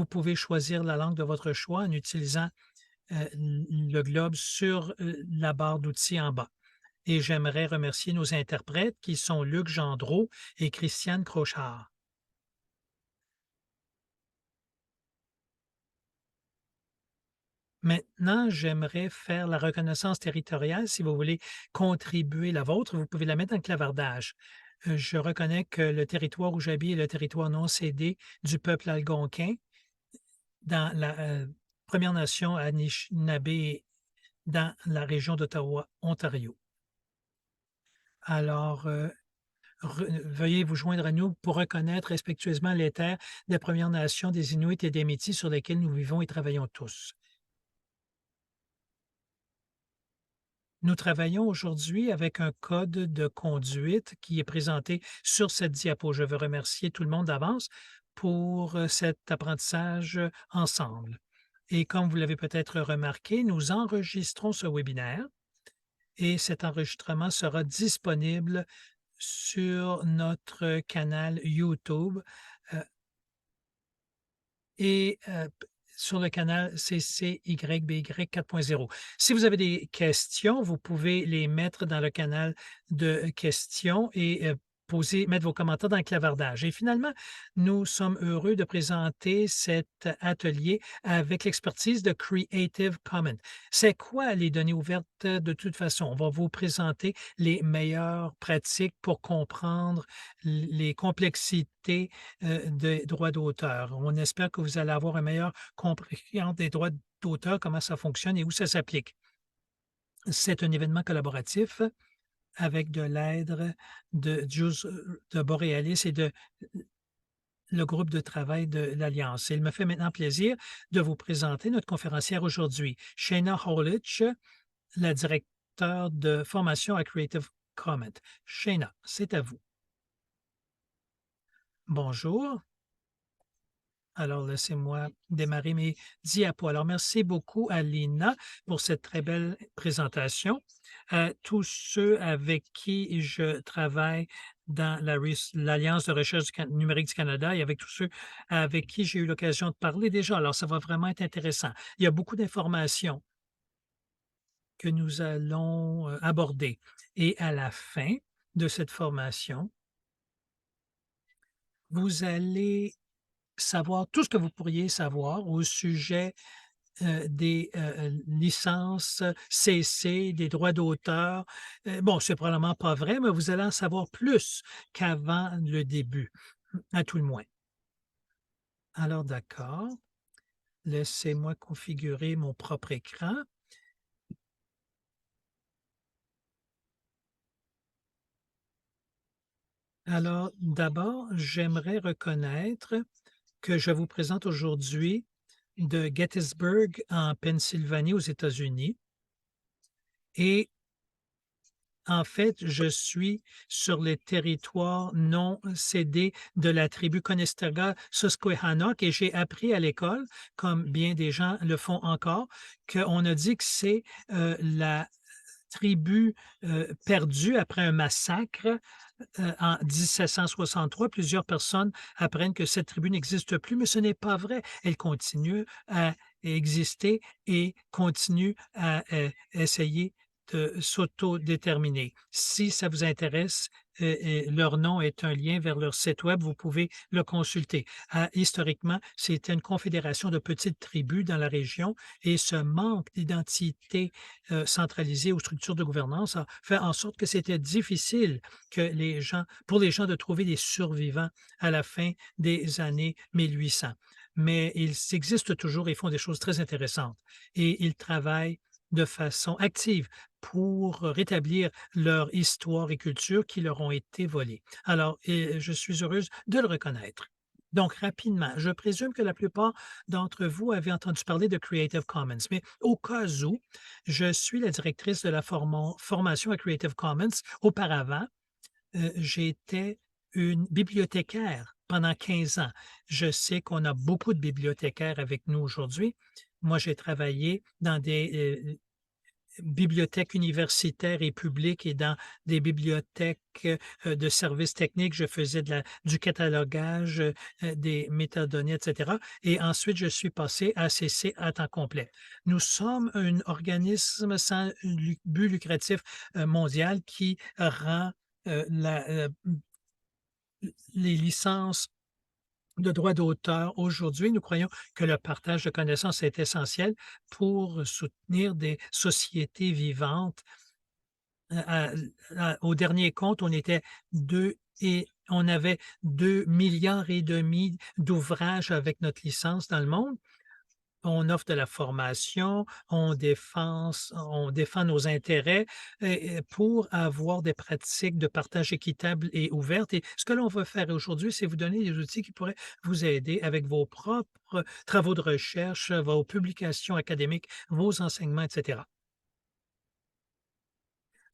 Vous pouvez choisir la langue de votre choix en utilisant le globe sur la barre d'outils en bas. Et j'aimerais remercier nos interprètes qui sont Luc Gendreau et Christiane Crochard. Maintenant, j'aimerais faire la reconnaissance territoriale. Si vous voulez contribuer la vôtre, vous pouvez la mettre dans le clavardage. Je reconnais que le territoire où j'habite est le territoire non cédé du peuple algonquin dans la Première Nation Anishinaabe dans la région d'Ottawa, Ontario. Alors, veuillez vous joindre à nous pour reconnaître respectueusement les terres des Premières Nations, des Inuits et des Métis sur lesquelles nous vivons et travaillons tous. Nous travaillons aujourd'hui avec un code de conduite qui est présenté sur cette diapo. Je veux remercier tout le monde d'avance pour cet apprentissage ensemble. Et comme vous l'avez peut-être remarqué, nous enregistrons ce webinaire et cet enregistrement sera disponible sur notre canal YouTube et sur le canal CCYBY 4.0. Si vous avez des questions, vous pouvez les mettre dans le canal de questions et mettre vos commentaires dans le clavardage. Et finalement, nous sommes heureux de présenter cet atelier avec l'expertise de Creative Commons. C'est quoi les données ouvertes de toute façon? On va vous présenter les meilleures pratiques pour comprendre les complexités des droits d'auteur. On espère que vous allez avoir une meilleure compréhension des droits d'auteur, comment ça fonctionne et où ça s'applique. C'est un événement collaboratif avec de l'aide de Jus de Borealis et de le groupe de travail de l'Alliance. Il me fait maintenant plaisir de vous présenter notre conférencière aujourd'hui, Shana Holich, la directeure de formation à Creative Commons. Shana, c'est à vous. Bonjour. Alors, laissez-moi démarrer mes diapos. Alors, merci beaucoup à Lina pour cette très belle présentation. À tous ceux avec qui je travaille dans l'Alliance de recherche numérique du Canada et avec tous ceux avec qui j'ai eu l'occasion de parler déjà. Alors, ça va vraiment être intéressant. Il y a beaucoup d'informations que nous allons aborder. Et à la fin de cette formation, vous allez savoir tout ce que vous pourriez savoir au sujet des licences CC, des droits d'auteur. Bon, c'est probablement pas vrai, mais vous allez en savoir plus qu'avant le début, à tout le moins. Alors, d'accord. Laissez-moi configurer mon propre écran. Alors, d'abord, j'aimerais reconnaître que je vous présente aujourd'hui de Gettysburg, en Pennsylvanie, aux États-Unis. Et en fait, je suis sur les territoires non cédés de la tribu Conestoga Susquehannock et j'ai appris à l'école, comme bien des gens le font encore, qu'on a dit que c'est la tribu perdue après un massacre en 1763. Plusieurs personnes apprennent que cette tribu n'existe plus, mais ce n'est pas vrai. Elle continue à exister et continue à essayer de s'autodéterminer. Si ça vous intéresse, leur nom est un lien vers leur site web, vous pouvez le consulter. Historiquement, c'était une confédération de petites tribus dans la région et ce manque d'identité centralisée aux structures de gouvernance a fait en sorte que c'était difficile pour les gens de trouver des survivants à la fin des années 1800. Mais ils existent toujours et font des choses très intéressantes et ils travaillent de façon active pour rétablir leur histoire et culture qui leur ont été volées. Alors, je suis heureuse de le reconnaître. Donc, rapidement, je présume que la plupart d'entre vous avaient entendu parler de Creative Commons, mais au cas où, je suis la directrice de la formation à Creative Commons. Auparavant, j'étais une bibliothécaire pendant 15 ans. Je sais qu'on a beaucoup de bibliothécaires avec nous aujourd'hui. Moi, j'ai travaillé dans des bibliothèques universitaires et publiques et dans des bibliothèques, de services techniques. Je faisais du catalogage, des métadonnées, et cetera et ensuite je suis passé à ACC à temps complet. Nous sommes un organisme sans but lucratif, mondial qui rend, les licences de droits d'auteur aujourd'hui. Nous croyons que le partage de connaissances est essentiel pour soutenir des sociétés vivantes. Au dernier compte, on était 2 et on avait 2,5 milliards d'ouvrages avec notre licence dans le monde. On offre de la formation, on défend nos intérêts et pour avoir des pratiques de partage équitable et ouvertes et ce que l'on veut faire aujourd'hui, c'est vous donner des outils qui pourraient vous aider avec vos propres travaux de recherche, vos publications académiques, vos enseignements, et cetera.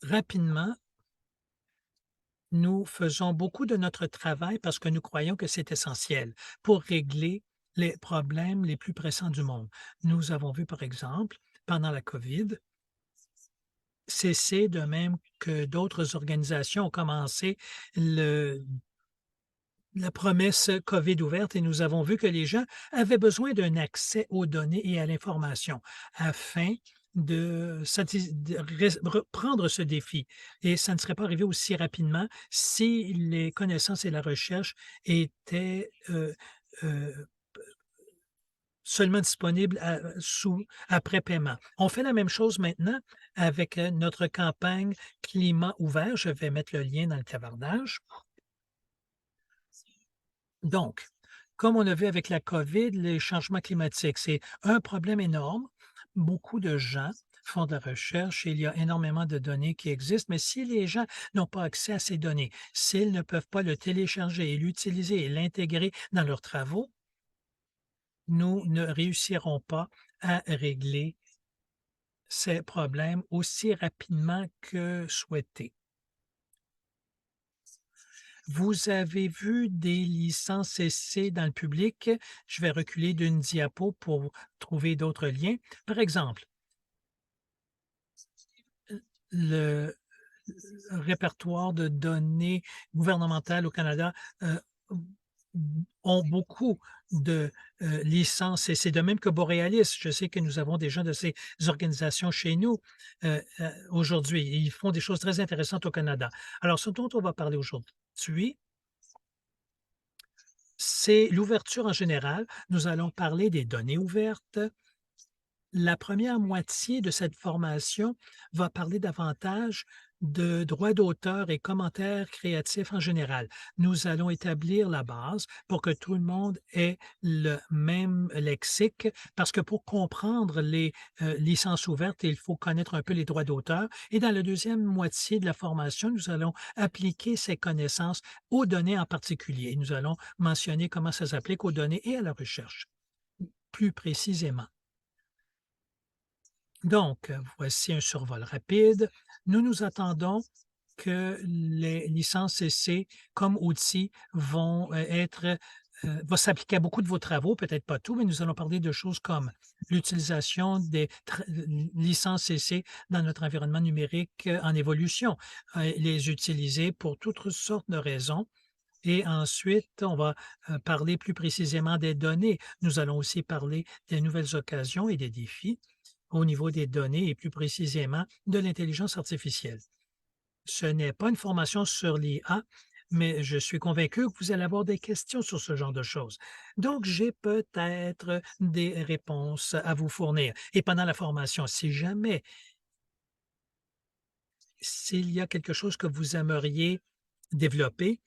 Rapidement, nous faisons beaucoup de notre travail parce que nous croyons que c'est essentiel pour régler les problèmes les plus pressants du monde. Nous avons vu, par exemple, pendant la COVID, cesser de même que d'autres organisations ont commencé le la promesse COVID ouverte et nous avons vu que les gens avaient besoin d'un accès aux données et à l'information afin de prendre ce défi et ça ne serait pas arrivé aussi rapidement si les connaissances et la recherche étaient, heu, seulement disponibles après paiement. On fait la même chose maintenant avec, notre campagne Climat ouvert. Je vais mettre le lien dans le clavardage. Donc, comme on a vu avec la COVID, les changements climatiques, c'est un problème énorme. Beaucoup de gens font de la recherche et il y a énormément de données qui existent, mais si les gens n'ont pas accès à ces données, s'ils ne peuvent pas le télécharger et l'utiliser et l'intégrer dans leurs travaux, nous ne réussirons pas à régler ces problèmes aussi rapidement que souhaité. Vous avez vu des licences essais dans le public. Je vais reculer d'une diapo pour trouver d'autres liens. Par exemple, le répertoire de données gouvernementales au Canada, heu, ont beaucoup de, licences et c'est de même que Borealis. Je sais que nous avons des gens de ces organisations chez nous, aujourd'hui et ils font des choses très intéressantes au Canada. Alors ce dont on va parler aujourd'hui, c'est l'ouverture en général. Nous allons parler des données ouvertes. La première moitié de cette formation va parler davantage de droits d'auteur et commentaires créatifs en général. Nous allons établir la base pour que tout le monde ait le même lexique, parce que pour comprendre les licences ouvertes, il faut connaître un peu les droits d'auteur. Et dans la deuxième moitié de la formation, nous allons appliquer ces connaissances aux données en particulier. Nous allons mentionner comment ça s'applique aux données et à la recherche, plus précisément. Donc, voici un survol rapide. Nous nous attendons que les licences CC comme outil vont s'appliquer à beaucoup de vos travaux, peut-être pas tout, mais nous allons parler de choses comme l'utilisation des licences CC dans notre environnement numérique en évolution, les utiliser pour toutes sortes de raisons. Et ensuite, on va parler plus précisément des données. Nous allons aussi parler des nouvelles occasions et des défis au niveau des données et plus précisément de l'intelligence artificielle. Ce n'est pas une formation sur l'IA, mais je suis convaincu que vous allez avoir des questions sur ce genre de choses. Donc, j'ai peut-être des réponses à vous fournir. Et pendant la formation, si jamais s'il y a quelque chose que vous aimeriez développer,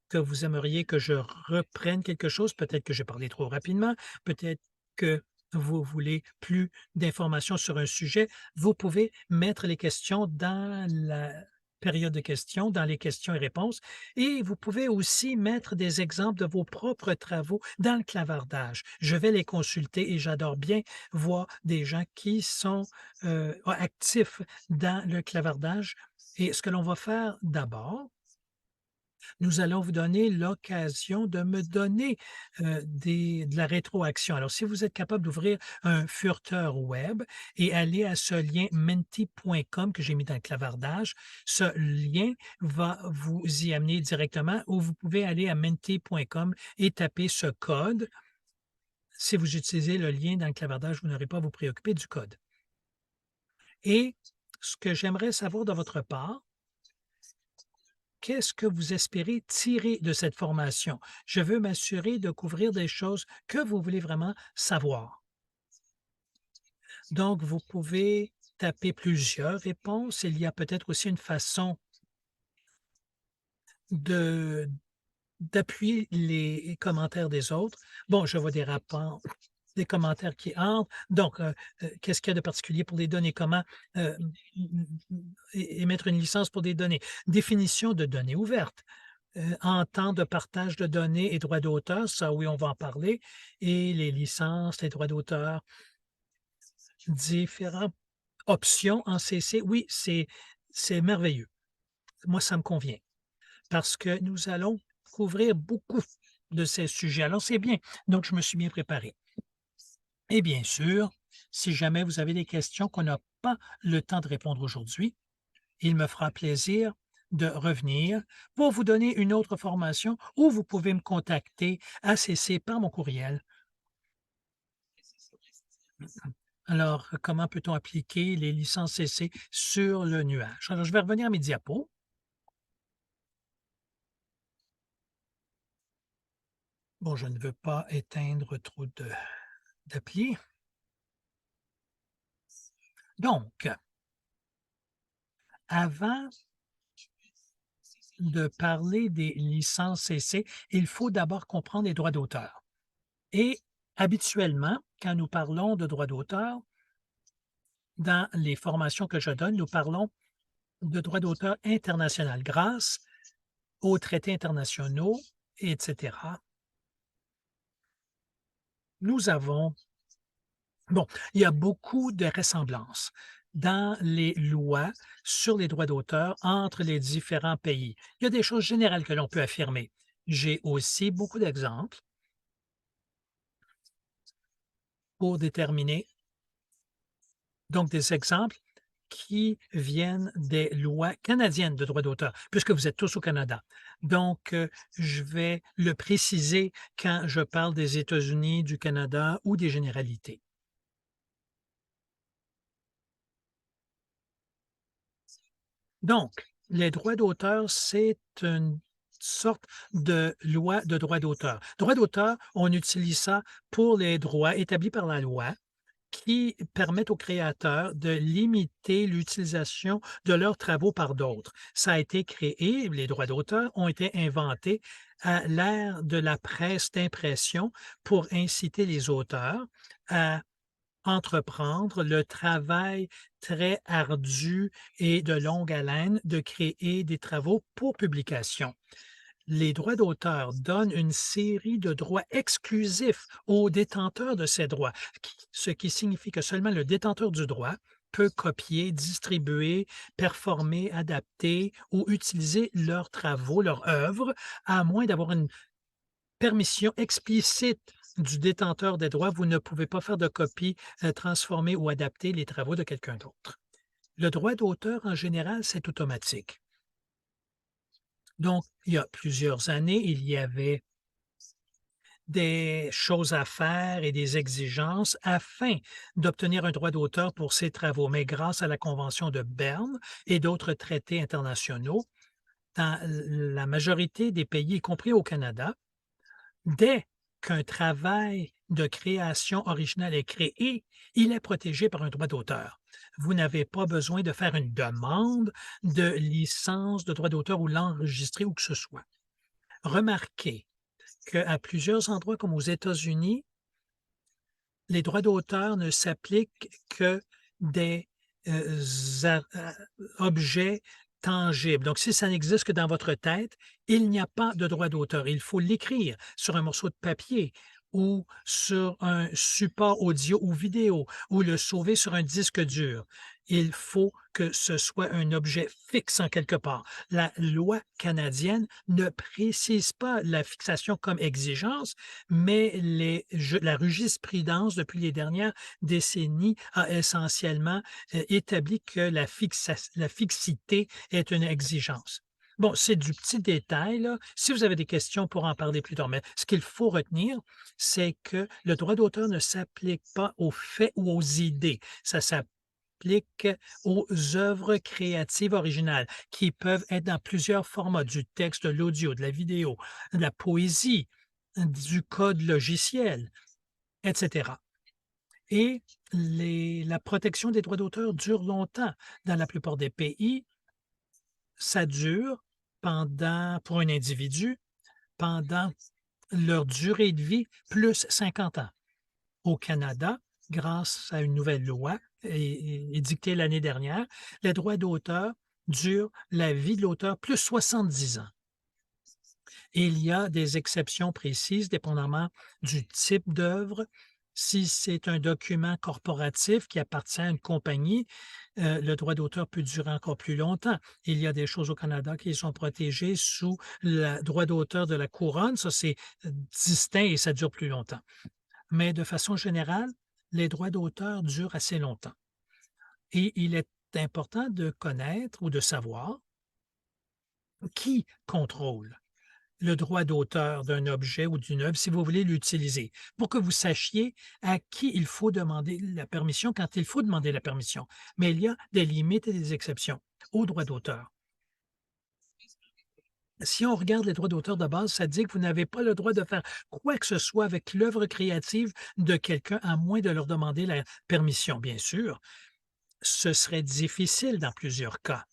que vous aimeriez que je reprenne quelque chose, peut-être que j'ai parlé trop rapidement, peut-être que vous voulez plus d'informations sur un sujet, vous pouvez mettre les questions dans la période de questions, dans les questions et réponses et vous pouvez aussi mettre des exemples de vos propres travaux dans le clavardage. Je vais les consulter et j'adore bien voir des gens qui sont, actifs dans le clavardage et ce que l'on va faire d'abord, Nous allons vous donner l'occasion de me donner, de la rétroaction. Alors, si vous êtes capable d'ouvrir un furteur web et aller à ce lien menti.com que j'ai mis dans le clavardage, ce lien va vous y amener directement ou vous pouvez aller à menti.com et taper ce code. Si vous utilisez le lien dans le clavardage, vous n'aurez pas à vous préoccuper du code. Et ce que j'aimerais savoir de votre part, qu'est-ce que vous espérez tirer de cette formation? Je veux m'assurer de couvrir des choses que vous voulez vraiment savoir. Donc, vous pouvez taper plusieurs réponses. Il y a peut-être aussi une façon de d'appuyer les commentaires des autres. Bon, je vois des rapports, des commentaires qui entrent. Donc, qu'est-ce qu'il y a de particulier pour les données? Comment, émettre une licence pour des données? Définition de données ouvertes. En temps de partage de données et droits d'auteur, ça oui, on va en parler, et les licences, les droits d'auteur, différentes options en CC. Oui, c'est merveilleux. Moi, ça me convient parce que nous allons couvrir beaucoup de ces sujets. Alors, c'est bien. Donc, je me suis bien préparé. Et bien sûr, si jamais vous avez des questions qu'on n'a pas le temps de répondre aujourd'hui, il me fera plaisir de revenir pour vous donner une autre formation ou vous pouvez me contacter à CC par mon courriel. Alors, comment peut-on appliquer les licences CC sur le nuage? Alors, je vais revenir à mes diapos. Bon, je ne veux pas éteindre trop d'applis. Donc, avant de parler des licences CC, il faut d'abord comprendre les droits d'auteur. Et habituellement, quand nous parlons de droits d'auteur, dans les formations que je donne, nous parlons de droits d'auteur international grâce aux traités internationaux, etc. Nous avons bon, il y a beaucoup de ressemblances dans les lois sur les droits d'auteur entre les différents pays. Il y a des choses générales que l'on peut affirmer. J'ai aussi beaucoup d'exemples pour déterminer donc des exemples qui viennent des lois canadiennes de droit d'auteur, puisque vous êtes tous au Canada. Donc, je vais le préciser quand je parle des États-Unis, du Canada ou des généralités. Donc, les droits d'auteur, c'est une sorte de loi de droit d'auteur. Droit d'auteur, on utilise ça pour les droits établis par la loi qui permettent aux créateurs de limiter l'utilisation de leurs travaux par d'autres. Ça a été créé, les droits d'auteur ont été inventés à l'ère de la presse d'impression pour inciter les auteurs à entreprendre le travail très ardu et de longue haleine de créer des travaux pour publication. Les droits d'auteur donnent une série de droits exclusifs aux détenteurs de ces droits, ce qui signifie que seulement le détenteur du droit peut copier, distribuer, performer, adapter ou utiliser leurs travaux, leurs œuvres, à moins d'avoir une permission explicite du détenteur des droits. Vous ne pouvez pas faire de copie, transformer ou adapter les travaux de quelqu'un d'autre. Le droit d'auteur, en général, c'est automatique. Donc, il y a plusieurs années, il y avait des choses à faire et des exigences afin d'obtenir un droit d'auteur pour ces travaux. Mais grâce à la Convention de Berne et d'autres traités internationaux, dans la majorité des pays, y compris au Canada, dès qu'un travail de création originale est créé, il est protégé par un droit d'auteur. Vous n'avez pas besoin de faire une demande de licence de droit d'auteur ou l'enregistrer où que ce soit. Remarquez qu'à plusieurs endroits comme aux États-Unis, les droits d'auteur ne s'appliquent que des, objets tangibles. Donc si ça n'existe que dans votre tête, il n'y a pas de droit d'auteur. Il faut l'écrire sur un morceau de papier ou sur un support audio ou vidéo ou le sauver sur un disque dur. Il faut que ce soit un objet fixe en quelque part. La loi canadienne ne précise pas la fixation comme exigence, mais la jurisprudence depuis les dernières décennies a essentiellement établi que la fixité est une exigence. Bon, c'est du petit détail, là. Si vous avez des questions, pour en parler plus tard. Mais ce qu'il faut retenir, c'est que le droit d'auteur ne s'applique pas aux faits ou aux idées. Ça s'applique aux œuvres créatives originales qui peuvent être dans plusieurs formats, du texte, de l'audio, de la vidéo, de la poésie, du code logiciel, etc. Et la protection des droits d'auteur dure longtemps. Dans la plupart des pays, ça dure pour un individu, pendant leur durée de vie, plus 50 ans. Au Canada, grâce à une nouvelle loi édictée l'année dernière, les droits d'auteur durent la vie de l'auteur plus 70 ans. Et il y a des exceptions précises dépendamment du type d'œuvre. Si c'est un document corporatif qui appartient à une compagnie, le droit d'auteur peut durer encore plus longtemps. Il y a des choses au Canada qui sont protégées sous le droit d'auteur de la couronne. Ça, c'est distinct et ça dure plus longtemps. Mais de façon générale, les droits d'auteur durent assez longtemps. Et il est important de connaître ou de savoir qui contrôle le droit d'auteur d'un objet ou d'une œuvre si vous voulez l'utiliser, pour que vous sachiez à qui il faut demander la permission quand il faut demander la permission. Mais il y a des limites et des exceptions au droit d'auteur. Si on regarde les droits d'auteur de base, ça dit que vous n'avez pas le droit de faire quoi que ce soit avec l'œuvre créative de quelqu'un à moins de leur demander la permission. Bien sûr, ce serait difficile dans plusieurs cas.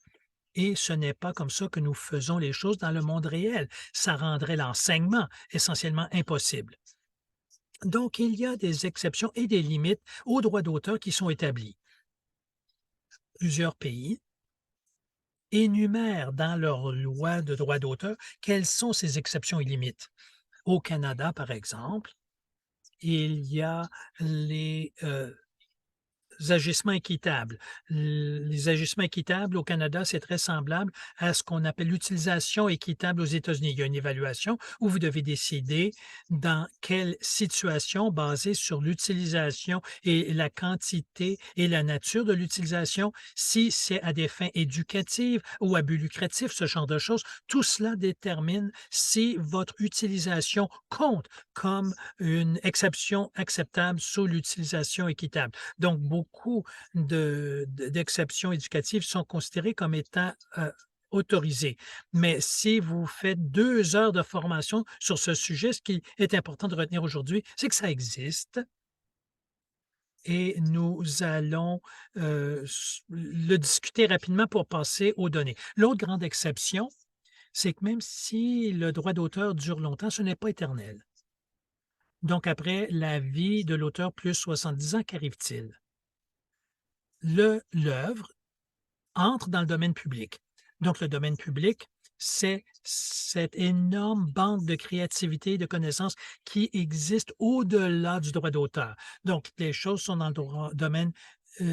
Et ce n'est pas comme ça que nous faisons les choses dans le monde réel. Ça rendrait l'enseignement essentiellement impossible. Donc, il y a des exceptions et des limites aux droits d'auteur qui sont établis. Plusieurs pays énumèrent dans leur loi de droit d'auteur quelles sont ces exceptions et limites. Au Canada, par exemple, il y a les agissements équitables. Les agissements équitables au Canada, c'est très semblable à ce qu'on appelle l'utilisation équitable aux États-Unis. Il y a une évaluation où vous devez décider dans quelle situation, basée sur l'utilisation et la quantité et la nature de l'utilisation, si c'est à des fins éducatives ou à but lucratif, ce genre de choses, tout cela détermine si votre utilisation compte comme une exception acceptable sous l'utilisation équitable. Donc, beaucoup d'exceptions éducatives sont considérées comme étant autorisées. Mais si vous faites 2 heures de formation sur ce sujet, ce qui est important de retenir aujourd'hui, c'est que ça existe et nous allons le discuter rapidement pour passer aux données. L'autre grande exception, c'est que même si le droit d'auteur dure longtemps, ce n'est pas éternel. Donc, après la vie de l'auteur plus 70 ans, qu'arrive-t-il? L'œuvre entre dans le domaine public. Donc, le domaine public, c'est cette énorme banque de créativité et de connaissances qui existe au-delà du droit d'auteur. Donc, les choses sont dans le domaine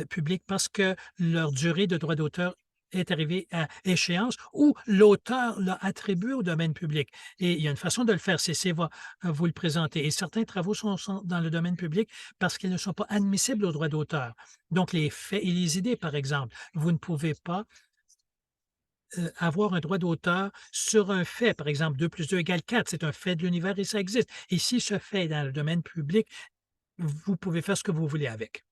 public parce que leur durée de droit d'auteur est arrivée à échéance ou l'auteur l'a attribué au domaine public. Et il y a une façon de le faire, CC va vous le présenter. Et certains travaux sont dans le domaine public parce qu'ils ne sont pas admissibles au droit d'auteur. Donc, les faits et les idées, par exemple, vous ne pouvez pas avoir un droit d'auteur sur un fait. Par exemple, 2 plus 2 égale 4, c'est un fait de l'univers et ça existe. Et si ce fait est dans le domaine public, vous pouvez faire ce que vous voulez avec.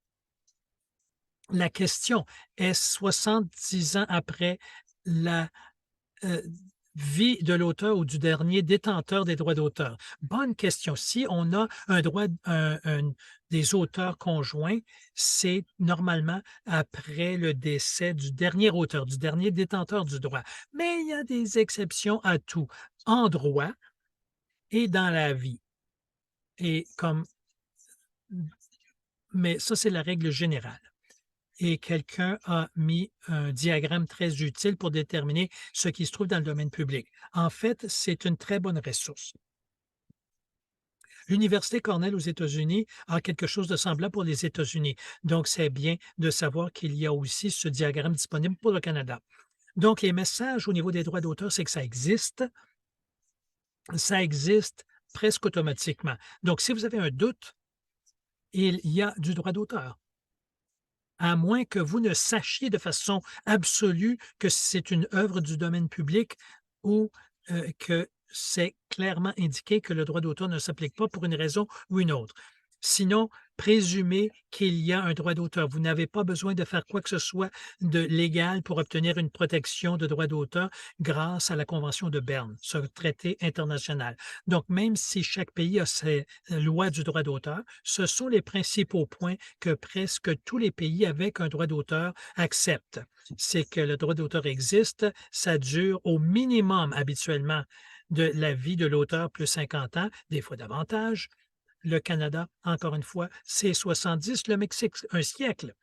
La question est 70 ans après la euh, vie de l'auteur ou du dernier détenteur des droits d'auteur? Bonne question. Si on a un droit, des auteurs conjoints, c'est normalement après le décès du dernier auteur, du dernier détenteur du droit. Mais il y a des exceptions à tout, en droit et dans la vie. Et comme, mais ça, c'est la règle générale. Et quelqu'un a mis un diagramme très utile pour déterminer ce qui se trouve dans le domaine public. En fait, c'est une très bonne ressource. L'Université Cornell aux États-Unis a quelque chose de semblable pour les États-Unis. Donc, c'est bien de savoir qu'il y a aussi ce diagramme disponible pour le Canada. Donc, les messages au niveau des droits d'auteur, c'est que ça existe presque automatiquement. Donc, si vous avez un doute, il y a du droit d'auteur. À moins que vous ne sachiez de façon absolue que c'est une œuvre du domaine public ou que c'est clairement indiqué que le droit d'auteur ne s'applique pas pour une raison ou une autre. Sinon, présumez qu'il y a un droit d'auteur. Vous n'avez pas besoin de faire quoi que ce soit de légal pour obtenir une protection de droit d'auteur grâce à la Convention de Berne, ce traité international. Donc, même si chaque pays a ses lois du droit d'auteur, ce sont les principaux points que presque tous les pays avec un droit d'auteur acceptent. C'est que le droit d'auteur existe, ça dure au minimum habituellement de la vie de l'auteur plus 50 ans, des fois davantage. Le Canada, encore une fois, c'est 70, le Mexique, un siècle.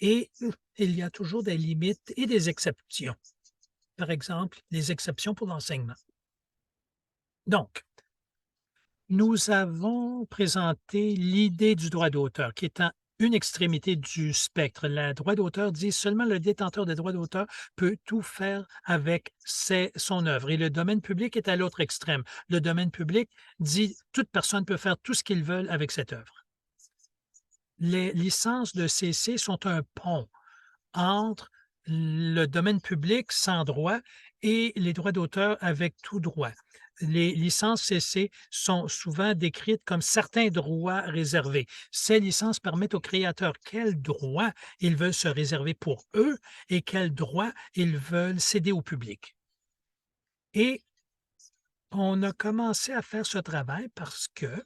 Et il y a toujours des limites et des exceptions. Par exemple, les exceptions pour l'enseignement. Donc, nous avons présenté l'idée du droit d'auteur qui est une extrémité du spectre. Le droit d'auteur dit seulement le détenteur des droits d'auteur peut tout faire avec son œuvre. Et le domaine public est à l'autre extrême. Le domaine public dit toute personne peut faire tout ce qu'ils veulent avec cette œuvre. Les licences de CC sont un pont entre le domaine public sans droit et les droits d'auteur avec tout droit. Les licences CC sont souvent décrites comme certains droits réservés. Ces licences permettent aux créateurs quels droits ils veulent se réserver pour eux et quels droits ils veulent céder au public. Et on a commencé à faire ce travail parce que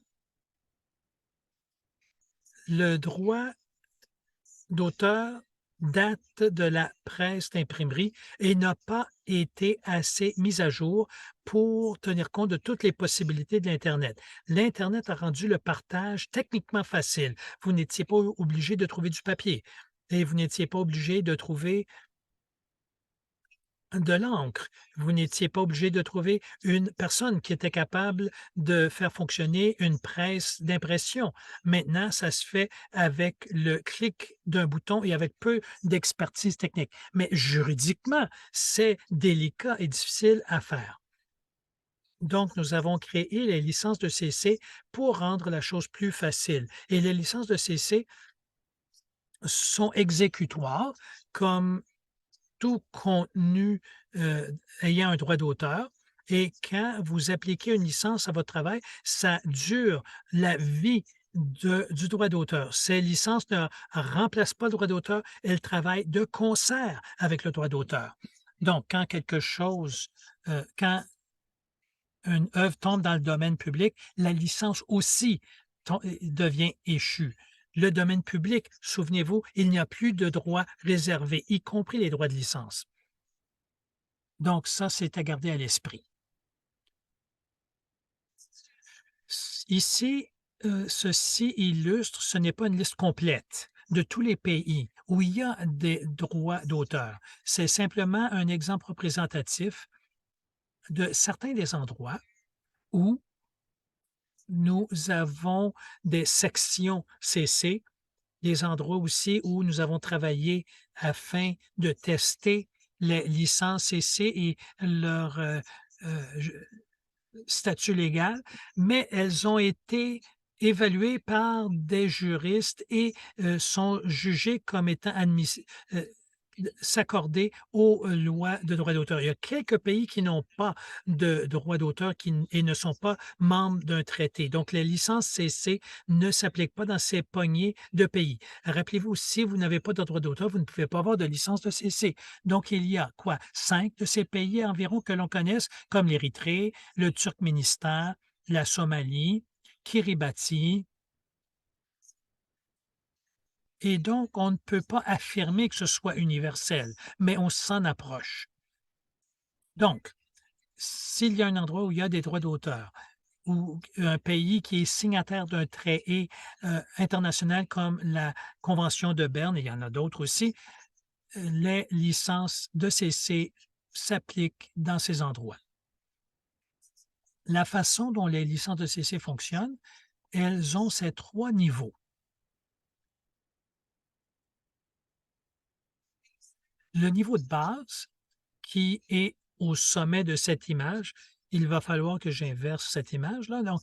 le droit d'auteur date de la presse d'imprimerie et n'a pas été assez mise à jour pour tenir compte de toutes les possibilités de l'Internet. L'Internet a rendu le partage techniquement facile. Vous n'étiez pas obligé de trouver du papier et vous n'étiez pas obligé de trouver de l'encre. Vous n'étiez pas obligé de trouver une personne qui était capable de faire fonctionner une presse d'impression. Maintenant, ça se fait avec le clic d'un bouton et avec peu d'expertise technique. Mais juridiquement, c'est délicat et difficile à faire. Donc, nous avons créé les licences de CC pour rendre la chose plus facile. Et les licences de CC sont exécutoires comme tout contenu ayant un droit d'auteur. Et quand vous appliquez une licence à votre travail, ça dure la vie du droit d'auteur. Ces licences ne remplacent pas le droit d'auteur, elles travaillent de concert avec le droit d'auteur. Donc, quand quelque chose, quand une œuvre tombe dans le domaine public, la licence aussi devient échue. Le domaine public, souvenez-vous, il n'y a plus de droits réservés, y compris les droits de licence. Donc ça, c'est à garder à l'esprit. Ici, ceci illustre, ce n'est pas une liste complète de tous les pays où il y a des droits d'auteur. C'est simplement un exemple représentatif de certains des endroits où nous avons des sections CC, des endroits aussi où nous avons travaillé afin de tester les licences CC et leur statut légal, mais elles ont été évaluées par des juristes et sont jugées comme étant s'accorder aux lois de droit d'auteur. Il y a quelques pays qui n'ont pas de droit d'auteur et ne sont pas membres d'un traité. Donc, les licences CC ne s'appliquent pas dans ces poignées de pays. Rappelez-vous, si vous n'avez pas de droit d'auteur, vous ne pouvez pas avoir de licence de CC. Donc, il y a quoi? 5 de ces pays environ que l'on connaisse, comme l'Érythrée, le Turkménistan, la Somalie, Kiribati, et donc, on ne peut pas affirmer que ce soit universel, mais on s'en approche. Donc, s'il y a un endroit où il y a des droits d'auteur, ou un pays qui est signataire d'un traité international comme la Convention de Berne, et il y en a d'autres aussi, les licences de CC s'appliquent dans ces endroits. La façon dont les licences de CC fonctionnent, elles ont ces 3 niveaux. Le niveau de base qui est au sommet de cette image, il va falloir que j'inverse cette image-là. Donc,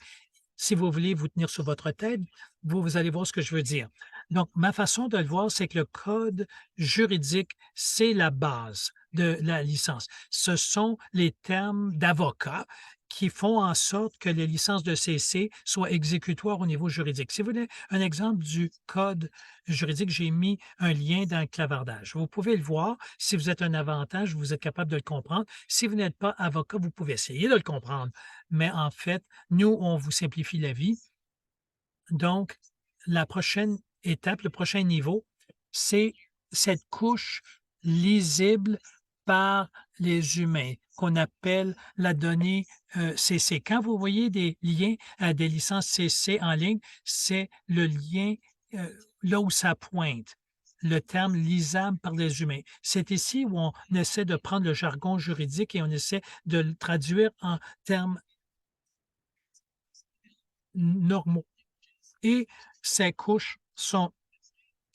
si vous voulez vous tenir sur votre tête, vous allez voir ce que je veux dire. Donc, ma façon de le voir, c'est que le code juridique, c'est la base de la licence. Ce sont les termes d'avocat qui font en sorte que les licences de CC soient exécutoires au niveau juridique. Si vous voulez un exemple du code juridique, j'ai mis un lien dans le clavardage. Vous pouvez le voir. Si vous êtes un avantage, vous êtes capable de le comprendre. Si vous n'êtes pas avocat, vous pouvez essayer de le comprendre. Mais en fait, nous, on vous simplifie la vie. Donc, la prochaine étape, le prochain niveau, c'est cette couche lisible par les humains qu'on appelle la donnée CC. Quand vous voyez des liens à des licences CC en ligne, c'est le lien là où ça pointe, le terme lisable par les humains. C'est ici où on essaie de prendre le jargon juridique et on essaie de le traduire en termes normaux. Et ces couches sont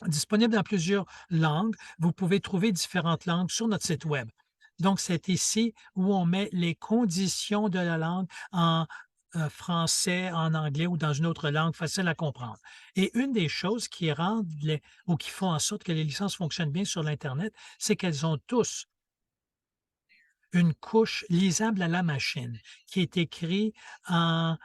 disponibles dans plusieurs langues. Vous pouvez trouver différentes langues sur notre site web. Donc, c'est ici où on met les conditions de la langue en français, en anglais ou dans une autre langue facile à comprendre. Et une des choses qui rendent ou qui font en sorte que les licences fonctionnent bien sur l'Internet, c'est qu'elles ont tous une couche lisable à la machine qui est écrite en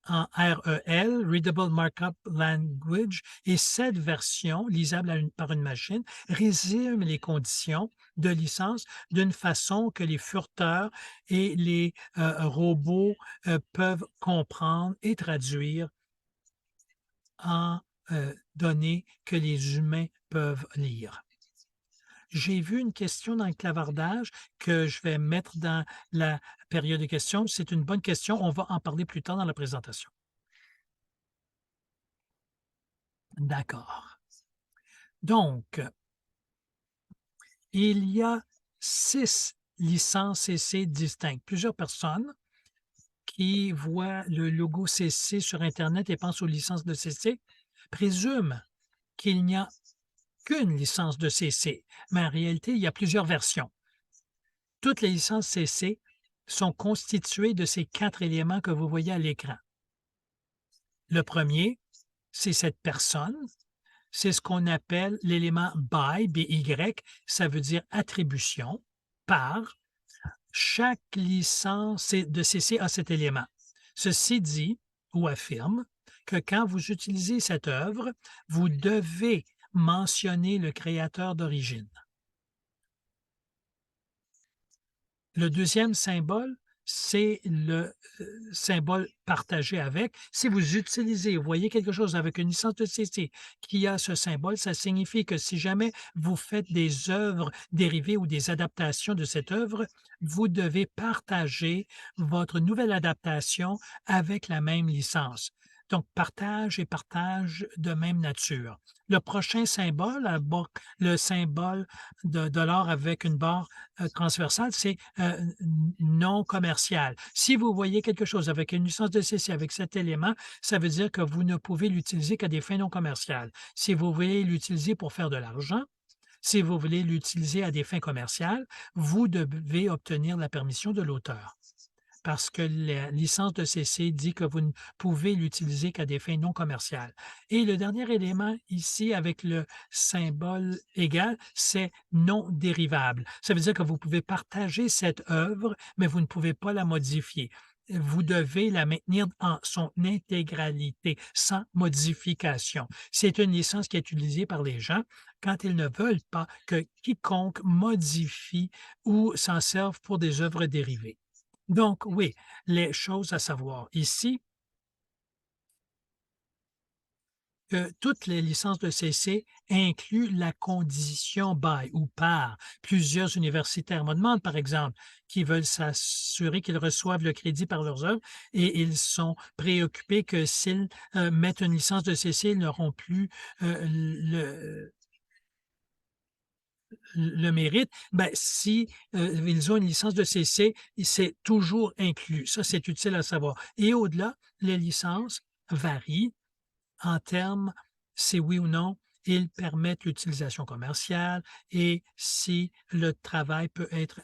REL, Readable Markup Language, et cette version, lisable par une machine, résume les conditions de licence d'une façon que les furteurs et les robots peuvent comprendre et traduire en données que les humains peuvent lire. J'ai vu une question dans le clavardage que je vais mettre dans la période de questions. C'est une bonne question. On va en parler plus tard dans la présentation. D'accord. Donc, il y a 6 licences CC distinctes. Plusieurs personnes qui voient le logo CC sur internet et pensent aux licences de CC présument qu'il n'y a qu'une licence de CC, mais en réalité, il y a plusieurs versions. Toutes les licences CC sont constituées de ces 4 éléments que vous voyez à l'écran. Le premier, c'est cette personne. C'est ce qu'on appelle l'élément by, BY, ça veut dire attribution, par. Chaque licence de CC a cet élément. Ceci dit ou affirme que quand vous utilisez cette œuvre, vous devez mentionner le créateur d'origine. Le deuxième symbole, c'est le symbole partagé avec. Si vous utilisez, vous voyez quelque chose avec une licence de CC qui a ce symbole, ça signifie que si jamais vous faites des œuvres dérivées ou des adaptations de cette œuvre, vous devez partager votre nouvelle adaptation avec la même licence. Donc, partage et partage de même nature. Le prochain symbole, le symbole de dollar avec une barre transversale, c'est non commercial. Si vous voyez quelque chose avec une licence de CC avec cet élément, ça veut dire que vous ne pouvez l'utiliser qu'à des fins non commerciales. Si vous voulez l'utiliser pour faire de l'argent, si vous voulez l'utiliser à des fins commerciales, vous devez obtenir la permission de l'auteur parce que la licence de CC dit que vous ne pouvez l'utiliser qu'à des fins non commerciales. Et le dernier élément ici avec le symbole égal, c'est non dérivable. Ça veut dire que vous pouvez partager cette œuvre, mais vous ne pouvez pas la modifier. Vous devez la maintenir en son intégralité, sans modification. C'est une licence qui est utilisée par les gens quand ils ne veulent pas que quiconque modifie ou s'en serve pour des œuvres dérivées. Donc oui, les choses à savoir ici, que toutes les licences de CC incluent la condition by ou par. Plusieurs universitaires me demandent, par exemple, qui veulent s'assurer qu'ils reçoivent le crédit par leurs œuvres et ils sont préoccupés que s'ils mettent une licence de CC, ils n'auront plus le méritent, ben, si, ils ont une licence de CC, c'est toujours inclus. Ça, c'est utile à savoir et au-delà, les licences varient en termes, c'est oui ou non, ils permettent l'utilisation commerciale et si le travail peut être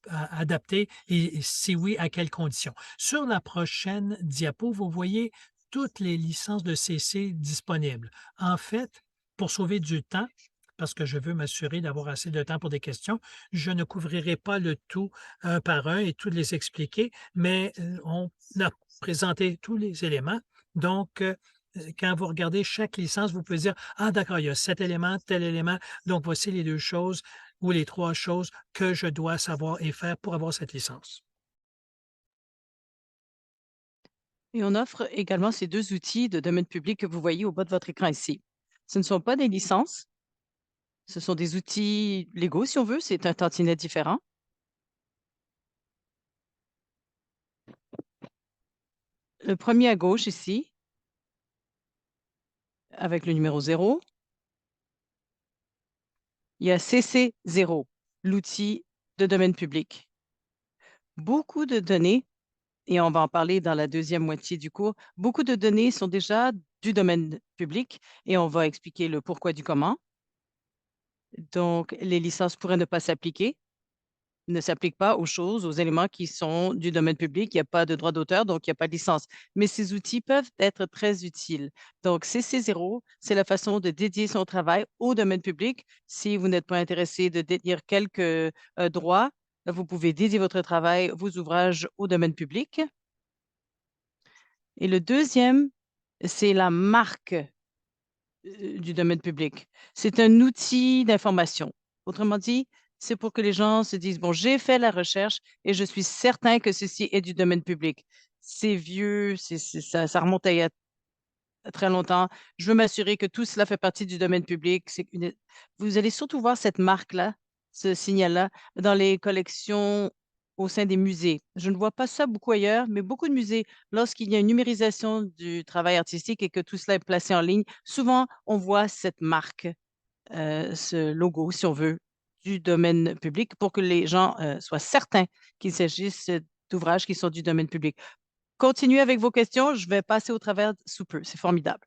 adapté et si oui, à quelles conditions. Sur la prochaine diapo, vous voyez toutes les licences de CC disponibles. En fait, pour sauver du temps, parce que je veux m'assurer d'avoir assez de temps pour des questions, je ne couvrirai pas le tout un par un et tous les expliquer, mais on a présenté tous les éléments. Donc, quand vous regardez chaque licence, vous pouvez dire: «Ah d'accord, il y a cet élément, tel élément, donc voici les 2 choses ou les 3 choses que je dois savoir et faire pour avoir cette licence». Et on offre également ces 2 outils de domaine public que vous voyez au bas de votre écran ici. Ce ne sont pas des licences, ce sont des outils légaux si on veut, c'est un tantinet différent. Le premier à gauche ici, avec le numéro 0, il y a CC0, l'outil de domaine public. Beaucoup de données, et on va en parler dans la deuxième moitié du cours, beaucoup de données sont déjà du domaine public et on va expliquer le pourquoi du comment. Donc, les licences pourraient ne pas s'appliquer, ne s'appliquent pas aux choses, aux éléments qui sont du domaine public. Il n'y a pas de droit d'auteur, donc il n'y a pas de licence. Mais ces outils peuvent être très utiles. Donc, CC0, c'est la façon de dédier son travail au domaine public. Si vous n'êtes pas intéressé de détenir quelques droits, vous pouvez dédier votre travail, vos ouvrages au domaine public. Et le deuxième, c'est la marque du domaine public. C'est un outil d'information. Autrement dit, c'est pour que les gens se disent, bon, j'ai fait la recherche et je suis certain que ceci est du domaine public. C'est vieux, ça remonte à il y a très longtemps. Je veux m'assurer que tout cela fait partie du domaine public. Vous allez surtout voir cette marque-là, ce signal-là, dans les collections au sein des musées. Je ne vois pas ça beaucoup ailleurs, mais beaucoup de musées, lorsqu'il y a une numérisation du travail artistique et que tout cela est placé en ligne, souvent on voit cette marque, ce logo, si on veut, du domaine public pour que les gens soient certains qu'il s'agisse d'ouvrages qui sont du domaine public. Continuez avec vos questions, je vais passer au travers sous peu. C'est formidable.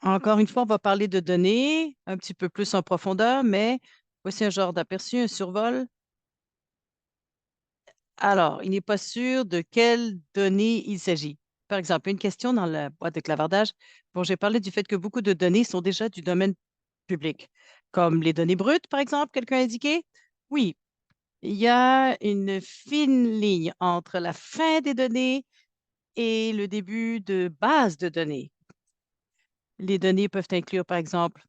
Encore une fois, on va parler de données un petit peu plus en profondeur, mais voici un genre d'aperçu, un survol. Alors, il n'est pas sûr de quelles données il s'agit. Par exemple, une question dans la boîte de clavardage. Bon, j'ai parlé du fait que beaucoup de données sont déjà du domaine public, comme les données brutes, par exemple, quelqu'un a indiqué. Oui, il y a une fine ligne entre la fin des données et le début de base de données. Les données peuvent inclure, par exemple,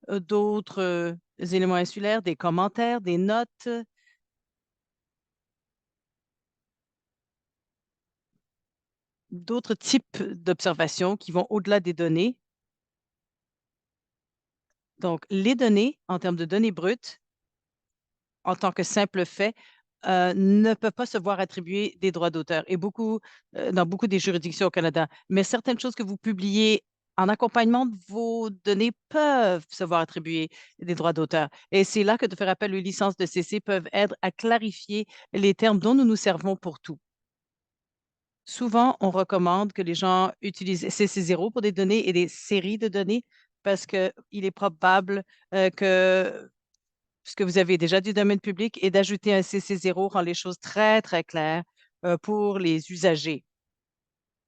d'autres éléments insulaires, des commentaires, des notes, d'autres types d'observations qui vont au-delà des données. Donc, les données, en termes de données brutes, en tant que simple fait, ne peuvent pas se voir attribuer des droits d'auteur et dans beaucoup des juridictions au Canada. Mais certaines choses que vous publiez en accompagnement de vos données peuvent se voir attribuer des droits d'auteur. Et c'est là que de faire appel aux licences de CC peuvent aider à clarifier les termes dont nous nous servons pour tout. Souvent, on recommande que les gens utilisent CC0 pour des données et des séries de données parce qu'il est probable que puisque vous avez déjà du domaine public et d'ajouter un CC0 rend les choses très, très claires pour les usagers.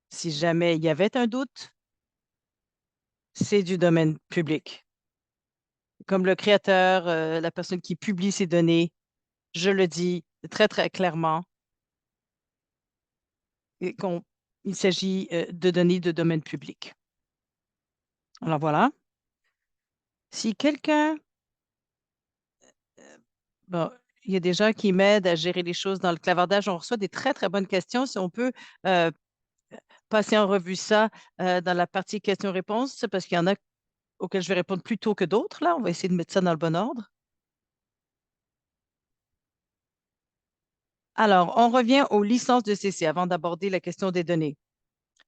Si jamais il y avait un doute, c'est du domaine public. Comme le créateur, la personne qui publie ces données, je le dis très, très clairement, et il s'agit de données de domaine public. Alors voilà. Si quelqu'un, bon, il y a des gens qui m'aident à gérer les choses dans le clavardage, on reçoit des très, très bonnes questions. Si on peut euh, passer en revue ça dans la partie questions-réponses, parce qu'il y en a auxquelles je vais répondre plus tôt que d'autres. Là, on va essayer de mettre ça dans le bon ordre. Alors, on revient aux licences de CC avant d'aborder la question des données.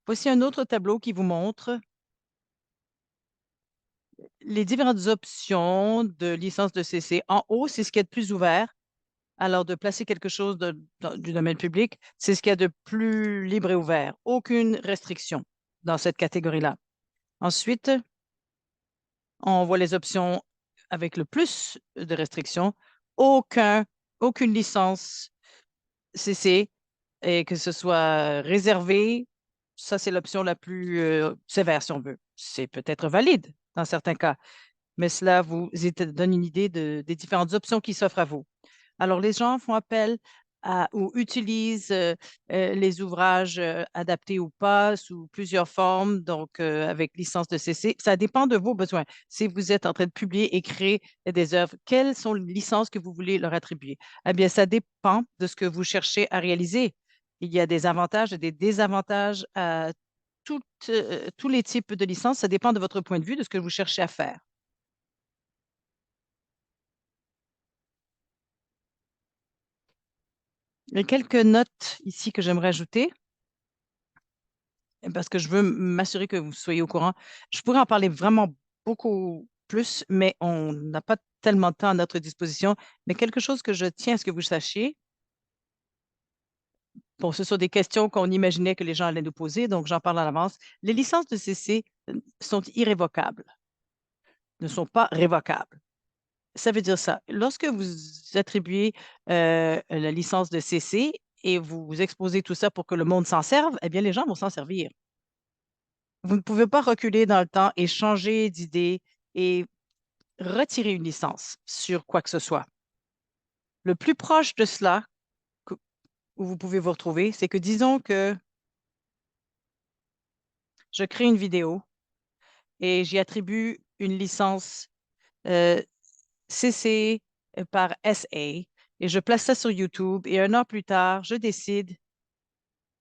Voici un autre tableau qui vous montre les différentes options de licence de CC. En haut, c'est ce qui est de plus ouvert. Alors, de placer quelque chose du domaine public, c'est ce qu'il y a de plus libre et ouvert. Aucune restriction dans cette catégorie-là. Ensuite, on voit les options avec le plus de restrictions. Aucune licence CC, et que ce soit réservé, ça, c'est l'option la plus sévère, si on veut. C'est peut-être valide dans certains cas, mais cela vous donne une idée des différentes options qui s'offrent à vous. Alors, les gens font appel ou utilisent les ouvrages adaptés ou pas sous plusieurs formes, donc avec licence de CC. Ça dépend de vos besoins. Si vous êtes en train de publier et créer des œuvres, quelles sont les licences que vous voulez leur attribuer? Eh bien, ça dépend de ce que vous cherchez à réaliser. Il y a des avantages et des désavantages à tous les types de licences. Ça dépend de votre point de vue, de ce que vous cherchez à faire. Il y a quelques notes ici que j'aimerais ajouter, parce que je veux m'assurer que vous soyez au courant. Je pourrais en parler vraiment beaucoup plus, mais on n'a pas tellement de temps à notre disposition. Mais quelque chose que je tiens à ce que vous sachiez, bon, ce sont des questions qu'on imaginait que les gens allaient nous poser, donc j'en parle à l'avance. Les licences de CC sont irrévocables, ne sont pas révocables. Ça veut dire ça. Lorsque vous attribuez la licence de CC et vous exposez tout ça pour que le monde s'en serve, eh bien, les gens vont s'en servir. Vous ne pouvez pas reculer dans le temps et changer d'idée et retirer une licence sur quoi que ce soit. Le plus proche de cela que- où vous pouvez vous retrouver, c'est que disons que je crée une vidéo et j'y attribue une licence euh, CC par SA et je place ça sur YouTube et 1 an plus tard, je décide,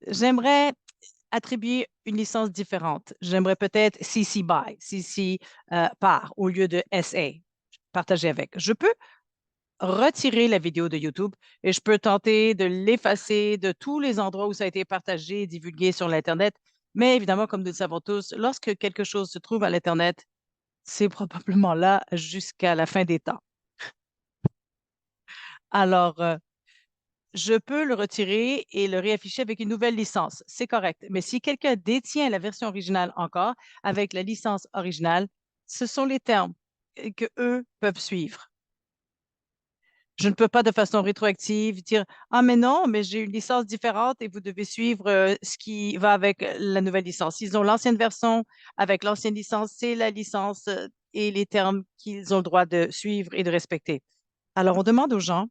j'aimerais attribuer une licence différente. J'aimerais peut-être CC BY, CC par au lieu de SA, partager avec. Je peux retirer la vidéo de YouTube et je peux tenter de l'effacer de tous les endroits où ça a été partagé et divulgué sur l'Internet. Mais évidemment, comme nous le savons tous, lorsque quelque chose se trouve à l'Internet, c'est probablement là jusqu'à la fin des temps. Alors, je peux le retirer et le réafficher avec une nouvelle licence. C'est correct. Mais si quelqu'un détient la version originale encore, avec la licence originale, ce sont les termes que eux peuvent suivre. Je ne peux pas de façon rétroactive dire, ah, mais non, mais j'ai une licence différente et vous devez suivre ce qui va avec la nouvelle licence. Ils ont l'ancienne version avec l'ancienne licence, c'est la licence et les termes qu'ils ont le droit de suivre et de respecter. Alors, on demande aux gens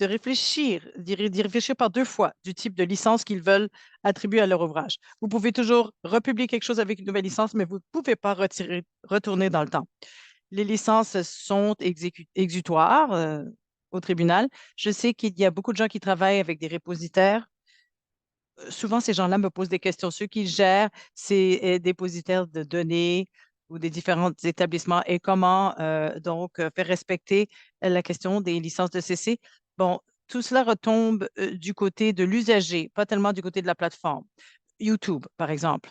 de réfléchir, d'y réfléchir par 2 fois du type de licence qu'ils veulent attribuer à leur ouvrage. Vous pouvez toujours republier quelque chose avec une nouvelle licence, mais vous ne pouvez pas retourner dans le temps. Les licences sont exutoires au tribunal. Je sais qu'il y a beaucoup de gens qui travaillent avec des dépositaires. Souvent, ces gens-là me posent des questions. Ceux qui gèrent ces dépositaires de données ou des différents établissements et comment donc faire respecter la question des licences de CC. Bon, tout cela retombe du côté de l'usager, pas tellement du côté de la plateforme. YouTube, par exemple.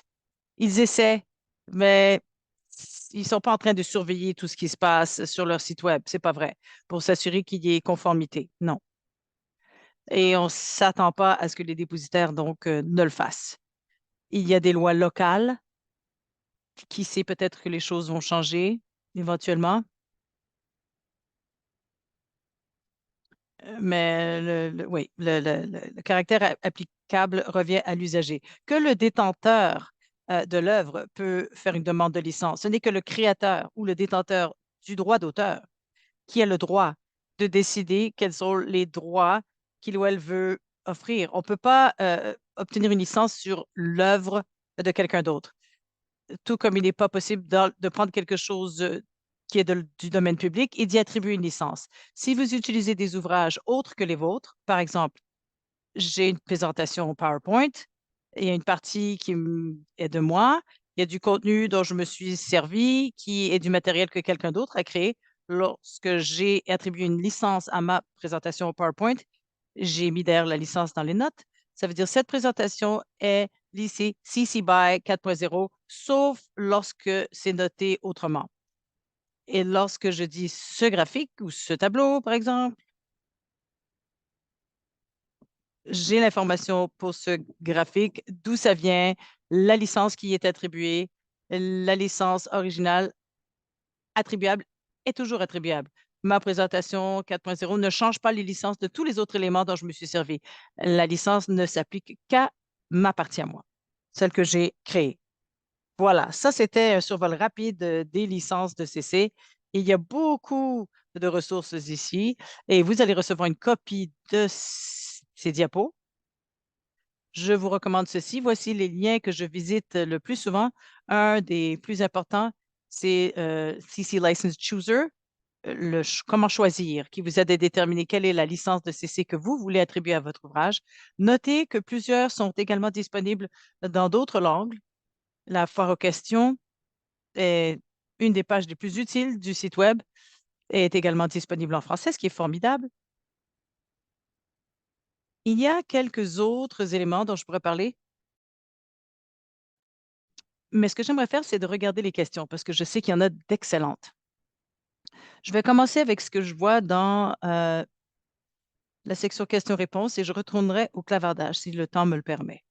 Ils essaient, mais ils ne sont pas en train de surveiller tout ce qui se passe sur leur site web. C'est pas vrai. Pour s'assurer qu'il y ait conformité. Non. Et on ne s'attend pas à ce que les dépositaires, donc, ne le fassent. Il y a des lois locales. Qui sait, peut-être que les choses vont changer éventuellement. Mais oui, le caractère applicable revient à l'usager. Que le détenteur de l'œuvre peut faire une demande de licence. Ce n'est que le créateur ou le détenteur du droit d'auteur qui a le droit de décider quels sont les droits qu'il ou elle veut offrir. On ne peut pas obtenir une licence sur l'œuvre de quelqu'un d'autre. Tout comme il n'est pas possible de prendre quelque chose qui est du domaine public et d'y attribuer une licence. Si vous utilisez des ouvrages autres que les vôtres, par exemple, j'ai une présentation au PowerPoint, il y a une partie qui est de moi, il y a du contenu dont je me suis servi, qui est du matériel que quelqu'un d'autre a créé. Lorsque j'ai attribué une licence à ma présentation au PowerPoint, j'ai mis d'ailleurs la licence dans les notes. Ça veut dire que cette présentation est lycée CC BY 4.0, sauf lorsque c'est noté autrement. Et lorsque je dis ce graphique ou ce tableau, par exemple, j'ai l'information pour ce graphique, d'où ça vient, la licence qui est attribuée, la licence originale attribuable est toujours attribuable. Ma présentation 4.0 ne change pas les licences de tous les autres éléments dont je me suis servi. La licence ne s'applique qu'à ma partie à moi, celle que j'ai créée. Voilà, ça c'était un survol rapide des licences de CC. Il y a beaucoup de ressources ici et vous allez recevoir une copie de ces diapos. Je vous recommande ceci. Voici les liens que je visite le plus souvent. Un des plus importants, c'est CC License Chooser, comment choisir, qui vous aide à déterminer quelle est la licence de CC que vous voulez attribuer à votre ouvrage. Notez que plusieurs sont également disponibles dans d'autres langues. La foire aux questions est une des pages les plus utiles du site Web et est également disponible en français, ce qui est formidable. Il y a quelques autres éléments dont je pourrais parler, mais ce que j'aimerais faire, c'est de regarder les questions parce que je sais qu'il y en a d'excellentes. Je vais commencer avec ce que je vois dans la section questions-réponses et je retournerai au clavardage si le temps me le permet.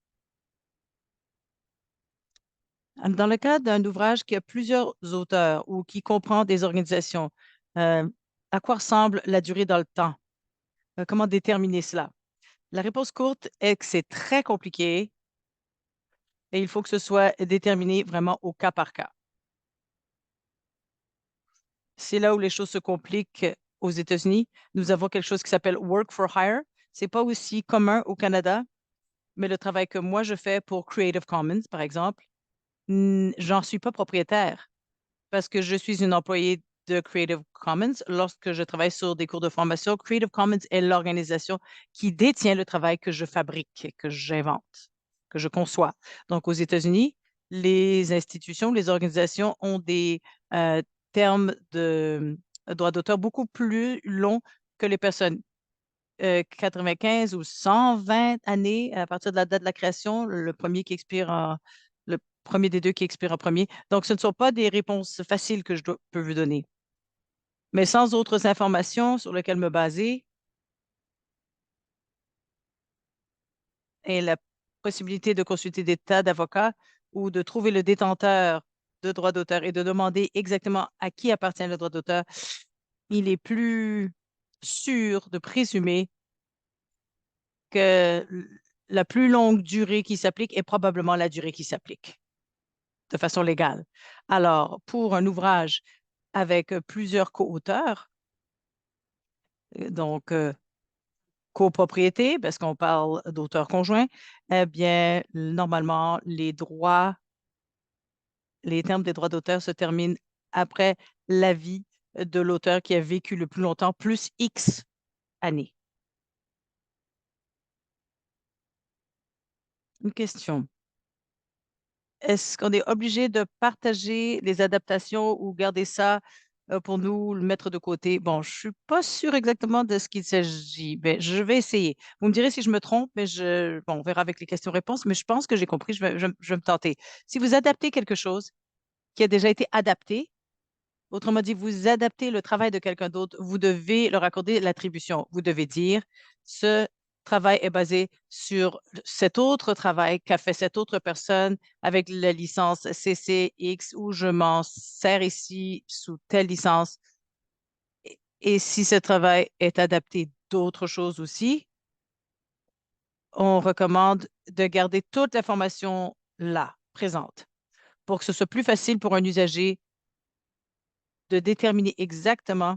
Dans le cas d'un ouvrage qui a plusieurs auteurs ou qui comprend des organisations, euh, à quoi ressemble la durée dans le temps? Comment déterminer cela? La réponse courte est que c'est très compliqué et il faut que ce soit déterminé vraiment au cas par cas. C'est là où les choses se compliquent aux États-Unis. Nous avons quelque chose qui s'appelle Work for Hire. C'est pas aussi commun au Canada, mais le travail que moi je fais pour Creative Commons, par exemple, j'en suis pas propriétaire parce que je suis une employée de Creative Commons. Lorsque je travaille sur des cours de formation, Creative Commons est l'organisation qui détient le travail que je fabrique, que j'invente, que je conçois. Donc, aux États-Unis, les institutions, les organisations ont des euh, termes de droit d'auteur beaucoup plus longs que les personnes. 95 ou 120 années à partir de la date de la création, le premier des deux qui expire en premier. Donc, ce ne sont pas des réponses faciles que peux vous donner. Mais sans autres informations sur lesquelles me baser et la possibilité de consulter des tas d'avocats ou de trouver le détenteur de droit d'auteur et de demander exactement à qui appartient le droit d'auteur, il est plus sûr de présumer que la plus longue durée qui s'applique est probablement la durée qui s'applique de façon légale. Alors, pour un ouvrage avec plusieurs co-auteurs, donc copropriété, parce qu'on parle d'auteurs conjoints, eh bien, normalement, les termes des droits d'auteur se terminent après l'avis de l'auteur qui a vécu le plus longtemps, plus X années. Une question. Est-ce qu'on est obligé de partager les adaptations ou garder ça pour nous, le mettre de côté? Bon, je suis pas sûre exactement de ce qu'il s'agit, mais je vais essayer. Vous me direz si je me trompe, mais bon, on verra avec les questions-réponses, mais je pense que j'ai compris, je vais me tenter. Si vous adaptez quelque chose qui a déjà été adapté, autrement dit, vous adaptez le travail de quelqu'un d'autre, vous devez leur accorder l'attribution. Vous devez dire, ce travail est basé sur cet autre travail qu'a fait cette autre personne avec la licence CCX ou je m'en sers ici sous telle licence. Et si ce travail est adapté d'autres choses aussi, on recommande de garder toute l'information là, présente, pour que ce soit plus facile pour un usager de déterminer exactement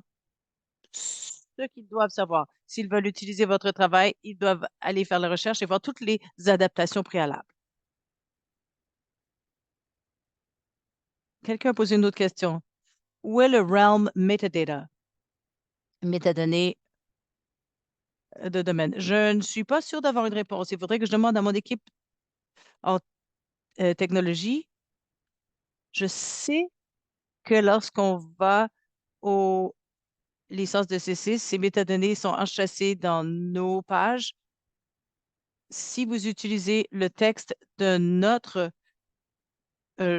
ce qu'ils doivent savoir. S'ils veulent utiliser votre travail, ils doivent aller faire la recherche et voir toutes les adaptations préalables. Quelqu'un a posé une autre question. Où est le realm metadata? Métadonnées de domaine. Je ne suis pas sûre d'avoir une réponse. Il faudrait que je demande à mon équipe en technologie. Je sais que lorsqu'on va aux licences de CC, ces métadonnées sont enchâssées dans nos pages Si vous utilisez le texte de notre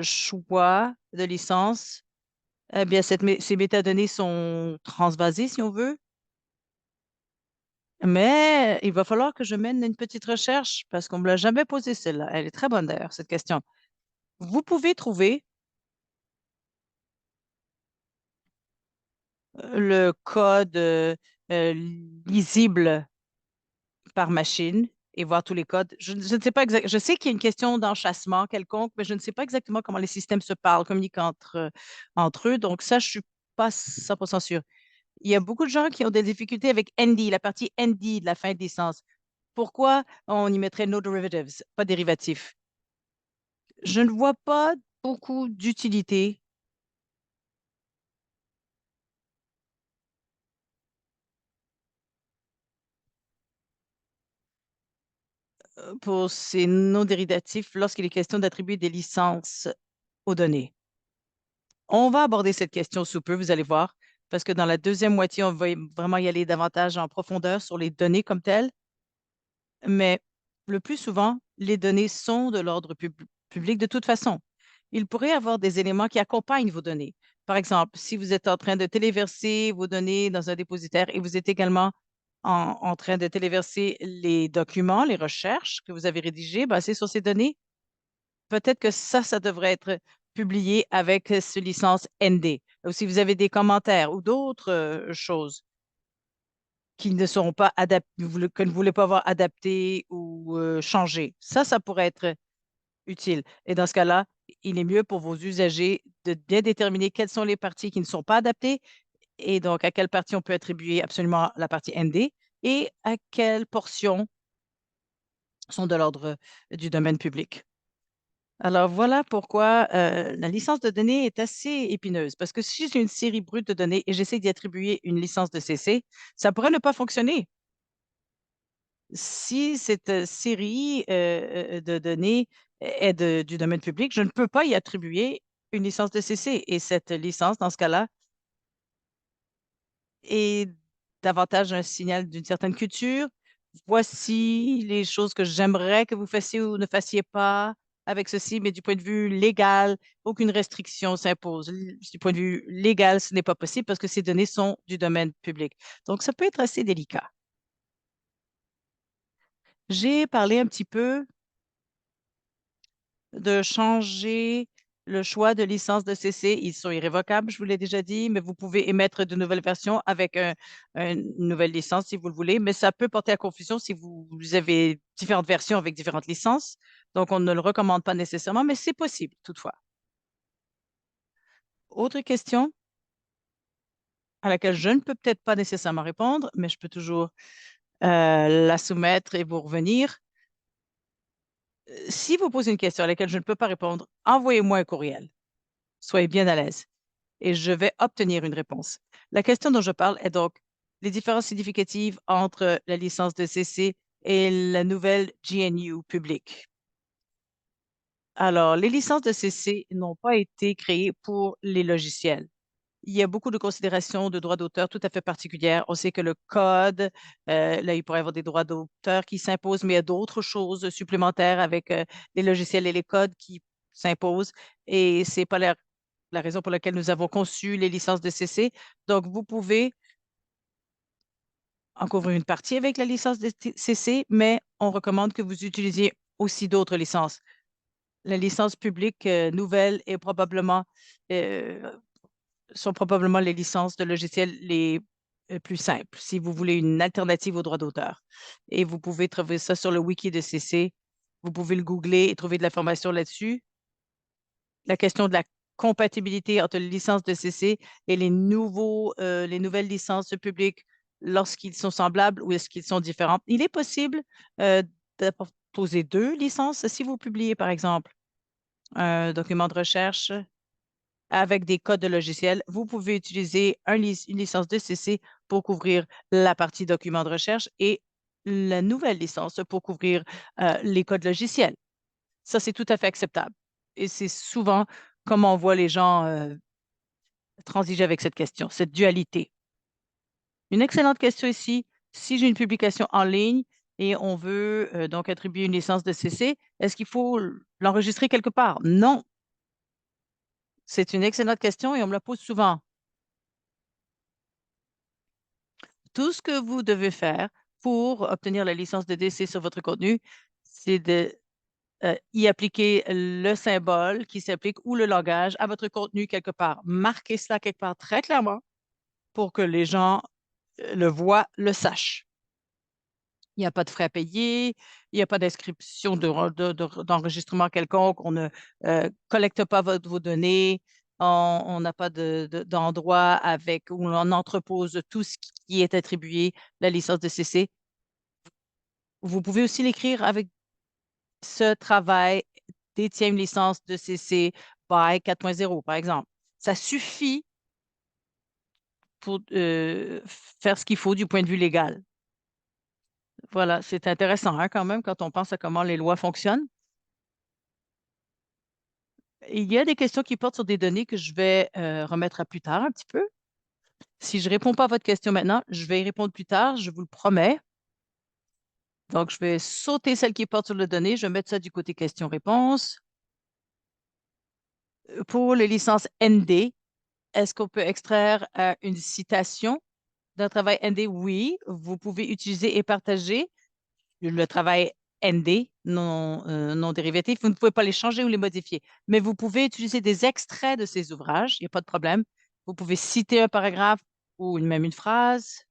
choix de licence, eh bien, ces métadonnées sont transvasées, si on veut, mais il va falloir que je mène une petite recherche parce qu'on ne me l'a jamais posée, celle-là. Elle est très bonne, d'ailleurs, cette question. Vous pouvez trouver le code euh, lisible par machine et voir tous les codes. Je ne sais pas exactement. Je sais qu'il y a une question d'enchâssement quelconque, mais je ne sais pas exactement comment les systèmes se parlent, communiquent entre eux. Donc, ça, je ne suis pas 100% sûre. Il y a beaucoup de gens qui ont des difficultés avec ND, la partie ND de la fin de licence. Pourquoi on y mettrait no derivatives, pas dérivatifs? Je ne vois pas beaucoup d'utilité pour ces non dérivatifs lorsqu'il est question d'attribuer des licences aux données. On va aborder cette question sous peu, vous allez voir, parce que dans la deuxième moitié, on va vraiment y aller davantage en profondeur sur les données comme telles, mais le plus souvent, les données sont de l'ordre public de toute façon. Il pourrait y avoir des éléments qui accompagnent vos données. Par exemple, si vous êtes en train de téléverser vos données dans un dépositaire et vous êtes également en train de téléverser les documents, les recherches que vous avez rédigées basées sur ces données, peut-être que ça devrait être publié avec ce licence ND. Ou si vous avez des commentaires ou d'autres choses qui ne seront pas adaptés, que ne voulez pas avoir adapté ou changé, ça pourrait être utile. Et dans ce cas-là, il est mieux pour vos usagers de bien déterminer quelles sont les parties qui ne sont pas adaptées et donc à quelle partie on peut attribuer absolument la partie ND et à quelles portions sont de l'ordre du domaine public. Alors voilà pourquoi la licence de données est assez épineuse, parce que si j'ai une série brute de données et j'essaie d'y attribuer une licence de CC, ça pourrait ne pas fonctionner. Si cette série de données est du domaine public, je ne peux pas y attribuer une licence de CC. Et cette licence, dans ce cas-là, est davantage un signal d'une certaine culture. Voici les choses que j'aimerais que vous fassiez ou ne fassiez pas avec ceci, mais du point de vue légal, aucune restriction s'impose. Du point de vue légal, ce n'est pas possible parce que ces données sont du domaine public. Donc, ça peut être assez délicat. J'ai parlé un petit peu de changer le choix de licence de CC. Ils sont irrévocables, je vous l'ai déjà dit, mais vous pouvez émettre de nouvelles versions avec une nouvelle licence si vous le voulez, mais ça peut porter à confusion si vous avez différentes versions avec différentes licences. Donc, on ne le recommande pas nécessairement, mais c'est possible toutefois. Autre question à laquelle je ne peux peut-être pas nécessairement répondre, mais je peux toujours la soumettre et vous revenir. Si vous posez une question à laquelle je ne peux pas répondre, envoyez-moi un courriel. Soyez bien à l'aise et je vais obtenir une réponse. La question dont je parle est donc les différences significatives entre la licence de CC et la nouvelle GNU publique. Alors, les licences de CC n'ont pas été créées pour les logiciels. Il y a beaucoup de considérations de droits d'auteur tout à fait particulières. On sait que le code, là, il pourrait y avoir des droits d'auteur qui s'imposent, mais il y a d'autres choses supplémentaires avec les logiciels et les codes qui s'imposent. Et c'est pas la raison pour laquelle nous avons conçu les licences de CC. Donc, vous pouvez en couvrir une partie avec la licence de CC, mais on recommande que vous utilisiez aussi d'autres licences. La licence publique nouvelle est euh, sont probablement les licences de logiciels les plus simples, si vous voulez une alternative aux droits d'auteur. Et vous pouvez trouver ça sur le wiki de CC. Vous pouvez le googler et trouver de l'information là-dessus. La question de la compatibilité entre les licences de CC et les nouvelles licences publiques lorsqu'ils sont semblables ou est-ce qu'ils sont différents. Il est possible de poser deux licences si vous publiez, par exemple, un document de recherche avec des codes de logiciel. Vous pouvez utiliser une licence de CC pour couvrir la partie document de recherche et la nouvelle licence pour couvrir les codes logiciels. Ça, c'est tout à fait acceptable. Et c'est souvent comment on voit les gens transiger avec cette question, cette dualité. Une excellente question ici. Si j'ai une publication en ligne et on veut donc attribuer une licence de CC, est-ce qu'il faut l'enregistrer quelque part? Non. C'est une excellente question et on me la pose souvent. Tout ce que vous devez faire pour obtenir la licence de DC sur votre contenu, c'est de y appliquer le symbole qui s'applique ou le langage à votre contenu quelque part. Marquez cela quelque part très clairement pour que les gens le voient, le sachent. Il n'y a pas de frais à payer, il n'y a pas d'inscription d'enregistrement quelconque, on ne collecte pas vos données, on n'a pas d'endroit avec où on entrepose tout ce qui est attribué, la licence de CC. Vous pouvez aussi l'écrire avec ce travail détient une licence de CC by 4.0, par exemple. Ça suffit pour faire ce qu'il faut du point de vue légal. Voilà, c'est intéressant hein, quand même quand on pense à comment les lois fonctionnent. Il y a des questions qui portent sur des données que je vais remettre à plus tard un petit peu. Si je ne réponds pas à votre question maintenant, je vais y répondre plus tard, je vous le promets. Donc, je vais sauter celle qui porte sur les données, je vais mettre ça du côté questions-réponses. Pour les licences ND, est-ce qu'on peut extraire une citation d'un travail ND? Oui, vous pouvez utiliser et partager le travail ND, non dérivatif. Vous ne pouvez pas les changer ou les modifier, mais vous pouvez utiliser des extraits de ces ouvrages, il n'y a pas de problème. Vous pouvez citer un paragraphe ou même une phrase,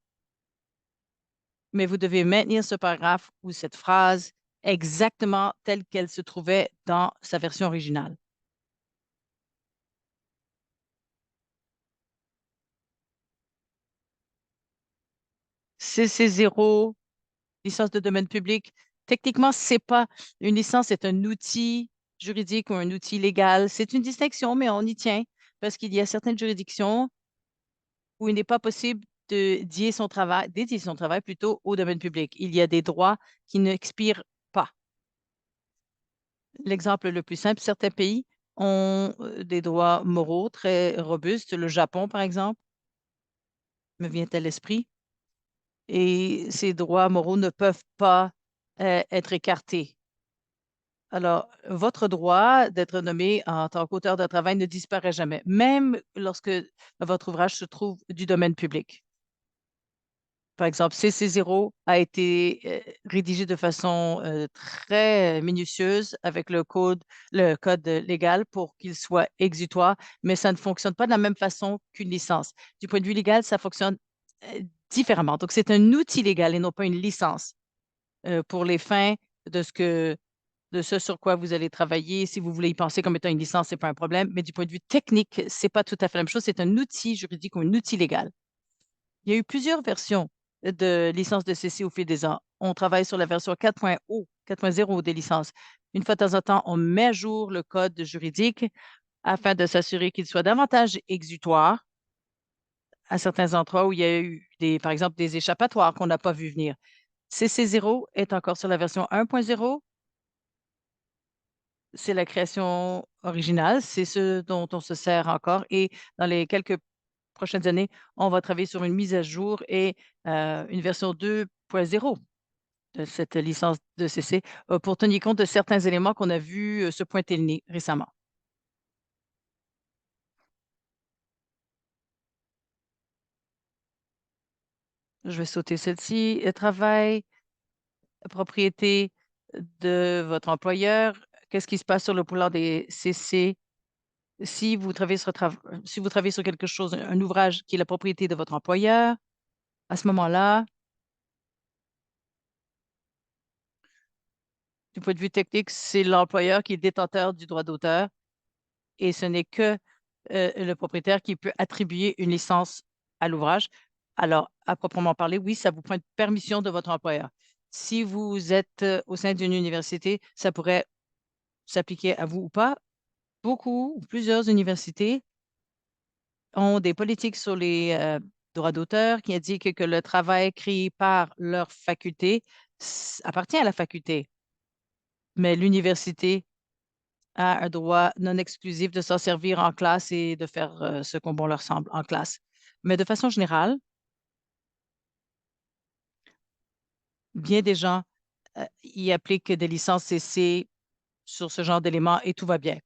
mais vous devez maintenir ce paragraphe ou cette phrase exactement telle qu'elle se trouvait dans sa version originale. CC0, licence de domaine public. Techniquement, c'est pas une licence, c'est un outil juridique ou un outil légal. C'est une distinction, mais on y tient parce qu'il y a certaines juridictions où il n'est pas possible de dédier son travail plutôt au domaine public. Il y a des droits qui n'expirent pas. L'exemple le plus simple, certains pays ont des droits moraux très robustes. Le Japon, par exemple, me vient à l'esprit. Et ces droits moraux ne peuvent pas être écartés. Alors, votre droit d'être nommé en tant qu'auteur de travail ne disparaît jamais, même lorsque votre ouvrage se trouve du domaine public. Par exemple, CC0 a été rédigé de façon très minutieuse avec le code légal pour qu'il soit exutoire, mais ça ne fonctionne pas de la même façon qu'une licence. Du point de vue légal, ça fonctionne euh, différemment. Donc, c'est un outil légal et non pas une licence pour les fins de de ce sur quoi vous allez travailler. Si vous voulez y penser comme étant une licence, ce n'est pas un problème, mais du point de vue technique, ce n'est pas tout à fait la même chose. C'est un outil juridique ou un outil légal. Il y a eu plusieurs versions de licence de CC au fil des ans. On travaille sur la version 4.0 des licences. Une fois de temps en temps, on met à jour le code juridique afin de s'assurer qu'il soit davantage exutoire à certains endroits où il y a eu, par exemple, des échappatoires qu'on n'a pas vu venir. CC0 est encore sur la version 1.0. C'est la création originale, c'est ce dont on se sert encore. Et dans les quelques prochaines années, on va travailler sur une mise à jour et une version 2.0 de cette licence de CC pour tenir compte de certains éléments qu'on a vus se pointer le nez récemment. Je vais sauter celle-ci. Travail, propriété de votre employeur. Qu'est-ce qui se passe sur le plan des CC? Si vous travaillez sur quelque chose, un ouvrage qui est la propriété de votre employeur, à ce moment-là, du point de vue technique, c'est l'employeur qui est détenteur du droit d'auteur et ce n'est que le propriétaire qui peut attribuer une licence à l'ouvrage. Alors, à proprement parler, oui, ça vous prend une permission de votre employeur. Si vous êtes au sein d'une université, ça pourrait s'appliquer à vous ou pas. Beaucoup ou plusieurs universités ont des politiques sur les droits d'auteur qui indiquent que le travail créé par leur faculté appartient à la faculté, mais l'université a un droit non exclusif de s'en servir en classe et de faire ce qu'on bon leur semble en classe. Mais de façon générale, bien des gens il applique des licences CC sur ce genre d'éléments et tout va bien.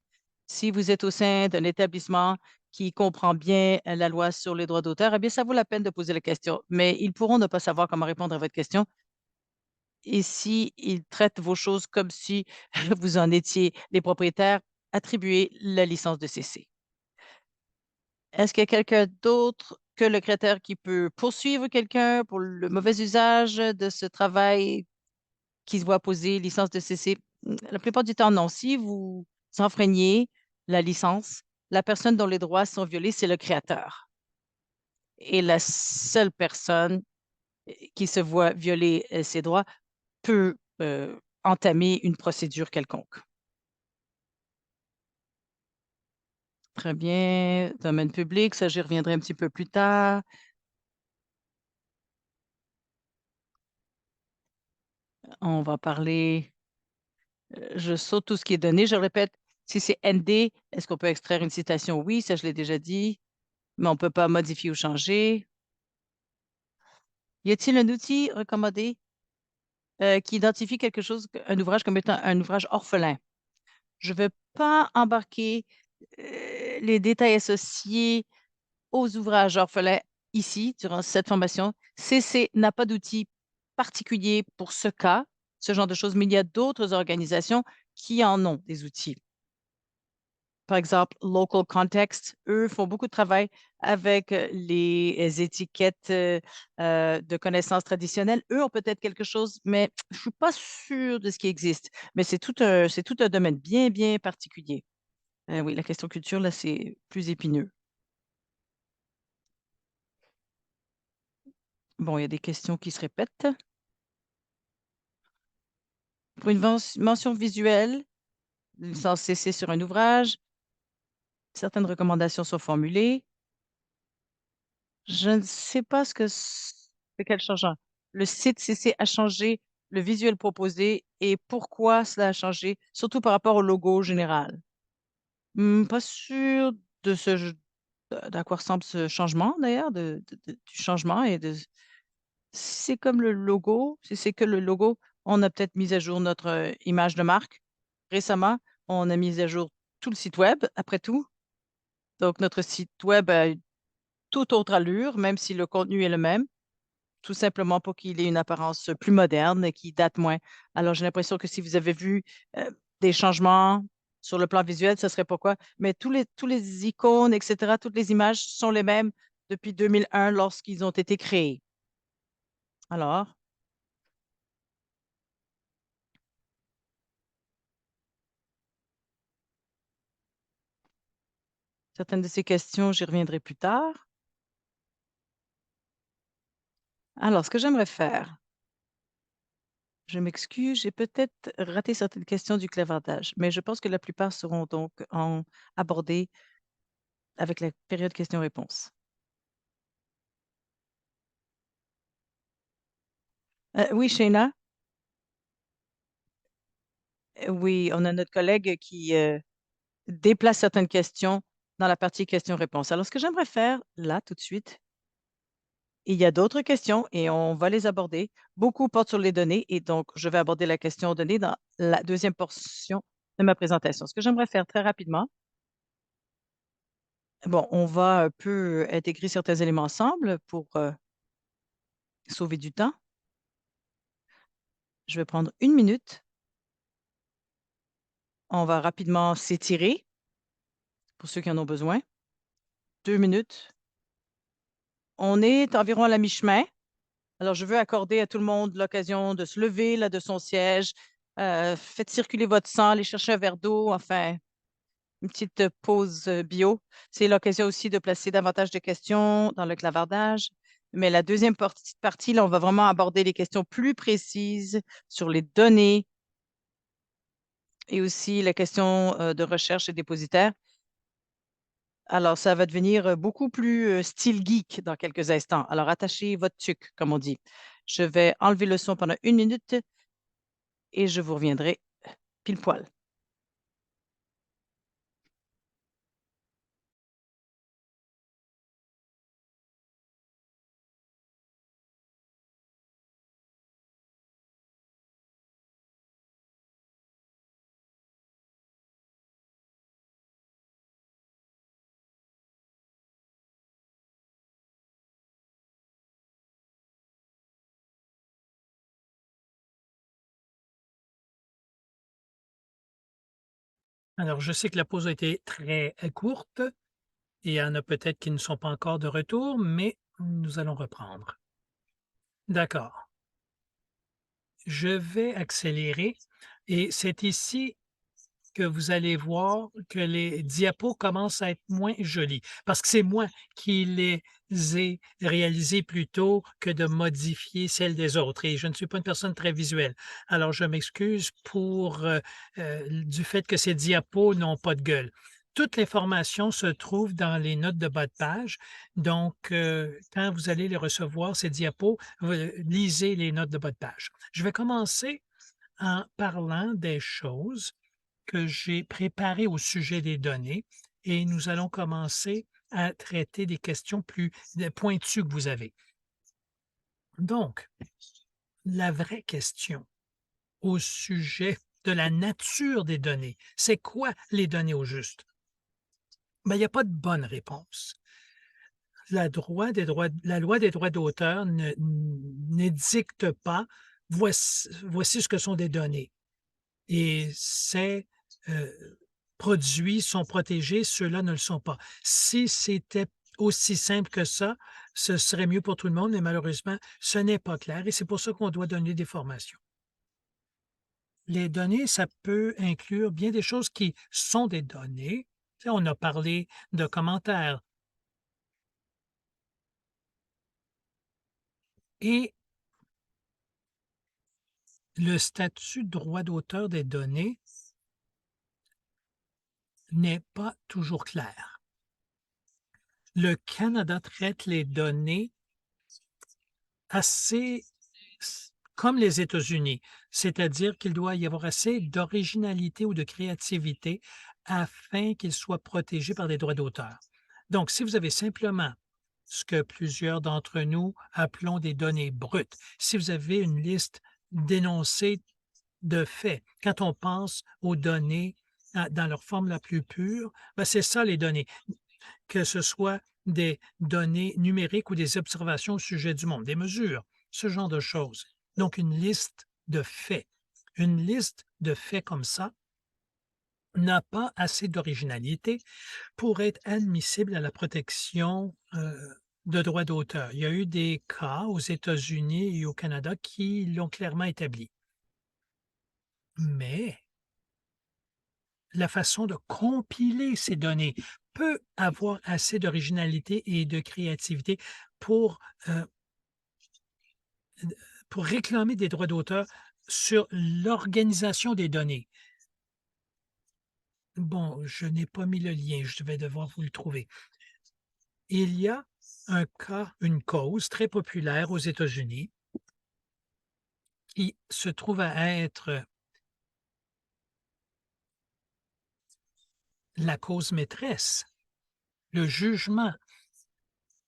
Si vous êtes au sein d'un établissement qui comprend bien la loi sur les droits d'auteur, eh bien, ça vaut la peine de poser la question. Mais ils pourront ne pas savoir comment répondre à votre question. Et si ils traitent vos choses comme si vous en étiez les propriétaires, attribuez la licence de CC. Est-ce qu'il y a quelqu'un d'autre que le créateur qui peut poursuivre quelqu'un pour le mauvais usage de ce travail qui se voit poser licence de CC? La plupart du temps, non. Si vous enfreignez la licence, la personne dont les droits sont violés, c'est le créateur. Et la seule personne qui se voit violer ses droits peut entamer une procédure quelconque. Très bien. Domaine public, ça, j'y reviendrai un petit peu plus tard. On va parler, je saute tout ce qui est donné. Je répète, si c'est ND, est-ce qu'on peut extraire une citation? Oui, ça, je l'ai déjà dit, mais on ne peut pas modifier ou changer. Y a-t-il un outil recommandé qui identifie quelque chose, un ouvrage comme étant un ouvrage orphelin? Je ne vais pas embarquer les détails associés aux ouvrages orphelins ici, durant cette formation. CC n'a pas d'outil particulier pour ce cas, ce genre de choses, mais il y a d'autres organisations qui en ont des outils. Par exemple, Local Context, eux font beaucoup de travail avec les étiquettes de connaissances traditionnelles. Eux ont peut-être quelque chose, mais je ne suis pas sûre de ce qui existe. Mais c'est tout un domaine bien, bien particulier. Oui, la question culture, là, c'est plus épineux. Bon, il y a des questions qui se répètent. Pour une mention visuelle, licence CC sur un ouvrage, certaines recommandations sont formulées. Je ne sais pas c'est quel changement. Le site CC a changé, le visuel proposé et pourquoi cela a changé, surtout par rapport au logo général. Pas sûr de d'à quoi ressemble ce changement d'ailleurs, du changement et de si c'est comme le logo, si c'est que le logo, on a peut-être mis à jour notre image de marque. Récemment, on a mis à jour tout le site web, après tout. Donc, notre site web a une toute autre allure, même si le contenu est le même, tout simplement pour qu'il ait une apparence plus moderne et qui date moins. Alors, j'ai l'impression que si vous avez vu des changements sur le plan visuel, ce serait pourquoi. Mais tous les icônes, etc., toutes les images sont les mêmes depuis 2001 lorsqu'ils ont été créés. Alors, certaines de ces questions, j'y reviendrai plus tard. Alors, ce que j'aimerais faire, je m'excuse, j'ai peut-être raté certaines questions du clavardage, mais je pense que la plupart seront donc abordées avec la période questions-réponses. Oui, Shayna, oui, on a notre collègue qui déplace certaines questions dans la partie questions-réponses. Alors, ce que j'aimerais faire là, tout de suite, il y a d'autres questions et on va les aborder. Beaucoup portent sur les données et donc je vais aborder la question données dans la deuxième portion de ma présentation. Ce que j'aimerais faire très rapidement, bon, on va un peu intégrer certains éléments ensemble pour sauver du temps. Je vais prendre une minute. On va rapidement s'étirer pour ceux qui en ont besoin. 2 minutes. On est environ à la mi-chemin. Alors, je veux accorder à tout le monde l'occasion de se lever là, de son siège. Faites circuler votre sang, allez chercher un verre d'eau, enfin, une petite pause bio. C'est l'occasion aussi de placer davantage de questions dans le clavardage. Mais la deuxième partie, là, on va vraiment aborder les questions plus précises sur les données et aussi la question de recherche et dépositaire. Alors, ça va devenir beaucoup plus style geek dans quelques instants. Alors, attachez votre tuque, comme on dit. Je vais enlever le son pendant une minute et je vous reviendrai pile poil. Alors, je sais que la pause a été très courte et il y en a peut-être qui ne sont pas encore de retour, mais nous allons reprendre. D'accord. Je vais accélérer et c'est ici que vous allez voir que les diapos commencent à être moins jolies parce que c'est moi qui les ai réalisées plutôt que de modifier celles des autres et je ne suis pas une personne très visuelle. Alors je m'excuse pour, du fait que ces diapos n'ont pas de gueule. Toute l'information se trouve dans les notes de bas de page, donc quand vous allez les recevoir, ces diapos, vous lisez les notes de bas de page. Je vais commencer en parlant des choses que j'ai préparées au sujet des données et nous allons commencer à traiter des questions plus pointues que vous avez. Donc, la vraie question au sujet de la nature des données, c'est quoi les données au juste? Ben, il n'y a pas de bonne réponse. La loi des droits d'auteur n'édicte pas voici ce que sont des données. Et ces, produits sont protégés, ceux-là ne le sont pas. Si c'était aussi simple que ça, ce serait mieux pour tout le monde, mais malheureusement, ce n'est pas clair et c'est pour ça qu'on doit donner des formations. Les données, ça peut inclure bien des choses qui sont des données. Tu sais, on a parlé de commentaires et le statut de droit d'auteur des données n'est pas toujours clair. Le Canada traite les données assez comme les États-Unis, c'est-à-dire qu'il doit y avoir assez d'originalité ou de créativité afin qu'ils soient protégés par des droits d'auteur. Donc, si vous avez simplement ce que plusieurs d'entre nous appelons des données brutes, si vous avez une liste d'énoncés de faits, quand on pense aux données dans leur forme la plus pure, ben c'est ça les données que ce soit des données numériques ou des observations au sujet du monde, des mesures, ce genre de choses. Donc, une liste de faits. Une liste de faits comme ça n'a pas assez d'originalité pour être admissible à la protection de droits d'auteur. Il y a eu des cas aux États-Unis et au Canada qui l'ont clairement établi. Mais la façon de compiler ces données peut avoir assez d'originalité et de créativité pour, heu, pour réclamer des droits d'auteur sur l'organisation des données. Bon, je n'ai pas mis le lien, je vais devoir vous le trouver. Il y a un cas, une cause très populaire aux États-Unis qui se trouve à être la cause maîtresse, le jugement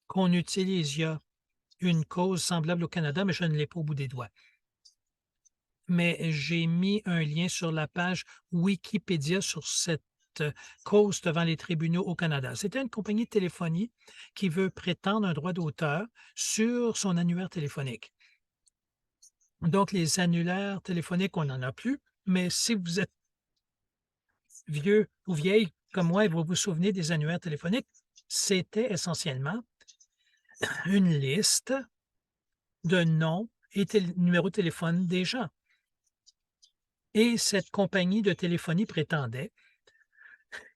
qu'on utilise. Il y a une cause semblable au Canada, mais je ne l'ai pas au bout des doigts. Mais j'ai mis un lien sur la page Wikipédia sur cette cause devant les tribunaux au Canada. C'était une compagnie de téléphonie qui veut prétendre un droit d'auteur sur son annuaire téléphonique. Donc, les annulaires téléphoniques, on n'en a plus, mais si vous êtes vieux ou vieille comme moi et vous vous souvenez des annuaires téléphoniques, c'était essentiellement une liste de noms et numéros de téléphone des gens. Et cette compagnie de téléphonie prétendait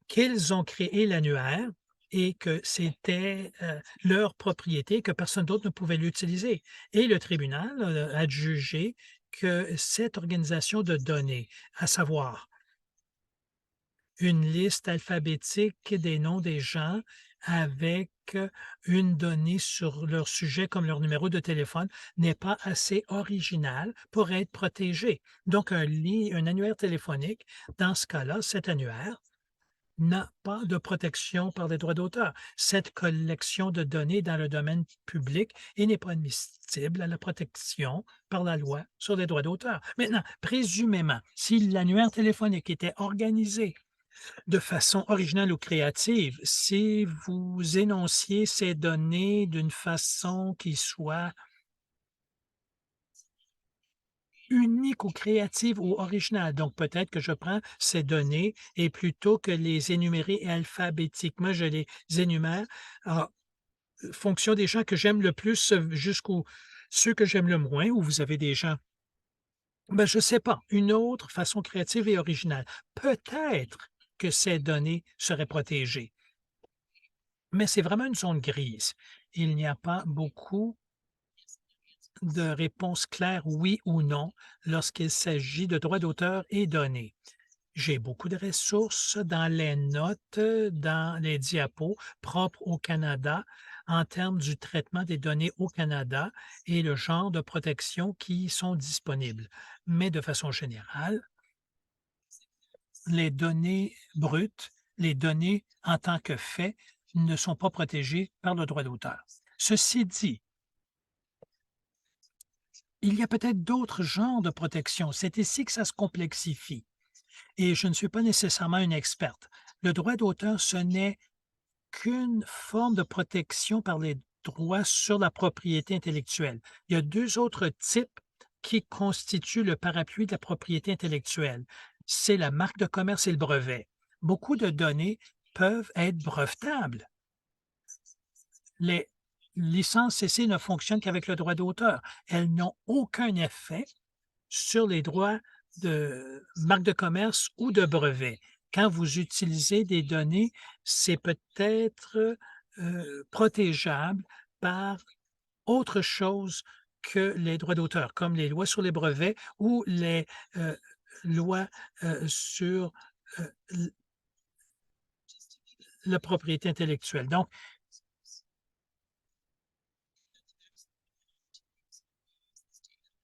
qu'ils ont créé l'annuaire et que c'était, leur propriété, que personne d'autre ne pouvait l'utiliser et le tribunal, a jugé que cette organisation de données, à savoir une liste alphabétique des noms des gens avec, une donnée sur leur sujet comme leur numéro de téléphone n'est pas assez original pour être protégé. Donc un annuaire téléphonique, dans ce cas-là, cet annuaire n'a pas de protection par les droits d'auteur. Cette collection de données dans le domaine public et n'est pas admissible à la protection par la loi sur les droits d'auteur. Maintenant, présumément, si l'annuaire téléphonique était organisé de façon originale ou créative, si vous énonciez ces données d'une façon qui soit uniques ou créatives ou originales. Donc, peut-être que je prends ces données et plutôt que les énumérer alphabétiquement, je les énumère en fonction des gens que j'aime le plus jusqu'aux ceux que j'aime le moins, ou vous avez des gens je ne sais pas, une autre façon créative et originale. Peut-être que ces données seraient protégées, mais c'est vraiment une zone grise. Il n'y a pas beaucoup de réponses claires oui ou non lorsqu'il s'agit de droits d'auteur et données. J'ai beaucoup de ressources dans les notes, dans les diapos propres au Canada en termes du traitement des données au Canada et le genre de protection qui y sont disponibles. Mais de façon générale, les données brutes, les données en tant que fait, ne sont pas protégées par le droit d'auteur. Ceci dit, il y a peut-être d'autres genres de protection. C'est ici que ça se complexifie. Et je ne suis pas nécessairement une experte. Le droit d'auteur, ce n'est qu'une forme de protection par les droits sur la propriété intellectuelle. Il y a 2 autres types qui constituent le parapluie de la propriété intellectuelle. C'est la marque de commerce et le brevet. Beaucoup de données peuvent être brevetables. Les licences CC ne fonctionnent qu'avec le droit d'auteur. Elles n'ont aucun effet sur les droits de marque de commerce ou de brevet. Quand vous utilisez des données, c'est peut-être, protégeable par autre chose que les droits d'auteur, comme les lois sur les brevets ou les, lois, sur, l la propriété intellectuelle. Donc,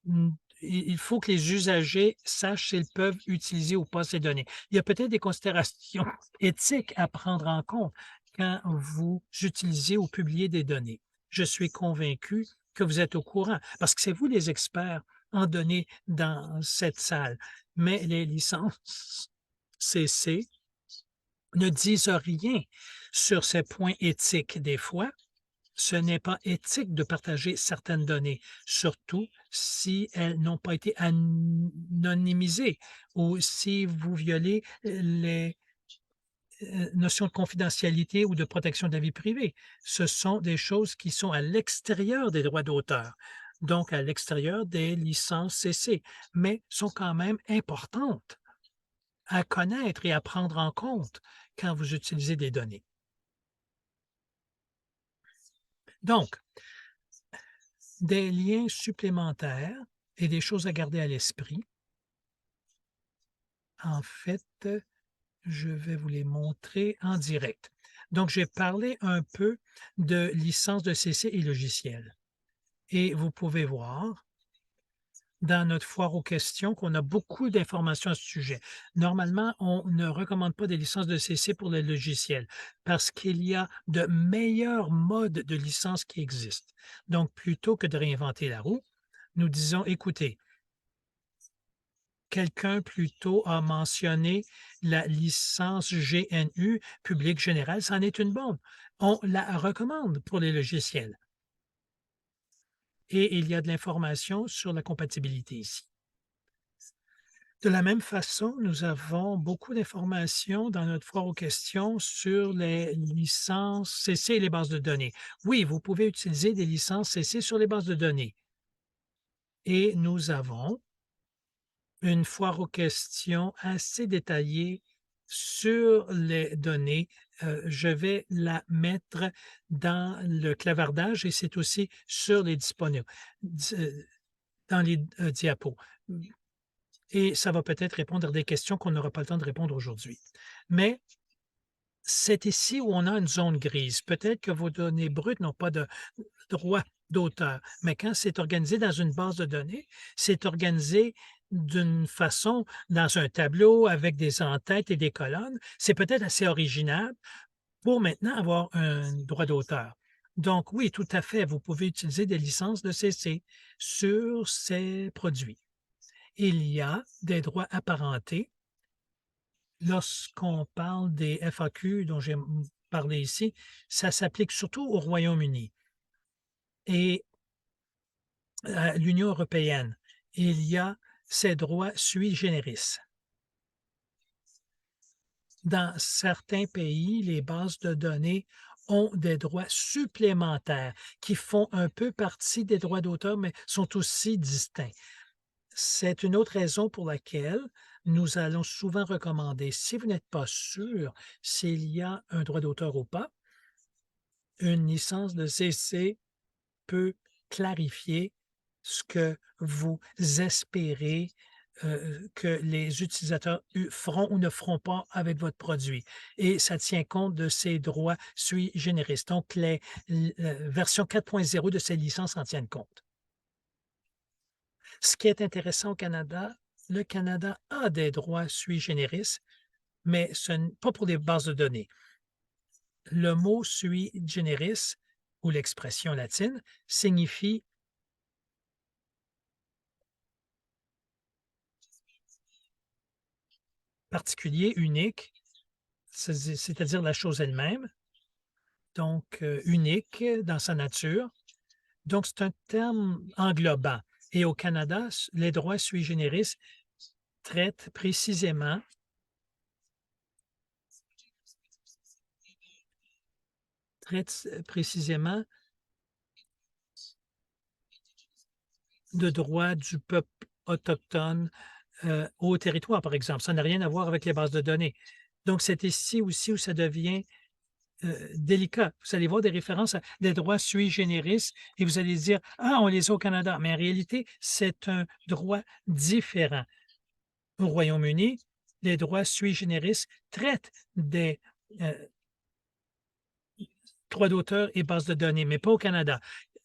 Mmh, il faut que les usagers sachent s'ils peuvent utiliser ou pas ces données. Il y a peut-être des considérations éthiques à prendre en compte quand vous utilisez ou publiez des données. Je suis convaincu que vous êtes au courant parce que c'est vous les experts en données dans cette salle. Mais les licences CC ne disent rien sur ces points éthiques des fois ce n'est pas éthique de partager certaines données, surtout si elles n'ont pas été anonymisées ou si vous violez les notions de confidentialité ou de protection de la vie privée. Ce sont des choses qui sont à l'extérieur des droits d'auteur, donc à l'extérieur des licences CC, mais sont quand même importantes à connaître et à prendre en compte quand vous utilisez des données. Donc, des liens supplémentaires et des choses à garder à l'esprit. En fait, je vais vous les montrer en direct. Donc, j'ai parlé un peu de licence de CC et logiciels et vous pouvez voir dans notre foire aux questions qu'on a beaucoup d'informations à ce sujet. Normalement, on ne recommande pas des licences de CC pour les logiciels parce qu'il y a de meilleurs modes de licence qui existent. Donc, plutôt que de réinventer la roue, nous disons, écoutez, quelqu'un plus tôt a mentionné la licence GNU, Public Général, c'en est une bonne. On la recommande pour les logiciels et il y a de l'information sur la compatibilité ici. De la même façon, nous avons beaucoup d'informations dans notre foire aux questions sur les licences CC et les bases de données. Oui, vous pouvez utiliser des licences CC sur les bases de données et nous avons une foire aux questions assez détaillée sur les données. Je vais la mettre dans le clavardage et c'est aussi sur les disponibles dans les, diapos. Et ça va peut-être répondre à des questions qu'on n'aura pas le temps de répondre aujourd'hui. Mais c'est ici où on a une zone grise. Peut-être que vos données brutes n'ont pas de droit d'auteur, mais quand c'est organisé dans une base de données, c'est organisé d'une façon dans un tableau avec des en-têtes et des colonnes. C'est peut-être assez original pour maintenant avoir un droit d'auteur. Donc oui, tout à fait, vous pouvez utiliser des licences de CC sur ces produits. Il y a des droits apparentés lorsqu'on parle des FAQ dont j'ai parlé ici, ça s'applique surtout au Royaume-Uni et à l'Union européenne. Il y a ces droits sui generis. Dans certains pays, les bases de données ont des droits supplémentaires qui font un peu partie des droits d'auteur, mais sont aussi distincts. C'est une autre raison pour laquelle nous allons souvent recommander, si vous n'êtes pas sûr s'il y a un droit d'auteur ou pas, une licence de CC peut clarifier ce que vous espérez que les utilisateurs feront ou ne feront pas avec votre produit. Et ça tient compte de ces droits sui generis. Donc, les versions 4.0 de ces licences en tiennent compte. Ce qui est intéressant au Canada, le Canada a des droits sui generis, mais pas pour les bases de données. Le mot sui generis, ou l'expression latine, signifie particulier, unique, c'est-à-dire la chose elle-même, donc unique dans sa nature. Donc, c'est un terme englobant. Et au Canada, les droits sui generis traitent précisément de droits du peuple autochtone au territoire, par exemple. Ça n'a rien à voir avec les bases de données. Donc, c'est ici aussi où ça devient délicat. Vous allez voir des références à des droits sui generis et vous allez dire, ah, on les a au Canada. Mais en réalité, c'est un droit différent. Au Royaume-Uni, les droits sui generis traitent des droits d'auteur et bases de données, mais pas au Canada.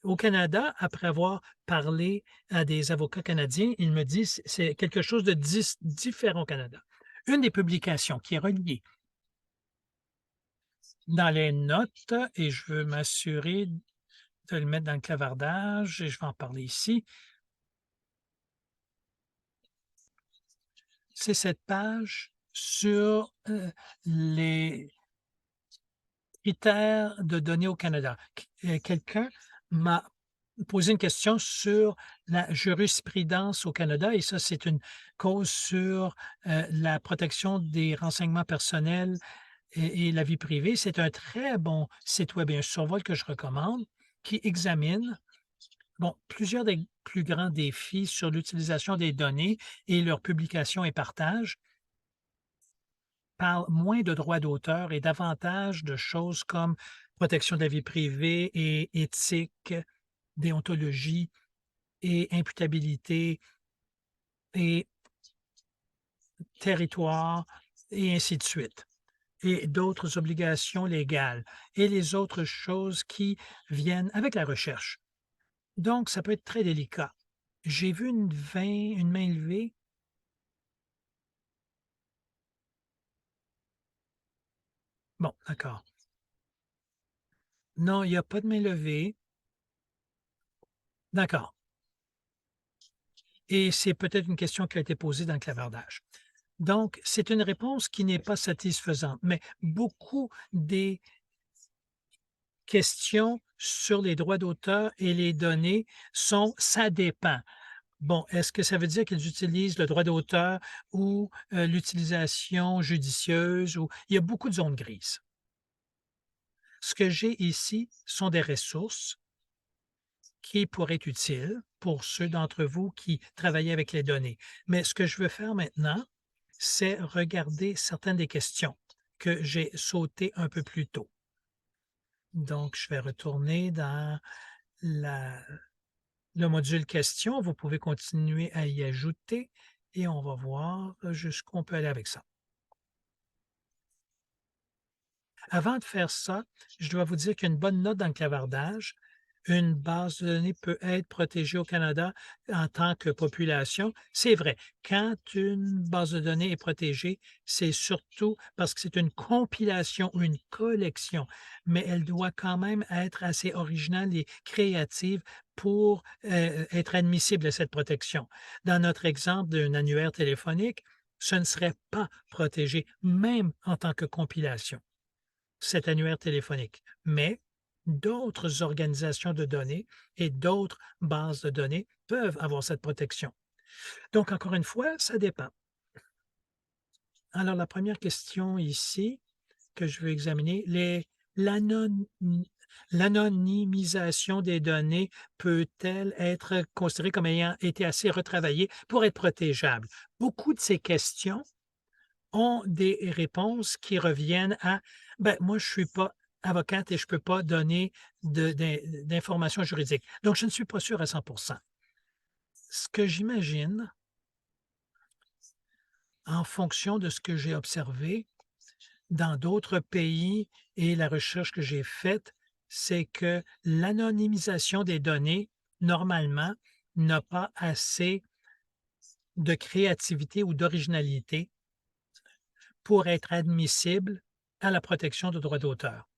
Au Canada, après avoir parlé à des avocats canadiens, ils me disent que c'est quelque chose de différent au Canada. Une des publications qui est reliée dans les notes, et je veux m'assurer de le mettre dans le clavardage, et je vais en parler ici. C'est cette page sur les critères de données au Canada. Quelqu'un m'a posé une question sur la jurisprudence au Canada et ça, c'est une cause sur la protection des renseignements personnels et la vie privée. C'est un très bon site web et un survol que je recommande qui examine plusieurs des plus grands défis sur l'utilisation des données et leur publication et partage parle moins de droits d'auteur et davantage de choses comme protection de la vie privée et éthique, déontologie et imputabilité et territoire et ainsi de suite et d'autres obligations légales et les autres choses qui viennent avec la recherche. Donc, ça peut être très délicat. J'ai vu une main levée. Bon, d'accord. Non, il n'y a pas de main levée. D'accord. Et c'est peut-être une question qui a été posée dans le clavardage. Donc, c'est une réponse qui n'est pas satisfaisante, mais beaucoup des questions sur les droits d'auteur et les données sont «ça dépend». Bon, est-ce que ça veut dire qu'ils utilisent le droit d'auteur ou l'utilisation judicieuse ou il y a beaucoup de zones grises. Ce que j'ai ici sont des ressources qui pourraient être utiles pour ceux d'entre vous qui travaillent avec les données. Mais ce que je veux faire maintenant, c'est regarder certaines des questions que j'ai sautées un peu plus tôt. Donc, je vais retourner dans le module questions. Vous pouvez continuer à y ajouter et on va voir jusqu'où on peut aller avec ça. Avant de faire ça, je dois vous dire qu'il y a une bonne note dans le clavardage. Une base de données peut être protégée au Canada en tant que population. C'est vrai, quand une base de données est protégée, c'est surtout parce que c'est une compilation ou une collection, mais elle doit quand même être assez originale et créative pour être admissible à cette protection. Dans notre exemple d'un annuaire téléphonique, ce ne serait pas protégé, même en tant que compilation cet annuaire téléphonique. Mais d'autres organisations de données et d'autres bases de données peuvent avoir cette protection. Donc, encore une fois, ça dépend. Alors, la première question ici que je veux examiner, l'anon l'anonymisation des données peut-elle être considérée comme ayant été assez retravaillée pour être protégeable? Beaucoup de ces questions ont des réponses qui reviennent à: «Ben, moi, je ne suis pas avocate et je ne peux pas donner d'informations juridiques. Donc je ne suis pas sûr à 100. Ce que j'imagine, en fonction de ce que j'ai observé dans d'autres pays et la recherche que j'ai faite, c'est que l'anonymisation des données, normalement, n'a pas assez de créativité ou d'originalité pour être admissible à la protection de droits d'auteur.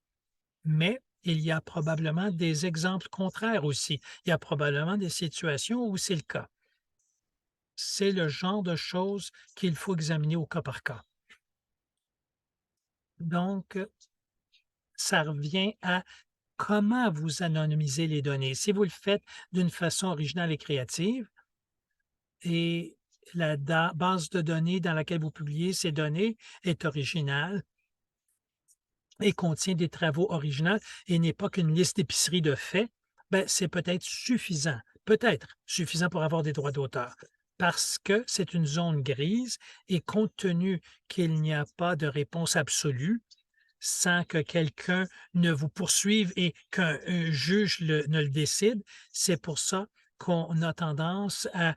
Mais il y a probablement des exemples contraires aussi. Il y a probablement des situations où c'est le cas. C'est le genre de choses qu'il faut examiner au cas par cas. Donc, ça revient à comment vous anonymisez les données. Si vous le faites d'une façon originale et créative et la base de données dans laquelle vous publiez ces données est originale et contient des travaux originaux et n'est pas qu'une liste d'épicerie de faits, ben, c'est peut-être suffisant pour avoir des droits d'auteur. Parce que c'est une zone grise et compte tenu qu'il n'y a pas de réponse absolue, sans que quelqu'un ne vous poursuive et qu'un juge ne le décide, c'est pour ça qu'on a tendance à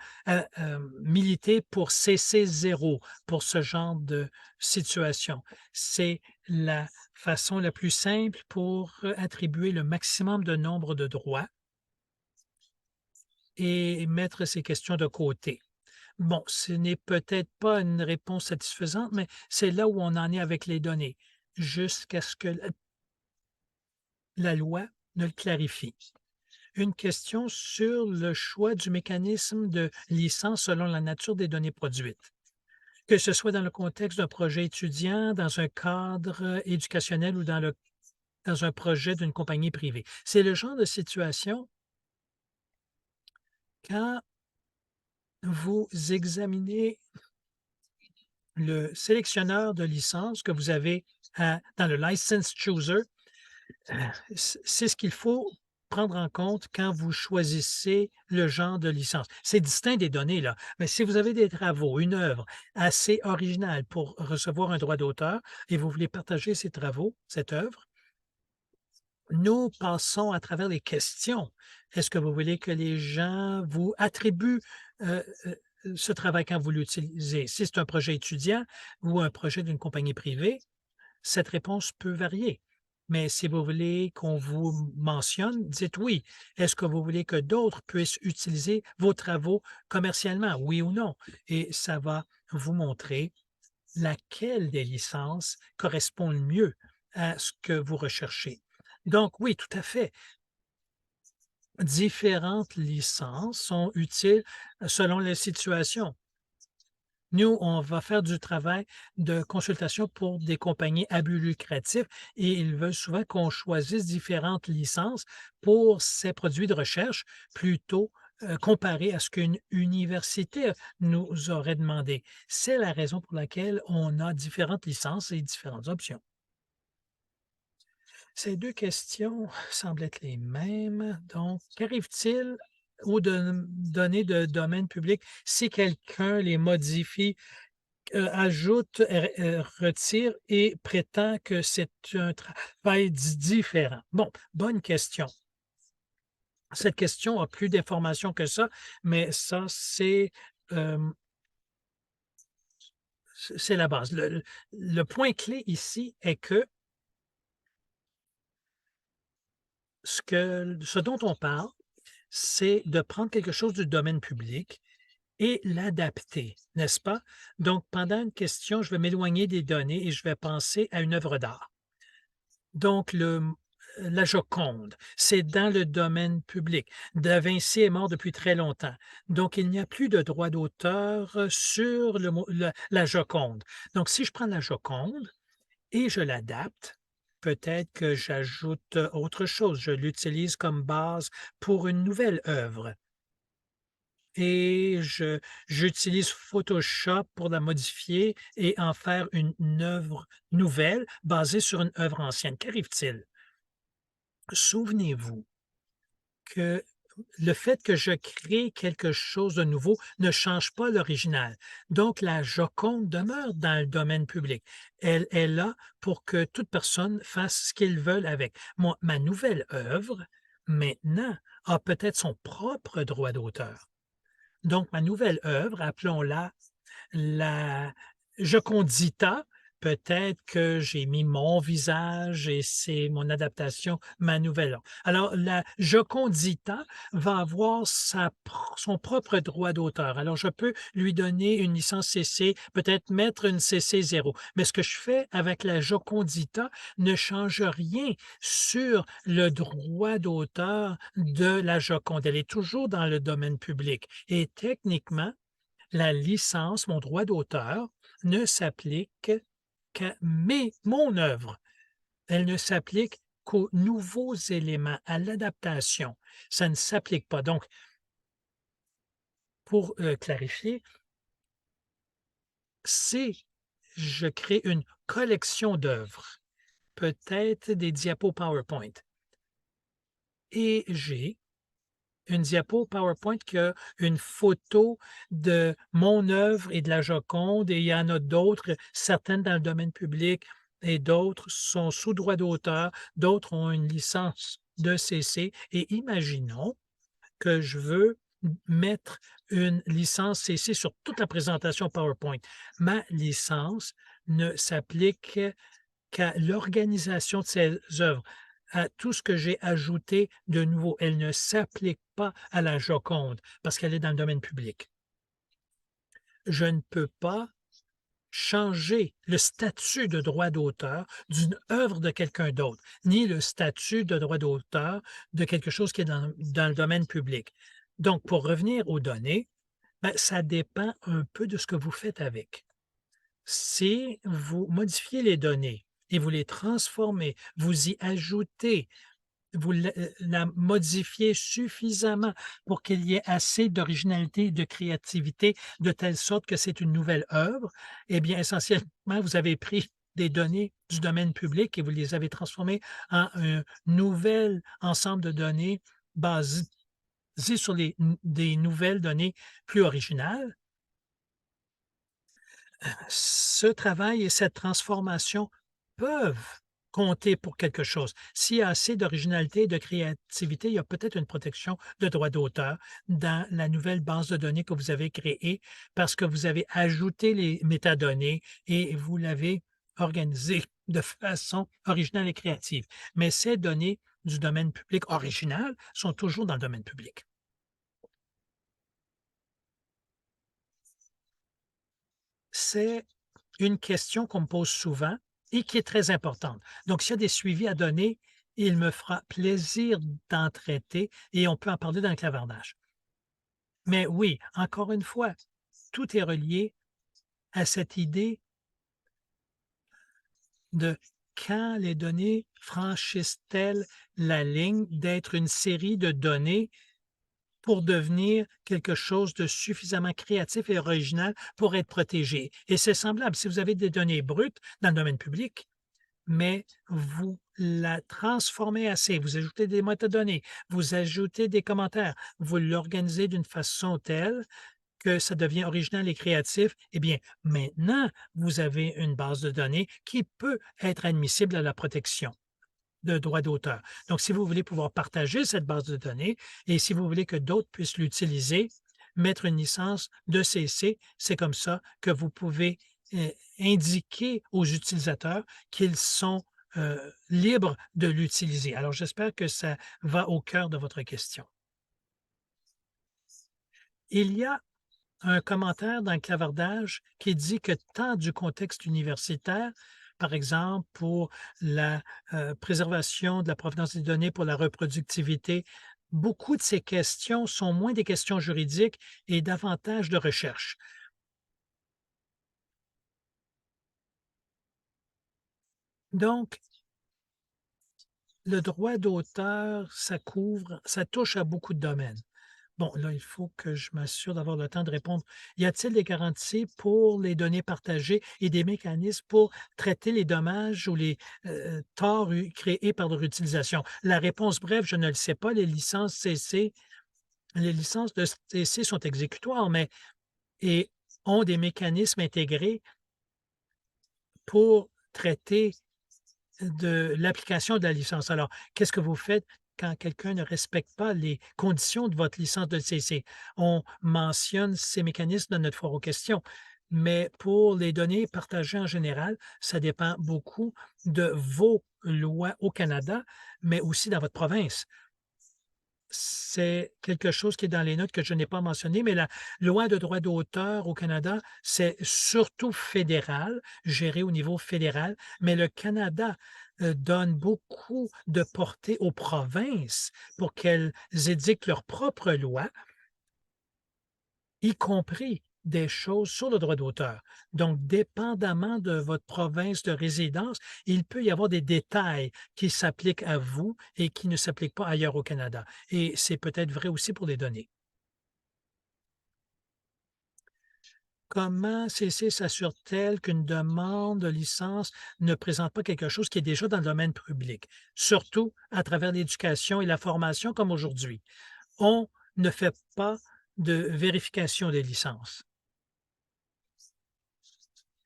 militer pour CC0 pour ce genre de situation. C'est la façon la plus simple pour attribuer le maximum de nombre de droits et mettre ces questions de côté. Bon, ce n'est peut-être pas une réponse satisfaisante, mais c'est là où on en est avec les données, jusqu'à ce que la loi ne le clarifie. Une question sur le choix du mécanisme de licence selon la nature des données produites. Que ce soit dans le contexte d'un projet étudiant, dans un cadre éducationnel ou dans un projet d'une compagnie privée. C'est le genre de situation quand vous examinez le sélectionneur de licence que vous avez dans le License Chooser. C'est ce qu'il faut prendre en compte quand vous choisissez le genre de licence. C'est distinct des données, là, mais si vous avez des travaux, une œuvre assez originale pour recevoir un droit d'auteur et vous voulez partager ces travaux, cette œuvre, nous passons à travers les questions. Est-ce que vous voulez que les gens vous attribuent, heu ce travail quand vous l'utilisez? Si c'est un projet étudiant ou un projet d'une compagnie privée, cette réponse peut varier. Mais si vous voulez qu'on vous mentionne, dites oui. Est-ce que vous voulez que d'autres puissent utiliser vos travaux commercialement, oui ou non? Et ça va vous montrer laquelle des licences correspond le mieux à ce que vous recherchez. Donc oui, tout à fait. Différentes licences sont utiles selon les situations. Nous, on va faire du travail de consultation pour des compagnies à but lucratif et ils veulent souvent qu'on choisisse différentes licences pour ces produits de recherche plutôt comparé à ce qu'une université nous aurait demandé. C'est la raison pour laquelle on a différentes licences et différentes options. Ces 2 questions semblent être les mêmes. Donc, qu'arrive-t-il aux données de domaine public si quelqu'un les modifie, ajoute, retire et prétend que c'est un travail différent? Bon, bonne question. Cette question a plus d'informations que ça, mais ça, hem, c'est la base. Le point clé ici est que ce dont on parle, c'est de prendre quelque chose du domaine public et l'adapter, n'est-ce pas? Donc, pendant une question, je vais m'éloigner des données et je vais penser à une œuvre d'art. Donc, la Joconde, c'est dans le domaine public. Da Vinci est mort depuis très longtemps. Donc, il n'y a plus de droit d'auteur sur la Joconde. Donc, si je prends la Joconde et je l'adapte, peut-être que j'ajoute autre chose. Je l'utilise comme base pour une nouvelle œuvre. et j'utilise Photoshop pour la modifier et en faire une œuvre nouvelle basée sur une œuvre ancienne. Qu'arrive-t-il? Souvenez-vous que le fait que je crée quelque chose de nouveau ne change pas l'original. Donc, la Joconde demeure dans le domaine public. Elle est là pour que toute personne fasse ce qu'ils veulent avec. Moi, ma nouvelle œuvre, maintenant, a peut-être son propre droit d'auteur. Donc, ma nouvelle œuvre, appelons-la la Jocondita, peut-être que j'ai mis mon visage et c'est mon adaptation, ma nouvelle œuvre. Alors, la Jocondita va avoir son propre droit d'auteur. Alors, je peux lui donner une licence CC, peut-être mettre une CC 0. Mais ce que je fais avec la Jocondita ne change rien sur le droit d'auteur de la Joconde. Elle est toujours dans le domaine public. Et techniquement, la licence, mon droit d'auteur, ne s'applique qu'à mon œuvre. Elle ne s'applique qu'aux nouveaux éléments, à l'adaptation. Ça ne s'applique pas. Donc, pour clarifier, si je crée une collection d'œuvres, peut-être des diapos PowerPoint, et j'ai une diapo PowerPoint qui a une photo de mon œuvre et de la Joconde, et il y en a d'autres, certaines dans le domaine public et d'autres sont sous droit d'auteur, d'autres ont une licence de CC. Et imaginons que je veux mettre une licence CC sur toute la présentation PowerPoint. Ma licence ne s'applique qu'à l'organisation de ces œuvres, à tout ce que j'ai ajouté de nouveau. Elle ne s'applique pas à la Joconde parce qu'elle est dans le domaine public. Je ne peux pas changer le statut de droit d'auteur d'une œuvre de quelqu'un d'autre, ni le statut de droit d'auteur de quelque chose qui est dans le domaine public. Donc, pour revenir aux données, ben, ça dépend un peu de ce que vous faites avec. Si vous modifiez les données et vous les transformez, vous y ajoutez, vous la modifiez suffisamment pour qu'il y ait assez d'originalité et de créativité, de telle sorte que c'est une nouvelle œuvre, eh bien, essentiellement, vous avez pris des données du domaine public et vous les avez transformées en un nouvel ensemble de données basées sur des nouvelles données plus originales. Ce travail et cette transformation peuvent compter pour quelque chose. S'il y a assez d'originalité et de créativité, il y a peut-être une protection de droit d'auteur dans la nouvelle base de données que vous avez créée parce que vous avez ajouté les métadonnées et vous l'avez organisée de façon originale et créative. Mais ces données du domaine public original sont toujours dans le domaine public. C'est une question qu'on me pose souvent et qui est très importante. Donc, s'il y a des suivis à donner, il me fera plaisir d'en traiter et on peut en parler dans le clavardage. Mais oui, encore une fois, tout est relié à cette idée de quand les données franchissent-elles la ligne d'être une série de données pour devenir quelque chose de suffisamment créatif et original pour être protégé. Et c'est semblable. Si vous avez des données brutes dans le domaine public, mais vous la transformez assez, vous ajoutez des métadonnées, vous ajoutez des commentaires, vous l'organisez d'une façon telle que ça devient original et créatif, eh bien, maintenant, vous avez une base de données qui peut être admissible à la protection de droits d'auteur. Donc, si vous voulez pouvoir partager cette base de données et si vous voulez que d'autres puissent l'utiliser, mettre une licence de CC, c'est comme ça que vous pouvez indiquer aux utilisateurs qu'ils sont libres de l'utiliser. Alors, j'espère que ça va au cœur de votre question. Il y a un commentaire dans le clavardage qui dit que tant du contexte universitaire, par exemple pour la préservation de la provenance des données, pour la reproductivité, beaucoup de ces questions sont moins des questions juridiques et davantage de recherche. Donc, le droit d'auteur, ça touche à beaucoup de domaines. Bon, là, il faut que je m'assure d'avoir le temps de répondre. Y a-t-il des garanties pour les données partagées et des mécanismes pour traiter les dommages ou les torts créés par leur utilisation? La réponse brève, je ne le sais pas. Les licences de CC sont exécutoires, mais et ont des mécanismes intégrés pour traiter de l'application de la licence. Alors, qu'est-ce que vous faites quand quelqu'un ne respecte pas les conditions de votre licence de CC? On mentionne ces mécanismes dans notre foire aux questions, mais pour les données partagées en général, ça dépend beaucoup de vos lois au Canada, mais aussi dans votre province. C'est quelque chose qui est dans les notes que je n'ai pas mentionné, mais la loi de droit d'auteur au Canada, c'est surtout fédéral, géré au niveau fédéral, mais le Canada, donne beaucoup de portée aux provinces pour qu'elles édictent leurs propres lois, y compris des choses sur le droit d'auteur. Donc, dépendamment de votre province de résidence, il peut y avoir des détails qui s'appliquent à vous et qui ne s'appliquent pas ailleurs au Canada. Et c'est peut-être vrai aussi pour les données. Comment CC s'assure-t-elle qu'une demande de licence ne présente pas quelque chose qui est déjà dans le domaine public, surtout à travers l'éducation et la formation comme aujourd'hui? On ne fait pas de vérification des licences.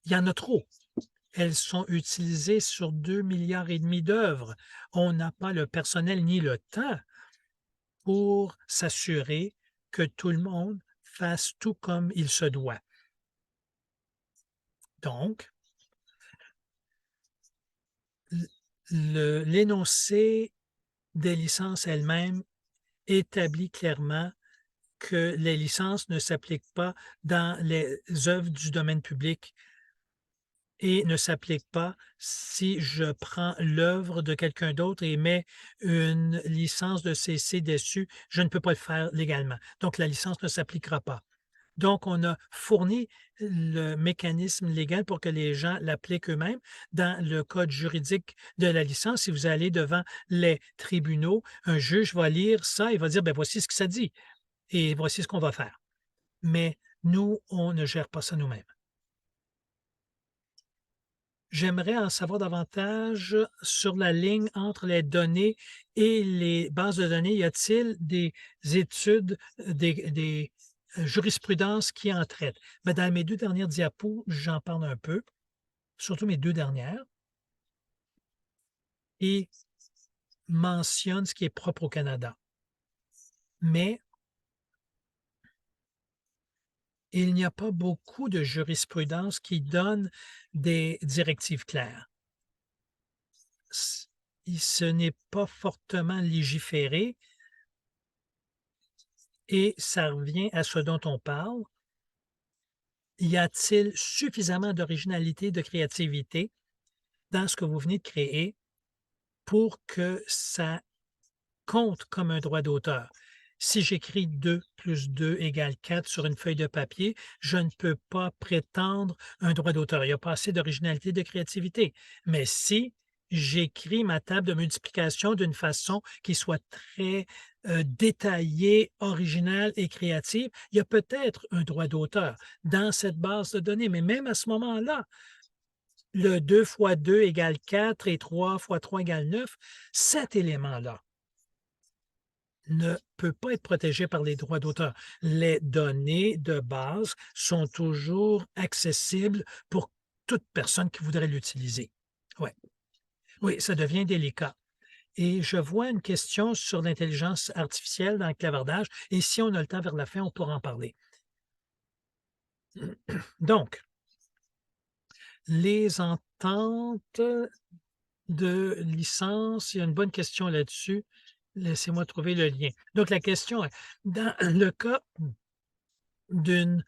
Il y en a trop. Elles sont utilisées sur 2,5 milliards d'œuvres. On n'a pas le personnel ni le temps pour s'assurer que tout le monde fasse tout comme il se doit. Donc, l'énoncé des licences elles-mêmes établit clairement que les licences ne s'appliquent pas dans les œuvres du domaine public et ne s'applique pas si je prends l'œuvre de quelqu'un d'autre et mets une licence de CC dessus, je ne peux pas le faire légalement. Donc, la licence ne s'appliquera pas. Donc, on a fourni le mécanisme légal pour que les gens l'appliquent eux-mêmes. Dans le code juridique de la licence, si vous allez devant les tribunaux, un juge va lire ça et va dire, ben voici ce que ça dit et voici ce qu'on va faire. Mais nous, on ne gère pas ça nous-mêmes. J'aimerais en savoir davantage sur la ligne entre les données et les bases de données. Y a-t-il des études, des jurisprudences qui en traitent? Ben, dans mes 2 dernières diapos, j'en parle un peu, surtout mes 2 dernières et mentionne ce qui est propre au Canada. Mais il n'y a pas beaucoup de jurisprudence qui donne des directives claires. Ce n'est pas fortement légiféré et ça revient à ce dont on parle. Y a-t-il suffisamment d'originalité, de créativité dans ce que vous venez de créer pour que ça compte comme un droit d'auteur? Si j'écris 2 plus 2 égale 4 sur une feuille de papier, je ne peux pas prétendre un droit d'auteur. Il n'y a pas assez d'originalité, de créativité. Mais si j'écris ma table de multiplication d'une façon qui soit très détaillée, originale et créative, il y a peut-être un droit d'auteur dans cette base de données. Mais même à ce moment-là, le 2 fois 2 égale 4 et 3 fois 3 égale 9, cet élément-là ne peut pas être protégé par les droits d'auteur. Les données de base sont toujours accessibles pour toute personne qui voudrait l'utiliser. Ouais. Oui, ça devient délicat. Et je vois une question sur l'intelligence artificielle dans le clavardage, et si on a le temps vers la fin, on pourra en parler. Donc, les ententes de licence, il y a une bonne question là-dessus. Laissez-moi trouver le lien. Donc, la question est, dans le cas d'une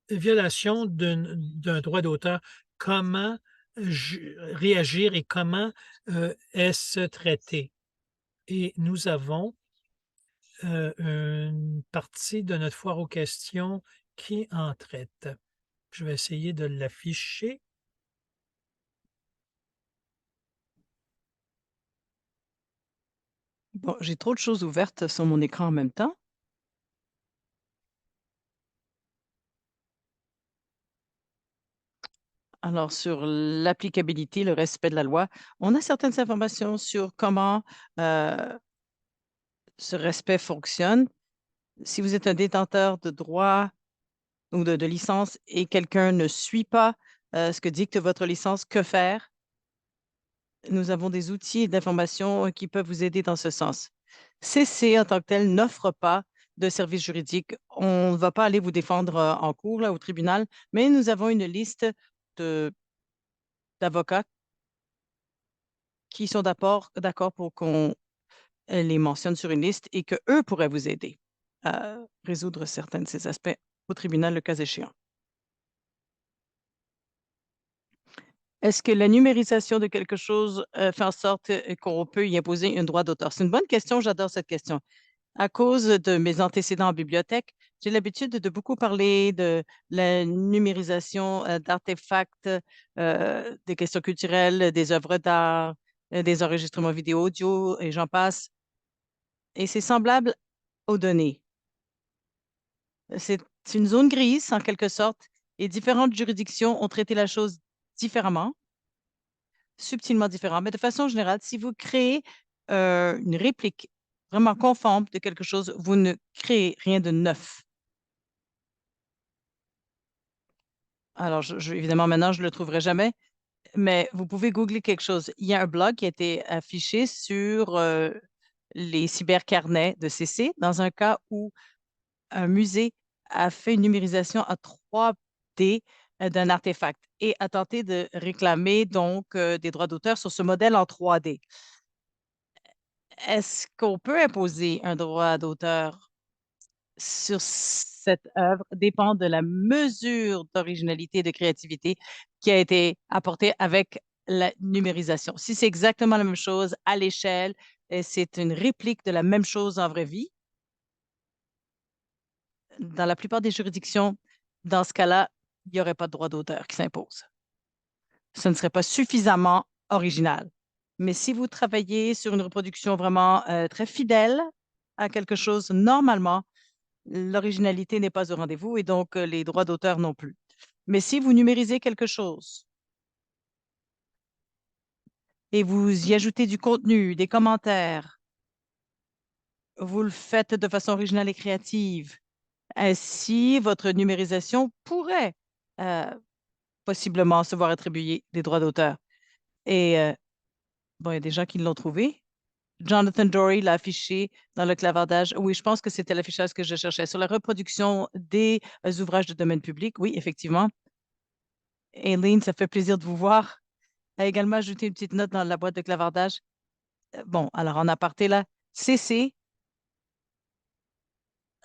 violation d'un droit d'auteur, comment réagir et comment est-ce traité? Et nous avons une partie de notre foire aux questions qui en traite. Je vais essayer de l'afficher. Bon, j'ai trop de choses ouvertes sur mon écran en même temps. Alors, sur l'applicabilité, le respect de la loi, on a certaines informations sur comment ce respect fonctionne. Si vous êtes un détenteur de droits ou de licence et quelqu'un ne suit pas ce que dicte votre licence, que faire? Nous avons des outils d'information qui peuvent vous aider dans ce sens. CC en tant que tel n'offre pas de service juridique. On ne va pas aller vous défendre en cours, là, au tribunal, mais nous avons une liste de- d'avocats qui sont d'accord pour qu'on les mentionne sur une liste et qu'eux pourraient vous aider à résoudre certains de ces aspects au tribunal, le cas échéant. Est-ce que la numérisation de quelque chose fait en sorte qu'on peut y imposer un droit d'auteur? C'est une bonne question, j'adore cette question. À cause de mes antécédents en bibliothèque, j'ai l'habitude de beaucoup parler de la numérisation d'artefacts, des questions culturelles, des œuvres d'art, des enregistrements vidéo, audio, et j'en passe. Et c'est semblable aux données. C'est une zone grise, en quelque sorte, et différentes juridictions ont traité la chose différemment, subtilement différent. Mais de façon générale, si vous créez une réplique vraiment conforme de quelque chose, vous ne créez rien de neuf. Alors, évidemment, maintenant, je ne le trouverai jamais, mais vous pouvez googler quelque chose. Il y a un blog qui a été affiché sur les cybercarnets de CC dans un cas où un musée a fait une numérisation à 3D d'un artefact et a tenté de réclamer donc des droits d'auteur sur ce modèle en 3D. Est-ce qu'on peut imposer un droit d'auteur sur cette œuvre dépend de la mesure d'originalité et de créativité qui a été apportée avec la numérisation. Si c'est exactement la même chose à l'échelle, et c'est une réplique de la même chose en vraie vie, dans la plupart des juridictions, dans ce cas-là, il n'y aurait pas de droit d'auteur qui s'impose. Ce ne serait pas suffisamment original. Mais si vous travaillez sur une reproduction vraiment très fidèle à quelque chose, normalement, l'originalité n'est pas au rendez-vous et donc les droits d'auteur non plus. Mais si vous numérisez quelque chose et vous y ajoutez du contenu, des commentaires, vous le faites de façon originale et créative, ainsi votre numérisation pourrait euh, possiblement se voir attribuer des droits d'auteur. Et bon, il y a des gens qui l'ont trouvé. Jonathan Dory l'a affiché dans le clavardage. Oui, je pense que c'était l'affichage que je cherchais. Sur la reproduction des ouvrages de domaine public, oui, effectivement. Aileen, ça fait plaisir de vous voir. A également ajouté une petite note dans la boîte de clavardage. Bon, alors en aparté là, CC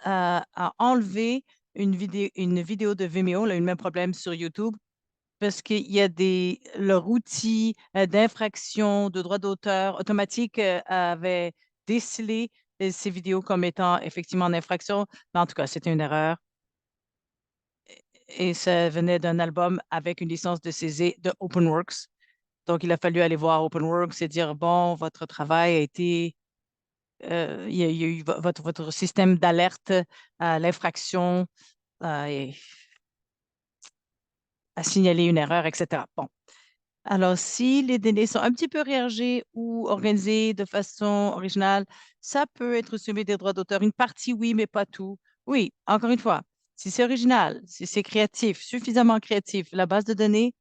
a enlevé une vidéo de Vimeo, là, eu le même problème sur YouTube, parce qu'il y a leur outil d'infraction de droit d'auteur automatique avait décelé ces vidéos comme étant effectivement en infraction. Mais en tout cas, c'était une erreur. Et ça venait d'un album avec une licence de CC de OpenWorks. Donc, il a fallu aller voir OpenWorks et dire, bon, votre travail a été, il y a eu votre système d'alerte à l'infraction et a signalé une erreur, etc. Bon. Alors, si les données sont un petit peu réarrangées ou organisées de façon originale, ça peut être soumis des droits d'auteur. Une partie, oui, mais pas tout. Oui, encore une fois, si c'est original, si c'est créatif, suffisamment créatif, la base de données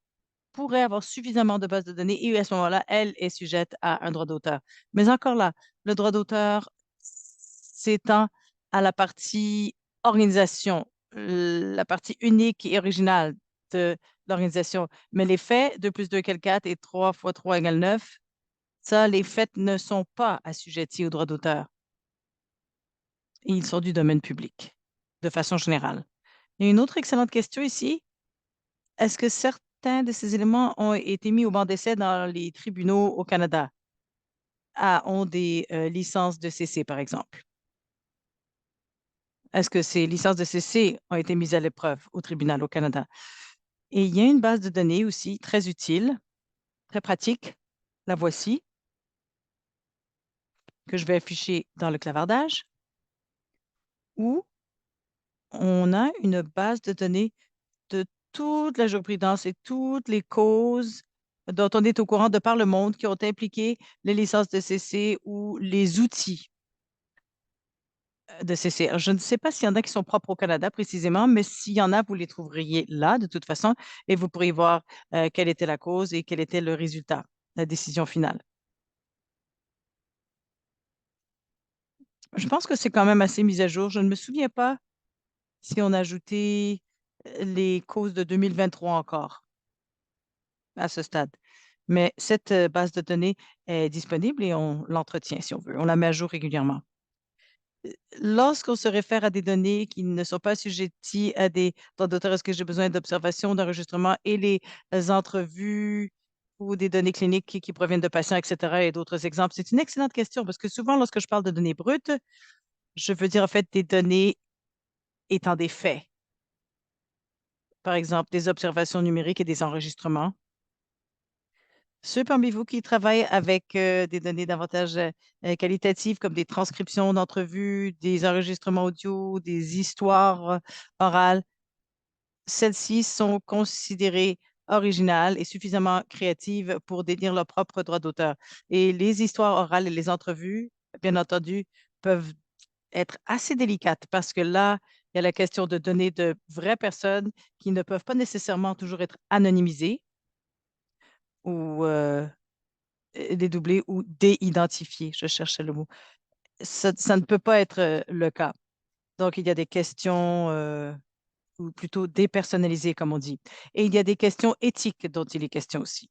pourrait avoir suffisamment de bases de données et à ce moment-là, elle est sujette à un droit d'auteur. Mais encore là, le droit d'auteur s'étend à la partie organisation, la partie unique et originale de l'organisation. Mais les faits, 2 plus 2 égale 4 et 3 fois 3 égale 9, ça, les faits ne sont pas assujettis au droit d'auteur. Et ils sont du domaine public, de façon générale. Il y a une autre excellente question ici. Est-ce que certains de ces éléments ont été mis au banc d'essai dans les tribunaux au Canada? Ont des licences de CC, par exemple? Est-ce que ces licences de CC ont été mises à l'épreuve au tribunal au Canada? Et il y a une base de données aussi très utile, très pratique. La voici, que je vais afficher dans le clavardage, où on a une base de données de toute la jurisprudence et toutes les causes dont on est au courant de par le monde qui ont impliqué les licences de CC ou les outils de CC. Alors, je ne sais pas s'il y en a qui sont propres au Canada précisément, mais s'il y en a, vous les trouveriez là de toute façon et vous pourriez voir quelle était la cause et quel était le résultat, la décision finale. Je pense que c'est quand même assez mis à jour. Je ne me souviens pas si on a ajouté les causes de 2023 encore à ce stade. Mais cette base de données est disponible et on l'entretient si on veut. On la met à jour régulièrement. Lorsqu'on se réfère à des données qui ne sont pas assujetties à des droits d'auteur, est-ce que j'ai besoin d'observation, d'enregistrement et les entrevues ou des données cliniques qui proviennent de patients, etc., et d'autres exemples? C'est une excellente question parce que souvent, lorsque je parle de données brutes, je veux dire en fait des données étant des faits. Par exemple, des observations numériques et des enregistrements. Ceux parmi vous qui travaillent avec des données davantage qualitatives comme des transcriptions d'entrevues, des enregistrements audio, des histoires orales, celles-ci sont considérées originales et suffisamment créatives pour détenir leurs propres droits d'auteur. Et les histoires orales et les entrevues, bien entendu, peuvent être assez délicates parce que là, il y a la question de données de vraies personnes qui ne peuvent pas nécessairement toujours être anonymisées ou dédoublées ou déidentifiées. Je cherchais le mot. Ça ne peut pas être le cas. Donc, il y a des questions ou plutôt dépersonnalisées, comme on dit. Et il y a des questions éthiques dont il est question aussi.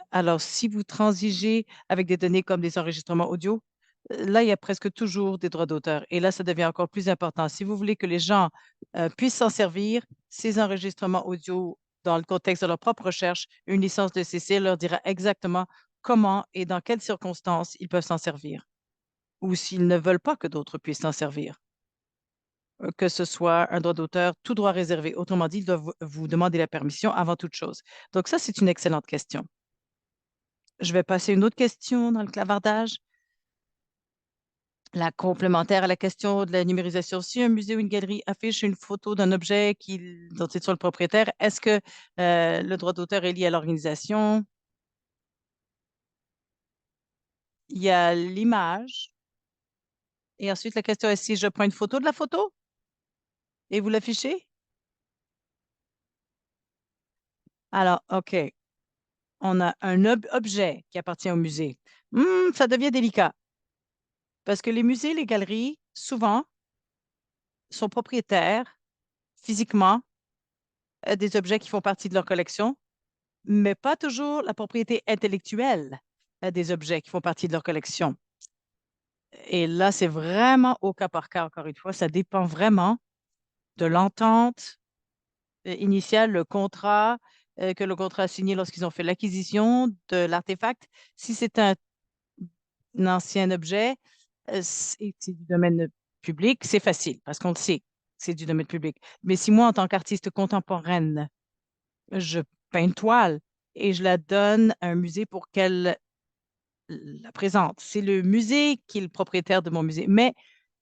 Alors, si vous transigez avec des données comme des enregistrements audio, là, il y a presque toujours des droits d'auteur. Et là, ça devient encore plus important. Si vous voulez que les gens puissent s'en servir, ces enregistrements audio, dans le contexte de leur propre recherche, une licence de CC leur dira exactement comment et dans quelles circonstances ils peuvent s'en servir, ou s'ils ne veulent pas que d'autres puissent s'en servir, que ce soit un droit d'auteur, tout droit réservé. Autrement dit, ils doivent vous demander la permission avant toute chose. Donc ça, c'est une excellente question. Je vais passer une autre question dans le clavardage. La complémentaire à la question de la numérisation. Si un musée ou une galerie affiche une photo d'un objet dont ils sont le propriétaire, est-ce que le droit d'auteur est lié à l'organisation? Il y a l'image. Et ensuite, la question est si je prends une photo de la photo et vous l'affichez? Alors, OK. On a un objet qui appartient au musée. Ça devient délicat parce que les musées, les galeries, souvent, sont propriétaires physiquement des objets qui font partie de leur collection, mais pas toujours la propriété intellectuelle des objets qui font partie de leur collection. Et là, c'est vraiment au cas par cas, encore une fois. Ça dépend vraiment de l'entente initiale, le contrat, que le contrat a signé lorsqu'ils ont fait l'acquisition de l'artefact. Si c'est un ancien objet, c'est du domaine public, c'est facile parce qu'on le sait, c'est du domaine public. Mais si moi, en tant qu'artiste contemporaine, je peins une toile et je la donne à un musée pour qu'elle la présente, c'est le musée qui est le propriétaire de mon musée. Mais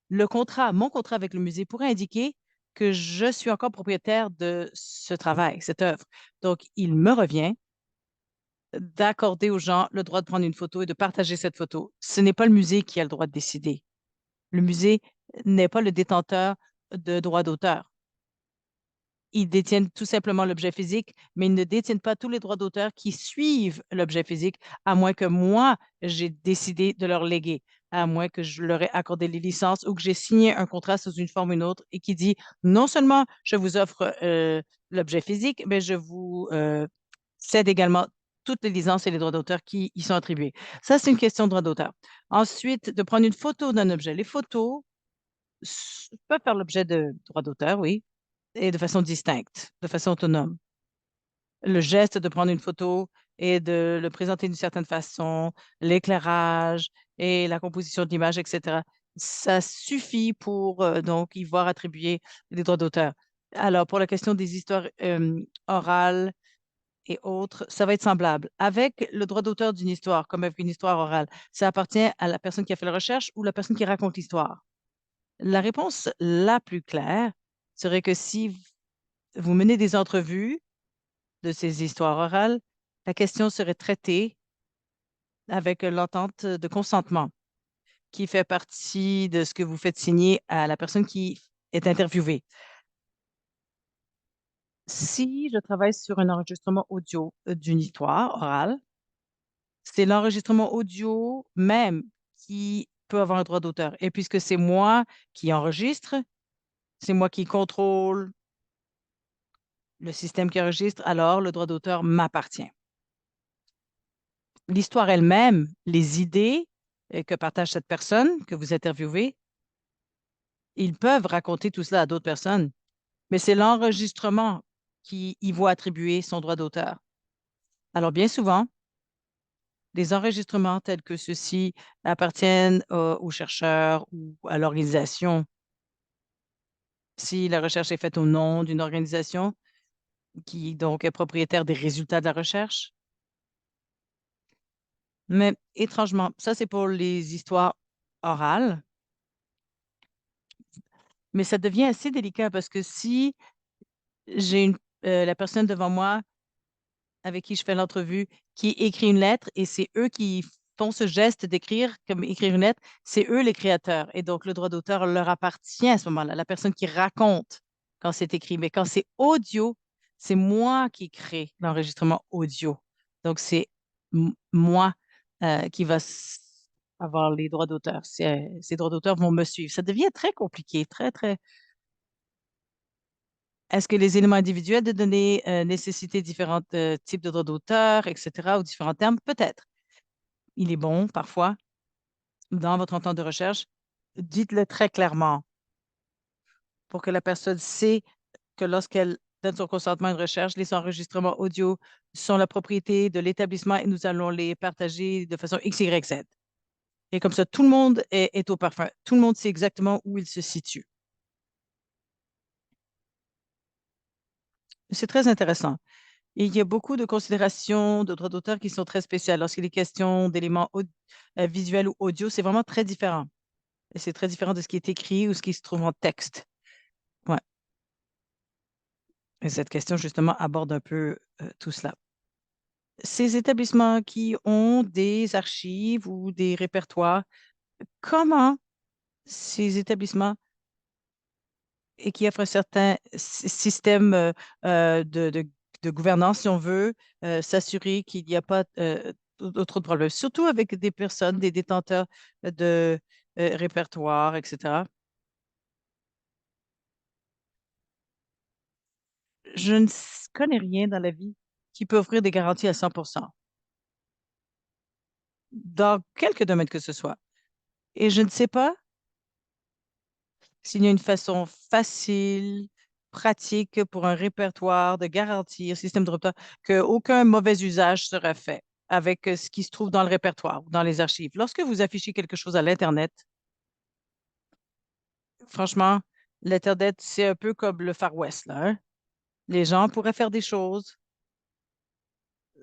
mon contrat avec le musée pourrait indiquer que je suis encore propriétaire de ce travail, cette œuvre. Donc, il me revient d'accorder aux gens le droit de prendre une photo et de partager cette photo. Ce n'est pas le musée qui a le droit de décider. Le musée n'est pas le détenteur de droits d'auteur. Ils détiennent tout simplement l'objet physique, mais ils ne détiennent pas tous les droits d'auteur qui suivent l'objet physique, à moins que moi, j'ai décidé de leur léguer, à moins que je leur ai accordé les licences ou que j'ai signé un contrat sous une forme ou une autre et qui dit non seulement je vous offre l'objet physique, mais je vous cède également toutes les licences et les droits d'auteur qui y sont attribués. Ça, c'est une question de droit d'auteur. Ensuite, de prendre une photo d'un objet. Les photos peuvent faire l'objet de droits d'auteur, oui, et de façon distincte, de façon autonome. Le geste de prendre une photo et de le présenter d'une certaine façon, l'éclairage et la composition de l'image, etc. Ça suffit pour donc y voir attribuer les droits d'auteur. Alors, pour la question des histoires orales et autres, ça va être semblable. Avec le droit d'auteur d'une histoire, comme avec une histoire orale, ça appartient à la personne qui a fait la recherche ou la personne qui raconte l'histoire. La réponse la plus claire serait que si vous menez des entrevues de ces histoires orales, la question serait traitée avec l'entente de consentement qui fait partie de ce que vous faites signer à la personne qui est interviewée. Si je travaille sur un enregistrement audio d'une histoire orale, c'est l'enregistrement audio même qui peut avoir un droit d'auteur. Et puisque c'est moi qui enregistre, c'est moi qui contrôle le système qui enregistre, alors le droit d'auteur m'appartient. L'histoire elle-même, les idées que partage cette personne que vous interviewez, ils peuvent raconter tout cela à d'autres personnes, mais c'est l'enregistrement qui y voit attribuer son droit d'auteur. Alors, bien souvent, des enregistrements tels que ceux-ci appartiennent aux chercheurs ou à l'organisation. Si la recherche est faite au nom d'une organisation qui donc est propriétaire des résultats de la recherche. Mais étrangement, ça c'est pour les histoires orales, mais ça devient assez délicat parce que si j'ai la personne devant moi avec qui je fais l'entrevue qui écrit une lettre et c'est eux qui font ce geste d'écrire comme écrire une lettre, c'est eux les créateurs. Et donc, le droit d'auteur leur appartient à ce moment-là, la personne qui raconte quand c'est écrit. Mais quand c'est audio, c'est moi qui crée l'enregistrement audio. Donc, c'est moi qui va avoir les droits d'auteur. Ces droits d'auteur vont me suivre. Ça devient très compliqué, très, très. Est-ce que les éléments individuels de données nécessitaient différents types de droits d'auteur, etc., ou différents termes? Peut-être. Il est bon, parfois, dans votre entente de recherche, dites-le très clairement pour que la personne sait que lorsqu'elle donne son consentement à une recherche, les enregistrements audio sont la propriété de l'établissement et nous allons les partager de façon X, Y, Z. Et comme ça, tout le monde est au parfum. Tout le monde sait exactement où il se situe. C'est très intéressant. Et il y a beaucoup de considérations de droits d'auteur qui sont très spéciales. Lorsqu'il est question d'éléments visuels ou audio, c'est vraiment très différent. Et c'est très différent de ce qui est écrit ou ce qui se trouve en texte. Ouais. Et cette question, justement, aborde un peu tout cela. Ces établissements qui ont des archives ou des répertoires, comment ces établissements et qui offrent un certain système de gouvernance, si on veut, s'assurer qu'il n'y a pas trop de problèmes, surtout avec des personnes, des détenteurs de répertoires, etc. Je ne connais rien dans la vie qui peut offrir des garanties à 100% dans quelque domaine que ce soit. Et je ne sais pas s'il y a une façon facile, pratique pour un répertoire de garantir, système de répertoire, qu'aucun mauvais usage sera fait avec ce qui se trouve dans le répertoire ou dans les archives. Lorsque vous affichez quelque chose à l'Internet, franchement, l'Internet, c'est un peu comme le Far West, là, hein. Les gens pourraient faire des choses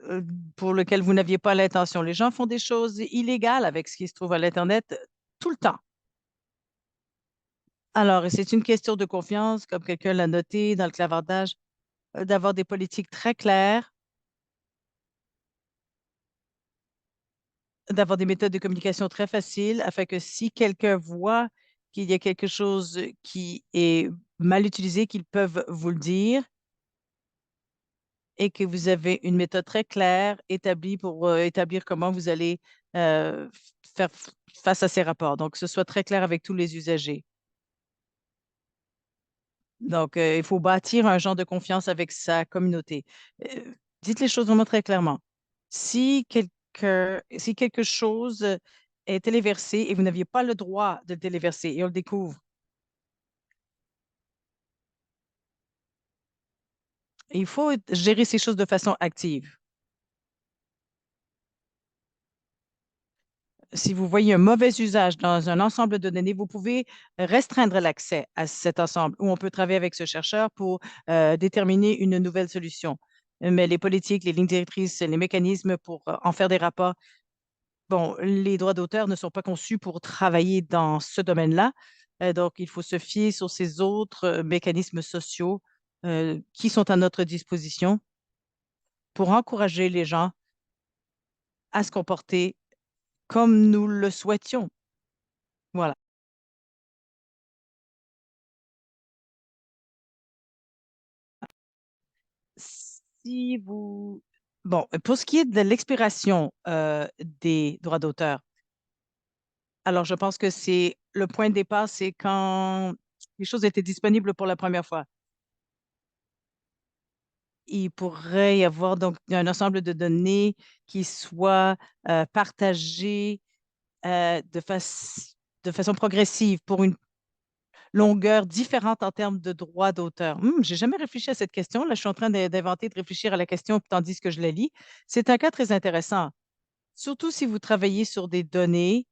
euh, pour lesquelles vous n'aviez pas l'intention. Les gens font des choses illégales avec ce qui se trouve à l'Internet tout le temps. Alors, c'est une question de confiance, comme quelqu'un l'a noté dans le clavardage, d'avoir des politiques très claires, d'avoir des méthodes de communication très faciles afin que si quelqu'un voit qu'il y a quelque chose qui est mal utilisé, qu'ils peuvent vous le dire et que vous avez une méthode très claire établie pour établir comment vous allez euh, faire face à ces rapports. Donc, que ce soit très clair avec tous les usagers. Donc, il faut bâtir un genre de confiance avec sa communauté. Dites les choses vraiment très clairement. Si quelque chose est téléversé et vous n'aviez pas le droit de le téléverser et on le découvre, il faut gérer ces choses de façon active. Si vous voyez un mauvais usage dans un ensemble de données, vous pouvez restreindre l'accès à cet ensemble où on peut travailler avec ce chercheur pour déterminer une nouvelle solution. Mais les politiques, les lignes directrices, les mécanismes pour en faire des rapports, bon, les droits d'auteur ne sont pas conçus pour travailler dans ce domaine-là. Donc, il faut se fier sur ces autres mécanismes sociaux qui sont à notre disposition pour encourager les gens à se comporter comme nous le souhaitions. Voilà. Si vous... Bon, pour ce qui est de l'expiration des droits d'auteur, alors je pense que c'est le point de départ, c'est quand les choses étaient disponibles pour la première fois. Il pourrait y avoir donc un ensemble de données qui soient partagées de façon progressive pour une longueur différente en termes de droits d'auteur. J'ai jamais réfléchi à cette question. Là, je suis en train d'inventer, de réfléchir à la question tandis que je la lis. C'est un cas très intéressant, surtout si vous travaillez sur des données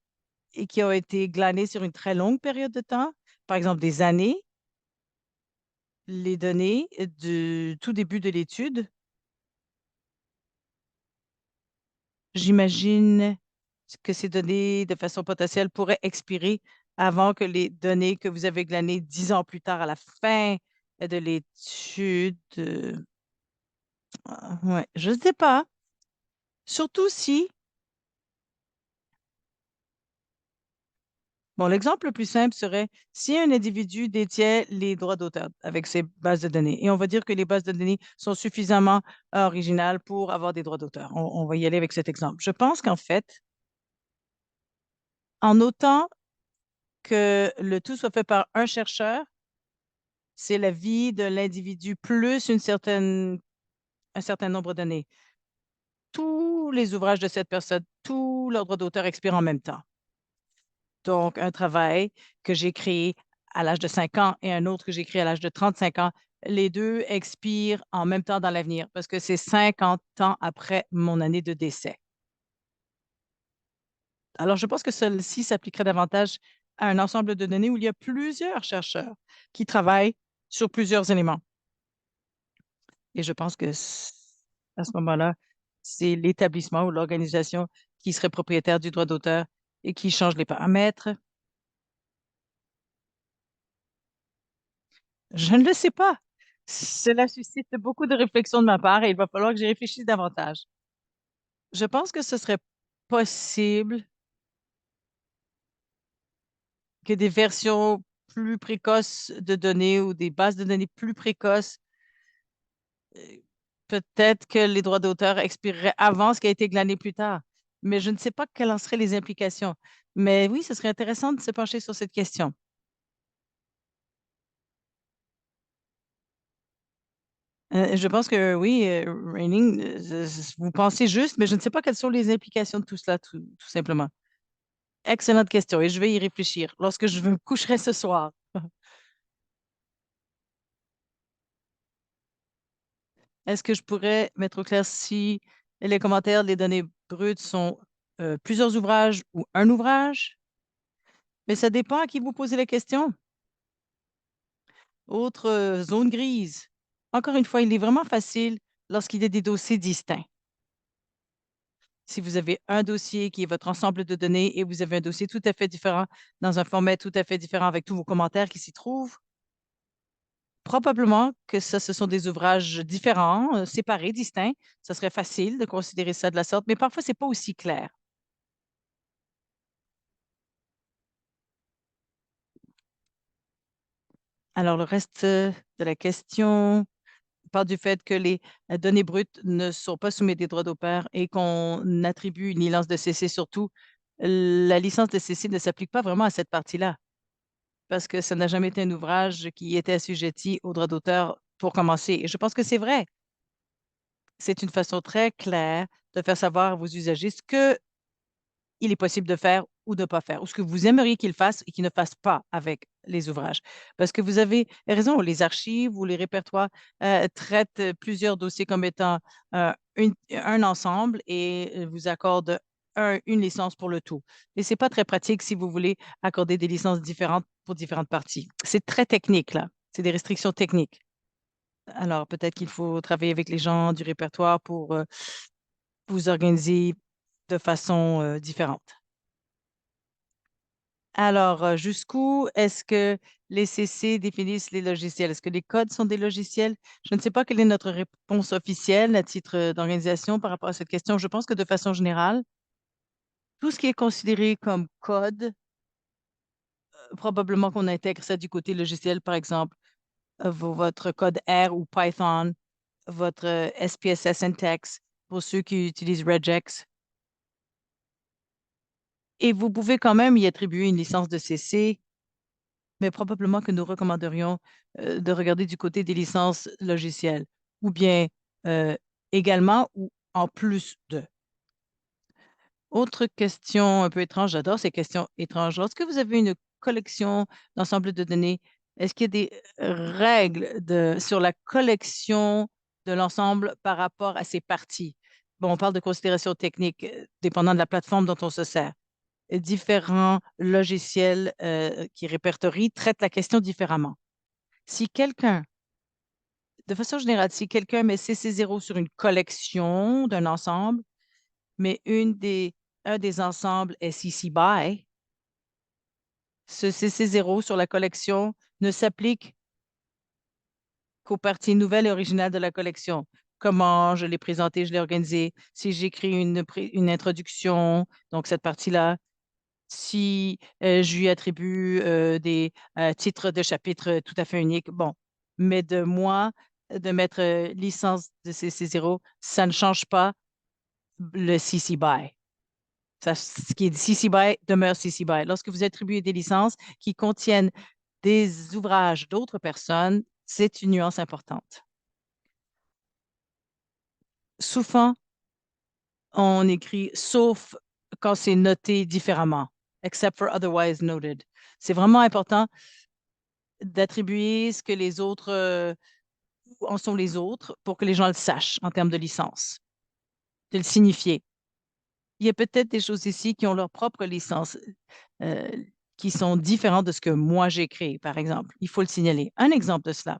et qui ont été glanées sur une très longue période de temps, par exemple des années, les données du tout début de l'étude. J'imagine que ces données, de façon potentielle, pourraient expirer avant que les données que vous avez glanées 10 ans plus tard, à la fin de l'étude. Ouais, je ne sais pas. Surtout si, bon, l'exemple le plus simple serait si un individu détient les droits d'auteur avec ses bases de données, et on va dire que les bases de données sont suffisamment originales pour avoir des droits d'auteur. On va y aller avec cet exemple. Je pense qu'en fait, en autant que le tout soit fait par un chercheur, c'est la vie de l'individu plus un certain nombre d'années. Tous les ouvrages de cette personne, tous leurs droits d'auteur expirent en même temps. Donc, un travail que j'ai créé à l'âge de 5 ans et un autre que j'ai créé à l'âge de 35 ans, les deux expirent en même temps dans l'avenir parce que c'est 50 ans après mon année de décès. Alors, je pense que celle-ci s'appliquerait davantage à un ensemble de données où il y a plusieurs chercheurs qui travaillent sur plusieurs éléments. Et je pense que à ce moment-là, c'est l'établissement ou l'organisation qui serait propriétaire du droit d'auteur et qui change les paramètres. Je ne le sais pas. Cela suscite beaucoup de réflexions de ma part et il va falloir que j'y réfléchisse davantage. Je pense que ce serait possible que des versions plus précoces de données ou des bases de données plus précoces, euh, peut-être que les droits d'auteur expireraient avant ce qui a été glané plus tard. Mais je ne sais pas quelles en seraient les implications. Mais oui, ce serait intéressant de se pencher sur cette question. Je pense que oui, Raining, vous pensez juste, mais je ne sais pas quelles sont les implications de tout cela, tout simplement. Excellente question et je vais y réfléchir lorsque je me coucherai ce soir. Est-ce que je pourrais mettre au clair si les commentaires, les données brutes sont plusieurs ouvrages ou un ouvrage? Mais ça dépend à qui vous posez la question. Autre zone grise. Encore une fois, il est vraiment facile lorsqu'il y a des dossiers distincts. Si vous avez un dossier qui est votre ensemble de données et vous avez un dossier tout à fait différent dans un format tout à fait différent avec tous vos commentaires qui s'y trouvent, probablement que ça, ce sont des ouvrages différents, séparés, distincts. Ça serait facile de considérer ça de la sorte, mais parfois, c'est pas aussi clair. Alors, le reste de la question part du fait que les données brutes ne sont pas soumises des droits d'auteur et qu'on attribue une licence de CC surtout. La licence de CC ne s'applique pas vraiment à cette partie-là parce que ça n'a jamais été un ouvrage qui était assujetti aux droits d'auteur pour commencer. Et je pense que c'est vrai. C'est une façon très claire de faire savoir à vos usagers ce que il est possible de faire ou de ne pas faire, ou ce que vous aimeriez qu'il fasse et qu'il ne fasse pas avec les ouvrages. Parce que vous avez raison, les archives ou les répertoires traitent plusieurs dossiers comme étant un ensemble et vous accordent une licence pour le tout. Et ce n'est pas très pratique si vous voulez accorder des licences différentes pour différentes parties. C'est très technique, là. C'est des restrictions techniques. Alors, peut-être qu'il faut travailler avec les gens du répertoire pour vous organiser de façon différente. Alors, jusqu'où est-ce que les CC définissent les logiciels? Est-ce que les codes sont des logiciels? Je ne sais pas quelle est notre réponse officielle à titre d'organisation par rapport à cette question. Je pense que de façon générale, tout ce qui est considéré comme code, probablement qu'on intègre ça du côté logiciel, par exemple, votre code R ou Python, votre SPSS syntax pour ceux qui utilisent regex. Et vous pouvez quand même y attribuer une licence de CC, mais probablement que nous recommanderions de regarder du côté des licences logicielles, ou bien euh, également ou en plus de. Autre question un peu étrange, j'adore ces questions étranges. Lorsque vous avez une collection d'ensemble de données, est-ce qu'il y a des règles sur la collection de l'ensemble par rapport à ses parties? Bon, on parle de considérations techniques, dépendant de la plateforme dont on se sert. Différents logiciels qui répertorient traitent la question différemment. Si quelqu'un, de façon générale, si quelqu'un met CC0 sur une collection d'un ensemble, mais un des ensembles est CC BY, ce CC0 sur la collection ne s'applique qu'aux parties nouvelles et originales de la collection. Comment je l'ai présenté, je l'ai organisé, si j'écris une introduction, donc cette partie-là, si je lui attribue des titres de chapitre tout à fait uniques, bon. Mais de moi, de mettre licence de CC0, ça ne change pas le CC BY. Ça, ce qui est CC BY demeure CC BY. Lorsque vous attribuez des licences qui contiennent des ouvrages d'autres personnes, c'est une nuance importante. Souvent, on écrit sauf quand c'est noté différemment, except for otherwise noted. C'est vraiment important d'attribuer ce que les autres où en sont les autres pour que les gens le sachent en termes de licence, de le signifier. Il y a peut-être des choses ici qui ont leur propre licence, euh, qui sont différentes de ce que moi j'ai créé, par exemple. Il faut le signaler. Un exemple de cela,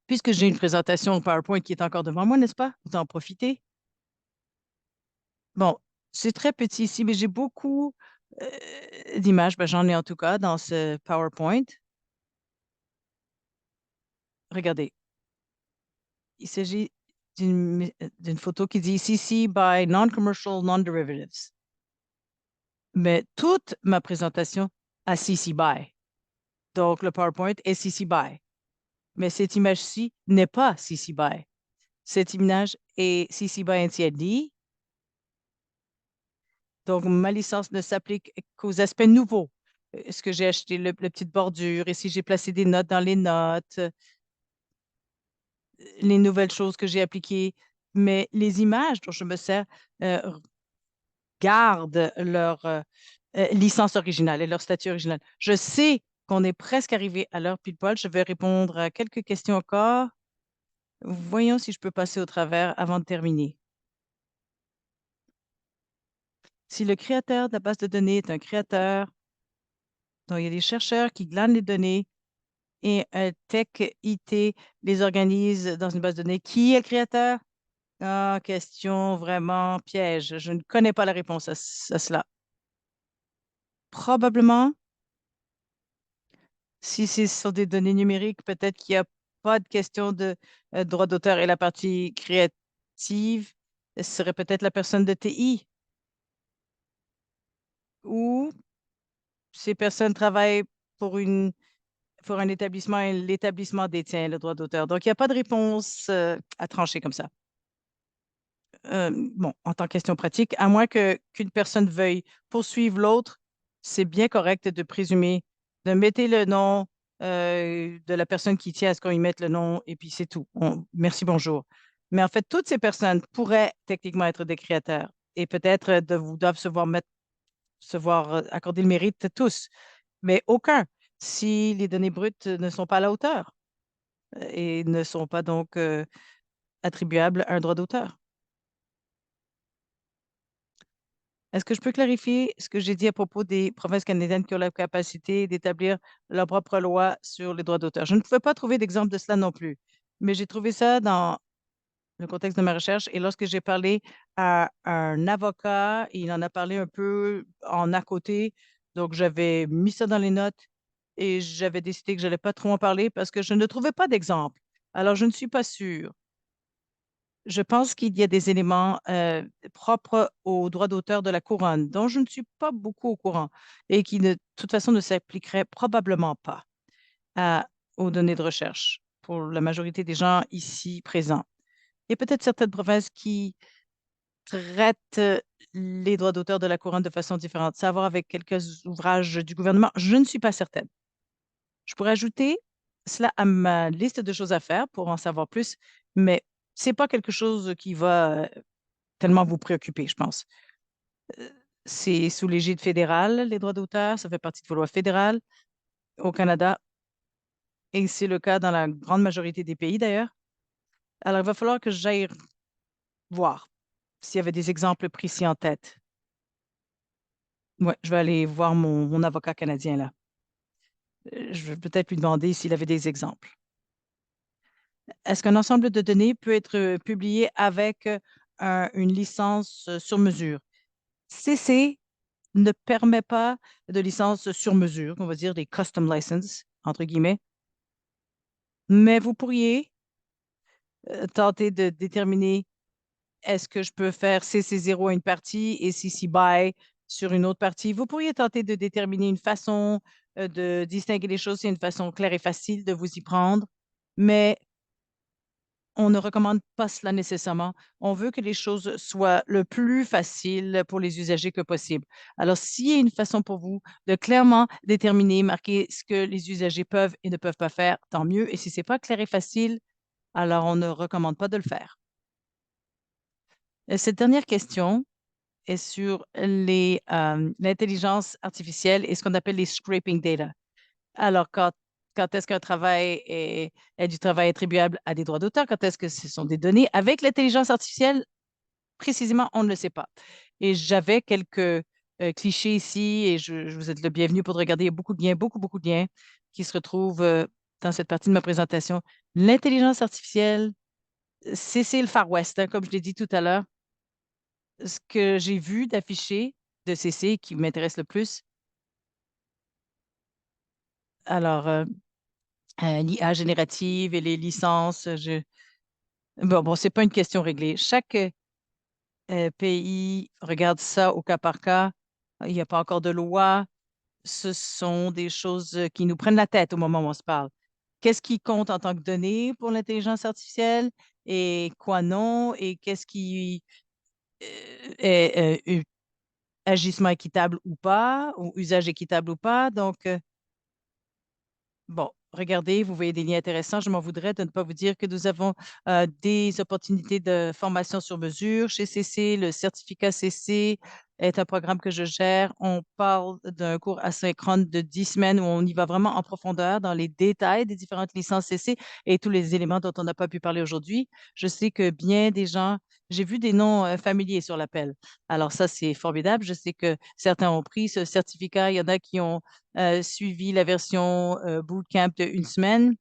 puisque j'ai une présentation PowerPoint qui est encore devant moi, n'est-ce pas? Vous en profitez. Bon, c'est très petit ici, mais j'ai beaucoup d'images. Ben, j'en ai en tout cas dans ce PowerPoint. Regardez, il s'agit d'une photo qui dit CC by Non-Commercial Non-Derivatives. Mais toute ma présentation a CC BY. Donc, le PowerPoint est CC BY. Mais cette image-ci n'est pas CC BY. Cette image est CC BY NCLD. Donc, ma licence ne s'applique qu'aux aspects nouveaux. Est-ce que j'ai acheté la petite bordure? Et si j'ai placé des notes dans les notes? Les nouvelles choses que j'ai appliquées. Mais les images dont je me sers euh, gardent leur licence originale et leur statut original. Je sais qu'on est presque arrivé à l'heure pile poil. Je vais répondre à quelques questions encore. Voyons si je peux passer au travers avant de terminer. Si le créateur de la base de données est un créateur, donc il y a des chercheurs qui glanent les données et un tech IT les organise dans une base de données, qui est le créateur? Ah, question vraiment piège. Je ne connais pas la réponse à cela. Probablement, si c'est sur des données numériques, peut-être qu'il n'y a pas de question de droit d'auteur et la partie créative, ce serait peut-être la personne de TI ou ces personnes travaillent pour pour un établissement et l'établissement détient le droit d'auteur. Donc, il n'y a pas de réponse à trancher comme ça. Bon, en tant que question pratique, à moins qu'une personne veuille poursuivre l'autre, c'est bien correct de présumer, de mettre le nom de la personne qui tient à ce qu'on y mette le nom et puis c'est tout. Merci, bonjour. Mais en fait, toutes ces personnes pourraient techniquement être des créateurs et peut-être doivent se voir accorder le mérite tous, mais aucun si les données brutes ne sont pas à la hauteur et ne sont pas donc attribuables à un droit d'auteur. Est-ce que je peux clarifier ce que j'ai dit à propos des provinces canadiennes qui ont la capacité d'établir leur propre loi sur les droits d'auteur? Je ne pouvais pas trouver d'exemple de cela non plus, mais j'ai trouvé ça dans le contexte de ma recherche. Et lorsque j'ai parlé à un avocat, il en a parlé un peu en à côté. Donc, j'avais mis ça dans les notes et j'avais décidé que je n'allais pas trop en parler parce que je ne trouvais pas d'exemple. Alors, je ne suis pas sûre. Je pense qu'il y a des éléments propres aux droits d'auteur de la couronne dont je ne suis pas beaucoup au courant et qui, de toute façon, ne s'appliqueraient probablement pas aux données de recherche pour la majorité des gens ici présents. Il y a peut-être certaines provinces qui traitent les droits d'auteur de la couronne de façon différente. Ça a à voir avec quelques ouvrages du gouvernement. Je ne suis pas certaine. Je pourrais ajouter cela à ma liste de choses à faire pour en savoir plus, mais c'est pas quelque chose qui va tellement vous préoccuper, je pense. Euh, C'est sous l'égide fédérale, les droits d'auteur, ça fait partie de vos lois fédérales au Canada, et c'est le cas dans la grande majorité des pays d'ailleurs. Alors, il va falloir que j'aille voir s'il y avait des exemples précis en tête. Ouais, je vais aller voir mon avocat canadien là. Je vais peut-être lui demander s'il avait des exemples. Est-ce qu'un ensemble de données peut être publié avec une licence sur mesure? CC ne permet pas de licence sur mesure, on va dire des custom licenses, entre guillemets, mais vous pourriez tenter de déterminer est-ce que je peux faire CC0 à une partie et CC BY sur une autre partie. Vous pourriez tenter de déterminer une façon de distinguer les choses, c'est une façon claire et facile de vous y prendre, mais on ne recommande pas cela nécessairement. On veut que les choses soient le plus faciles pour les usagers que possible. Alors, s'il y a une façon pour vous de clairement déterminer, marquer ce que les usagers peuvent et ne peuvent pas faire, tant mieux. Et si ce n'est pas clair et facile, alors on ne recommande pas de le faire. Cette dernière question est sur l'intelligence artificielle et ce qu'on appelle les scraping data. Alors, quand est-ce qu'un travail est du travail attribuable à des droits d'auteur? Quand est-ce que ce sont des données? Avec l'intelligence artificielle, précisément, on ne le sait pas. Et j'avais quelques clichés ici et je vous êtes le bienvenu pour regarder. Il y a beaucoup de liens, beaucoup, beaucoup de liens qui se retrouvent dans cette partie de ma présentation. L'intelligence artificielle, c'est le Far West, hein, comme je l'ai dit tout à l'heure. Ce que j'ai vu d'affiché de CC qui m'intéresse le plus, alors, l'IA générative et les licences, bon, c'est pas une question réglée. Chaque pays regarde ça au cas par cas. Il n'y a pas encore de loi. Ce sont des choses qui nous prennent la tête au moment où on se parle. Qu'est-ce qui compte en tant que données pour l'intelligence artificielle et quoi non? Et qu'est-ce qui est agissement équitable ou pas, ou usage équitable ou pas? Donc, bon, regardez, vous voyez des liens intéressants. Je m'en voudrais de ne pas vous dire que nous avons des opportunités de formation sur mesure chez CC. Le certificat CC est un programme que je gère. On parle d'un cours asynchrone de 10 semaines où on y va vraiment en profondeur dans les détails des différentes licences CC et tous les éléments dont on n'a pas pu parler aujourd'hui. Je sais que bien des gens, j'ai vu des noms familiers sur l'appel. Alors ça, c'est formidable. Je sais que certains ont pris ce certificat. Il y en a qui ont suivi la version bootcamp de une semaine,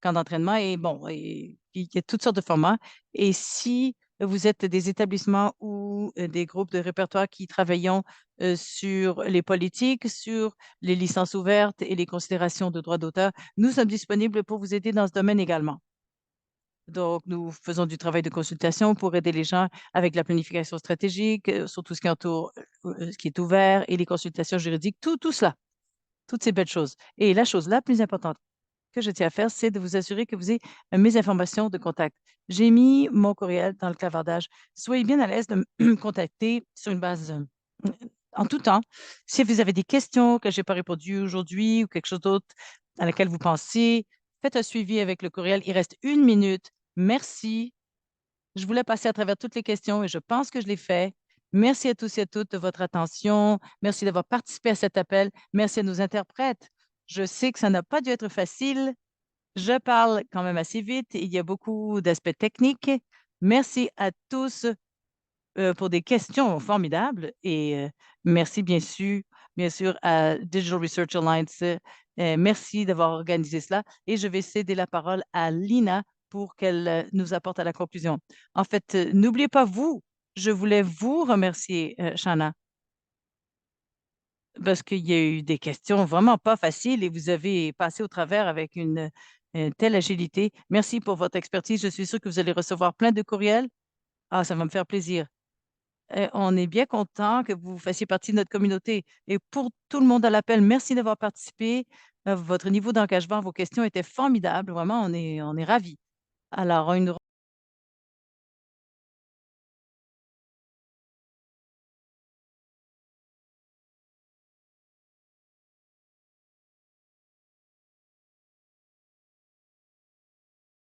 camp d'entraînement, et bon, il y a toutes sortes de formats. Et si vous êtes des établissements ou des groupes de répertoire qui travaillons sur les politiques, sur les licences ouvertes et les considérations de droits d'auteur, nous sommes disponibles pour vous aider dans ce domaine également. Donc, nous faisons du travail de consultation pour aider les gens avec la planification stratégique, sur tout ce qui entoure, ce qui est ouvert et les consultations juridiques, tout cela, toutes ces belles choses. Et la chose la plus importante que je tiens à faire, c'est de vous assurer que vous ayez mes informations de contact. J'ai mis mon courriel dans le clavardage. Soyez bien à l'aise de me contacter sur une base en tout temps. Si vous avez des questions que je n'ai pas répondues aujourd'hui ou quelque chose d'autre à laquelle vous pensez, faites un suivi avec le courriel. Il reste 1 minute. Merci. Je voulais passer à travers toutes les questions et je pense que je l'ai fait. Merci à tous et à toutes de votre attention. Merci d'avoir participé à cet appel. Merci à nos interprètes. Je sais que ça n'a pas dû être facile. Je parle quand même assez vite. Il y a beaucoup d'aspects techniques. Merci à tous pour des questions formidables et merci bien sûr à Digital Research Alliance. Merci d'avoir organisé cela et je vais céder la parole à Lina pour qu'elle nous apporte à la conclusion. En fait, n'oubliez pas vous, je voulais vous remercier, Shana, parce qu'il y a eu des questions vraiment pas faciles et vous avez passé au travers avec une telle agilité. Merci pour votre expertise. Je suis sûre que vous allez recevoir plein de courriels. Ah, ça va me faire plaisir. On est bien content que vous fassiez partie de notre communauté. Et pour tout le monde à l'appel, merci d'avoir participé. Votre niveau d'engagement, vos questions étaient formidables. Vraiment, on est ravis. Alors, une